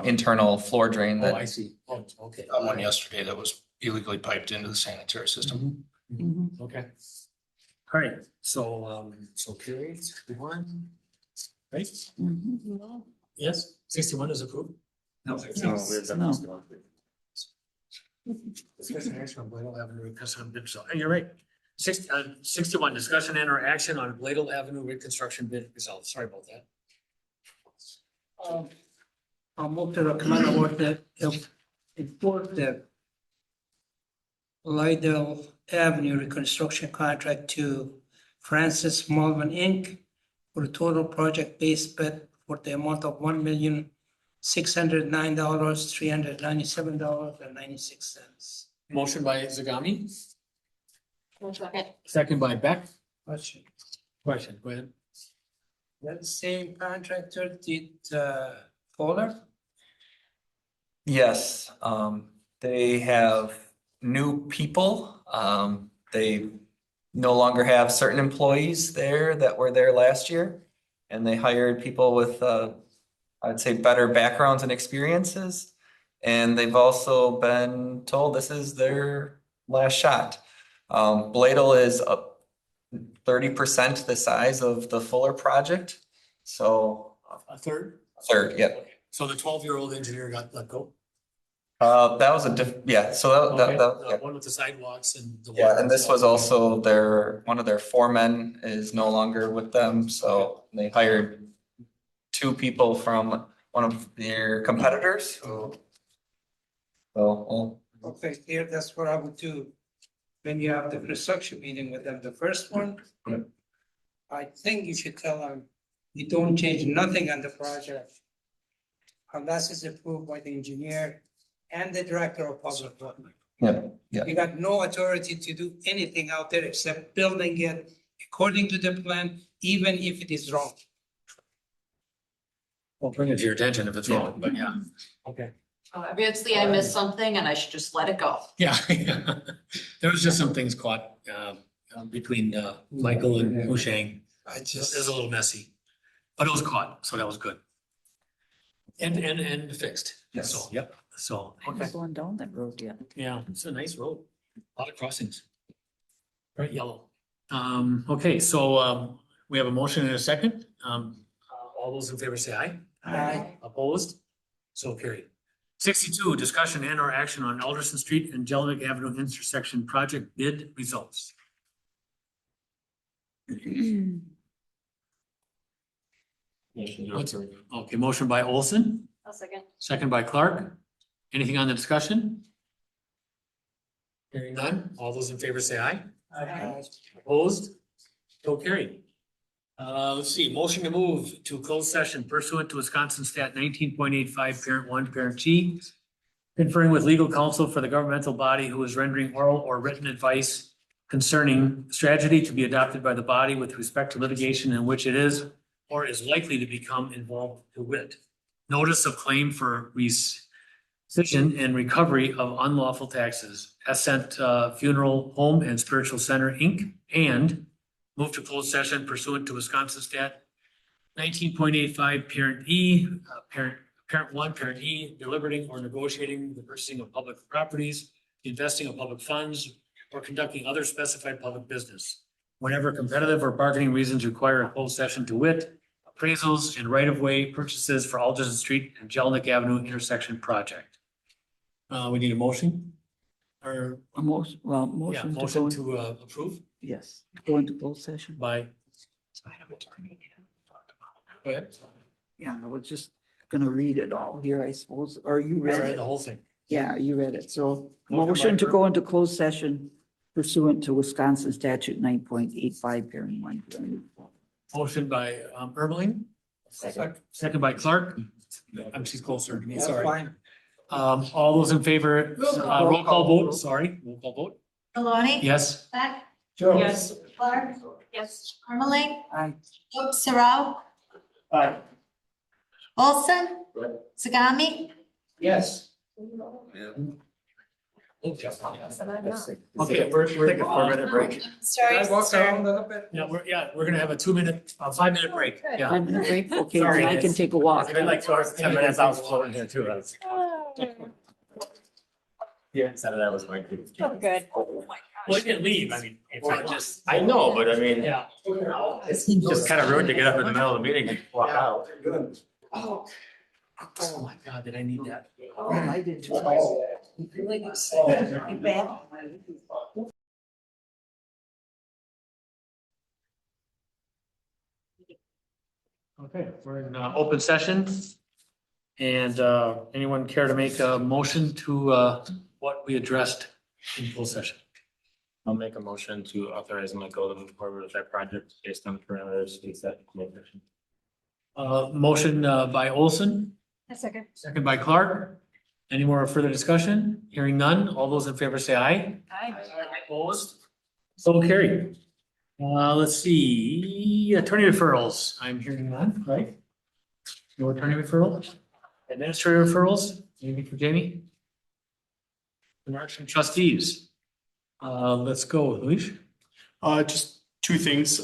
internal floor drain Oh, that. I see. Oh, okay. Got one yesterday that was illegally piped into the sanitary system. Okay. All right, so carried, 61. Right? Yes, 61 is approved. No, we've done this one. Discussion action on Bladel Avenue reconstruction bid result. Hey, you're right. 61, discussion and or action on Bladel Avenue reconstruction bid result. Sorry about that. I'll move to recommend award the Lydell Avenue reconstruction contract to Francis Malvin Inc. for a total project base bid for the amount of $1,609,397.96. Motion by Zagami, Second. second by Beck. Question. Question, go ahead. That same contractor did Fuller? Yes, they have new people. They no longer have certain employees there that were there last year. And they hired people with, I'd say, better backgrounds and experiences. And they've also been told this is their last shot. Bladel is up 30% the size of the Fuller project. So A third? third, yep. So the 12-year-old engineer got let go? That was yeah, so Okay, yeah. one with the sidewalks and the. Yeah, and this was also one of their foremen is no longer with them, so they hired two people from one of their competitors. So Okay, here, that's what I would do. When you have the construction meeting with them, the first one. I think you should tell them, you don't change nothing on the project. Unless it's approved by the engineer and the director of public works. yeah. You got no authority to do anything out there except building it according to the plan, even if it is wrong. Well, bring it to your attention if it's wrong, but yeah, okay. Obviously, I missed something and I should just let it go. Yeah, there was just some things caught between Michael and Hushang. It was a little messy, but it was caught, so that was good. And fixed. Yes. So, yep, so, I'm okay, going down that road yet. yeah, it's a nice road, a lot of crossings. Bright yellow. Okay, so we have a motion and a second. All those in favor say aye. Aye. Opposed? So carried. 62, discussion and or action on Alderson Street and Jellicoe Avenue intersection project bid results. Okay, motion by Olson, A second. second by Clark. Anything on the discussion? Hearing none, all those in favor say aye. Opposed? So carried. Let's see, motion to move to closed session pursuant to Wisconsin Stat 19.85, parent 1, parent G. Conferring with legal counsel for the governmental body who is rendering oral or written advice concerning strategy to be adopted by the body with respect to litigation in which it is or is likely to become involved, to wit. Notice of claim for rescission and recovery of unlawful taxes. Ascent Funeral Home and Spiritual Center, Inc. And move to closed session pursuant to Wisconsin Stat 19.85, parent E, parent 1, parent E, deliberating or negotiating the purchasing of public properties, investing of public funds, or conducting other specified public business. Whenever competitive or bargaining reasons require a closed session, to wit, appraisals and right-of-way purchases for Alderson Street and Jellicoe Avenue intersection project. We need a motion? Or, A motion, well, yeah, motion to go, motion in- to approve yes, go into closed session. by. Go ahead. Yeah, I was just gonna read it all here, I suppose, or you I read read it. the whole thing. Yeah, you read it. So Motion by motion to Kirk. go into closed session pursuant to Wisconsin statute 9.85, parent 1. Motion by Ermeling, second by Clark. She's closer to me, That's sorry. fine. All those in favor, roll call vote, sorry, roll call vote. Maloney? Yes. Beck? Yes. Clark? Yes. Ermeling? Aye. Sarao? Aye. Olson? Zagami? Yes. Okay, we're taking a 4-minute break. Sorry, Can I walk sir. around a little bit? Yeah, we're gonna have a 2-minute, 5-minute break, yeah. 5 minute break, okay, Sorry, then I can take a walk. It's been like 10 minutes, I was floating here too. Yeah, instead of that was my. Oh, good. Well, you can leave, I mean, it's not just. I know, but I mean. Yeah. It's just kind of rude to get up in the middle of the meeting and walk out. Oh. Oh my God, did I need that? Oh, I did too. Okay, we're in open session. And anyone care to make a motion to what we addressed in full session. I'll make a motion to authorize Michael to move forward with that project based on the parameters we set. Motion by Olson, A second. second by Clark. Any more further discussion? Hearing none. All those in favor say aye. Aye. Opposed? So carried. Let's see, attorney referrals. I'm hearing none, right? No attorney referrals? Administrative referrals? Anything for Jamie? Remarks from trustees? Let's go, Luis. Just two things.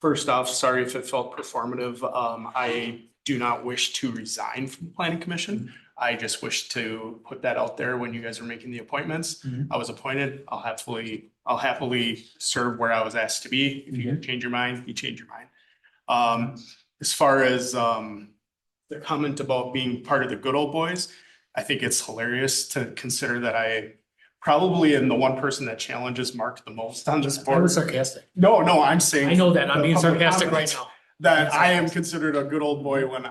First off, sorry if it felt performative. I do not wish to resign from the planning commission. I just wish to put that out there when you guys are making the appointments. Mhm. I was appointed. I'll happily serve where I was asked to be. If you change your mind, you change your mind. As far as the comment about being part of the good old boys, I think it's hilarious to consider that I probably am the one person that challenges Mark the most on this I board. was sarcastic. No, I'm saying. I know that. I'm the being public sarcastic right comments now. That I am considered a good old boy when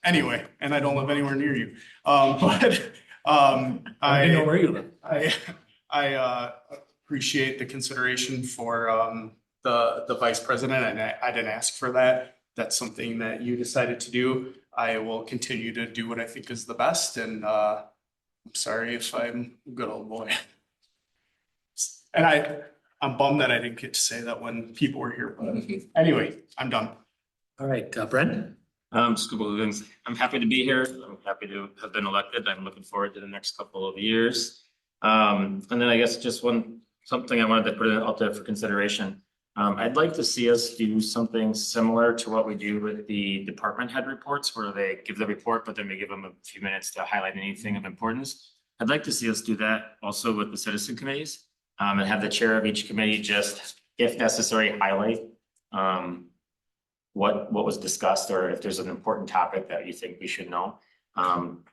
anyway, and I don't live anywhere near you. I didn't know where you live. I appreciate the consideration for the vice president, and I didn't ask for that. That's something that you decided to do. I will continue to do what I think is the best, and I'm sorry if I'm a good old boy. And I'm bummed that I didn't get to say that when people were here, but anyway, I'm done. All right, Brent? Just a couple of things. I'm happy to be here. I'm happy to have been elected. I'm looking forward to the next couple of years. And then I guess just something I wanted to put out there for consideration. I'd like to see us do something similar to what we do with the department head reports, where they give the report, but then we give them a few minutes to highlight anything of importance. I'd like to see us do that also with the citizen committees, and have the chair of each committee just, if necessary, highlight what was discussed, or if there's an important topic that you think we should know.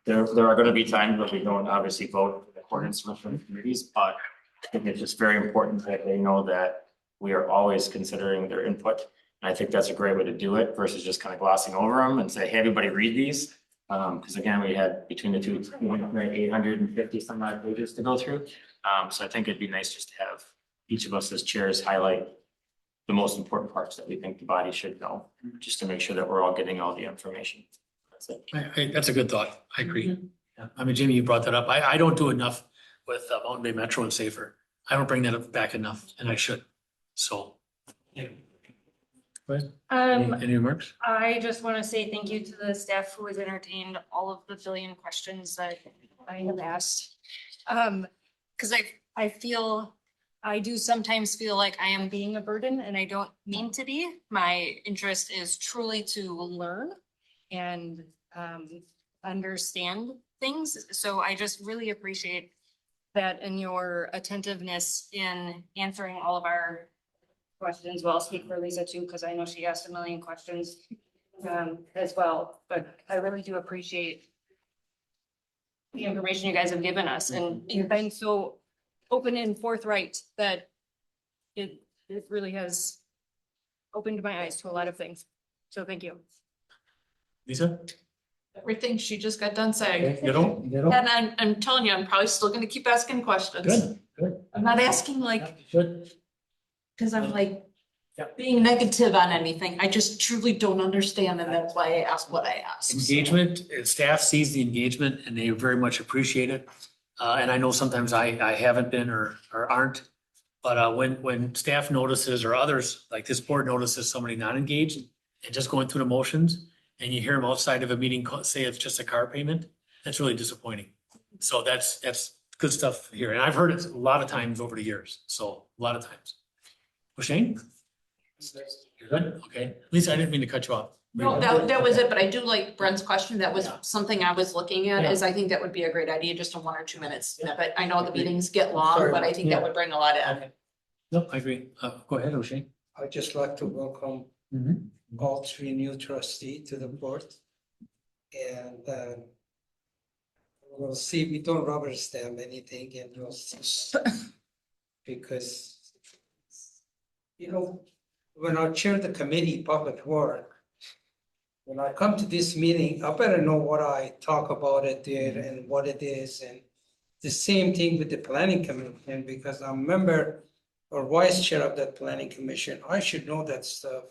There are going to be times where we don't obviously vote in accordance with the committees, but I think it's just very important that they know that we are always considering their input. And I think that's a great way to do it versus just kind of glossing over them and say, hey, everybody read these. Because again, we had between the two, 850 some odd pages to go through. So I think it'd be nice just to have each of us as chairs highlight the most important parts that we think the body should know, just to make sure that we're all getting all the information. That's it. That's a good thought. I agree. Yeah. I mean, Jamie, you brought that up. I don't do enough with Mountain Bay Metro and Safer. I don't bring that up back enough, and I should. So. Yeah. Go ahead. Any remarks? I just want to say thank you to the staff who has entertained all of the billion questions that I have asked. Because I do sometimes feel like I am being a burden, and I don't mean to be. My interest is truly to learn and understand things. So I just really appreciate that and your attentiveness in answering all of our questions. Well, I'll speak for Lisa too, because I know she asked a million questions as well, but I really do appreciate the information you guys have given us, and you've been so open and forthright that it really has opened my eyes to a lot of things. So thank you. Lisa? Everything she just got done saying. You don't? And I'm telling you, I'm probably still gonna keep asking questions. Good. I'm not asking like, You should. because I'm like being negative on anything. I just truly don't understand, and that's why I ask what I ask. Engagement, staff sees the engagement and they very much appreciate it. And I know sometimes I haven't been or aren't. But when staff notices or others, like this board notices somebody not engaged and just going through the motions, and you hear them outside of a meeting say it's just a car payment, that's really disappointing. So that's good stuff here. And I've heard it a lot of times over the years. So a lot of times. Well, Shane? You're good? Okay. Lisa, I didn't mean to cut you off. No, that was it, but I do like Brent's question. That was something I was looking at, Yeah. is I think that would be a great idea, just in 1 or 2 minutes. But I know the meetings get long, but I think that would bring a lot in. No, I agree. Go ahead, O'Shea. I'd just like to welcome all 3 new trustees to the board. And we'll see, we don't rubber stamp anything, and we'll see. Because, when I chair the committee, public work, when I come to this meeting, I better know what I talk about it there and what it is, and the same thing with the planning commission, because I'm a member or vice chair of that planning commission, I should know that stuff.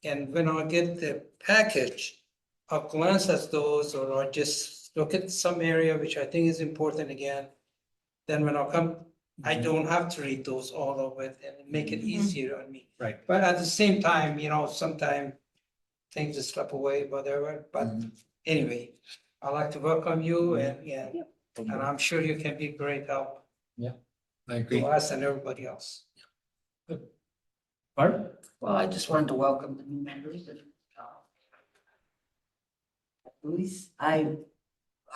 And when I get the package, I'll glance at those, or I'll just look at some area which I think is important again. Then when I come, I don't have to read those all of it and make it easier on me. Right. But at the same time, you know, sometimes things just slip away, whatever, but anyway, I'd like to welcome you and I'm sure you can be great help I agree. to us and everybody else. Barb? Well, I just wanted to welcome the new members and at least I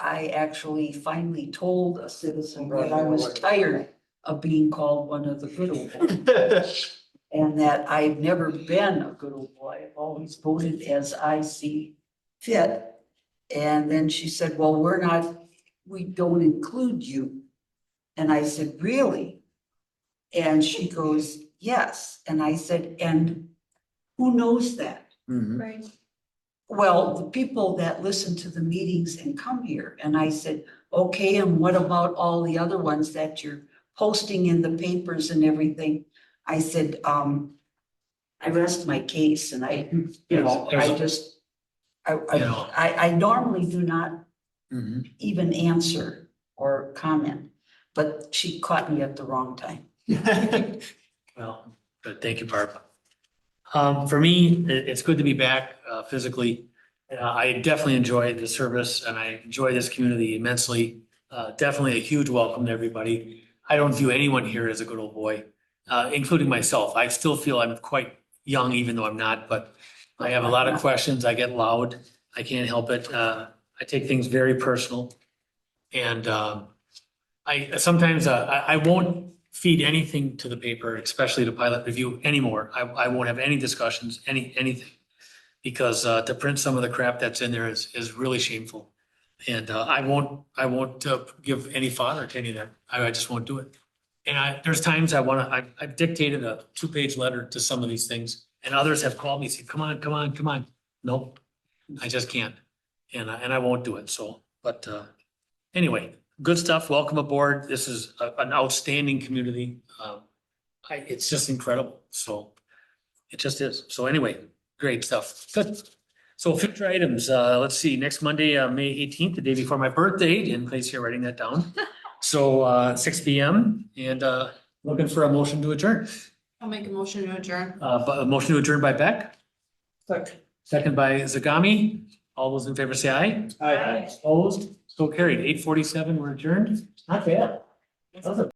actually finally told a citizen that I was tired of being called one of the good old boys. And that I've never been a good old boy. I've always voted as I see fit. And then she said, well, we don't include you. And I said, really? And she goes, yes. And I said, and who knows that? Right. Well, the people that listen to the meetings and come here. And I said, okay, and what about all the other ones that you're posting in the papers and everything? I said, I rest my case and I normally do not even answer or comment, but she caught me at the wrong time. Well, good. Thank you, Barb. For me, it's good to be back physically. I definitely enjoyed the service and I enjoy this community immensely. Definitely a huge welcome to everybody. I don't view anyone here as a good old boy, including myself. I still feel I'm quite young, even though I'm not, but I have a lot of questions. I get loud. I can't help it. I take things very personal. And I sometimes I won't feed anything to the paper, especially to Pilot Review anymore. I won't have any discussions, anything. Because to print some of the crap that's in there is really shameful. And I won't give any fodder to any of that. I just won't do it. And there's times I've dictated a 2-page letter to some of these things and others have called me and said, come on. Nope, I just can't. And I won't do it. So, but anyway, good stuff. Welcome aboard. This is an outstanding community. It's just incredible. So it just is. So anyway, great stuff. Good. So future items, let's see, next Monday, May 18th, the day before my birthday, in place here, writing that down. So 6 p.m. and looking for a motion to adjourn. I'll make a motion to adjourn. But a motion to adjourn by Beck, second by Zagami. All those in favor say aye. Aye. Opposed, so carried. 8:47, we're adjourned. Not bad. That was a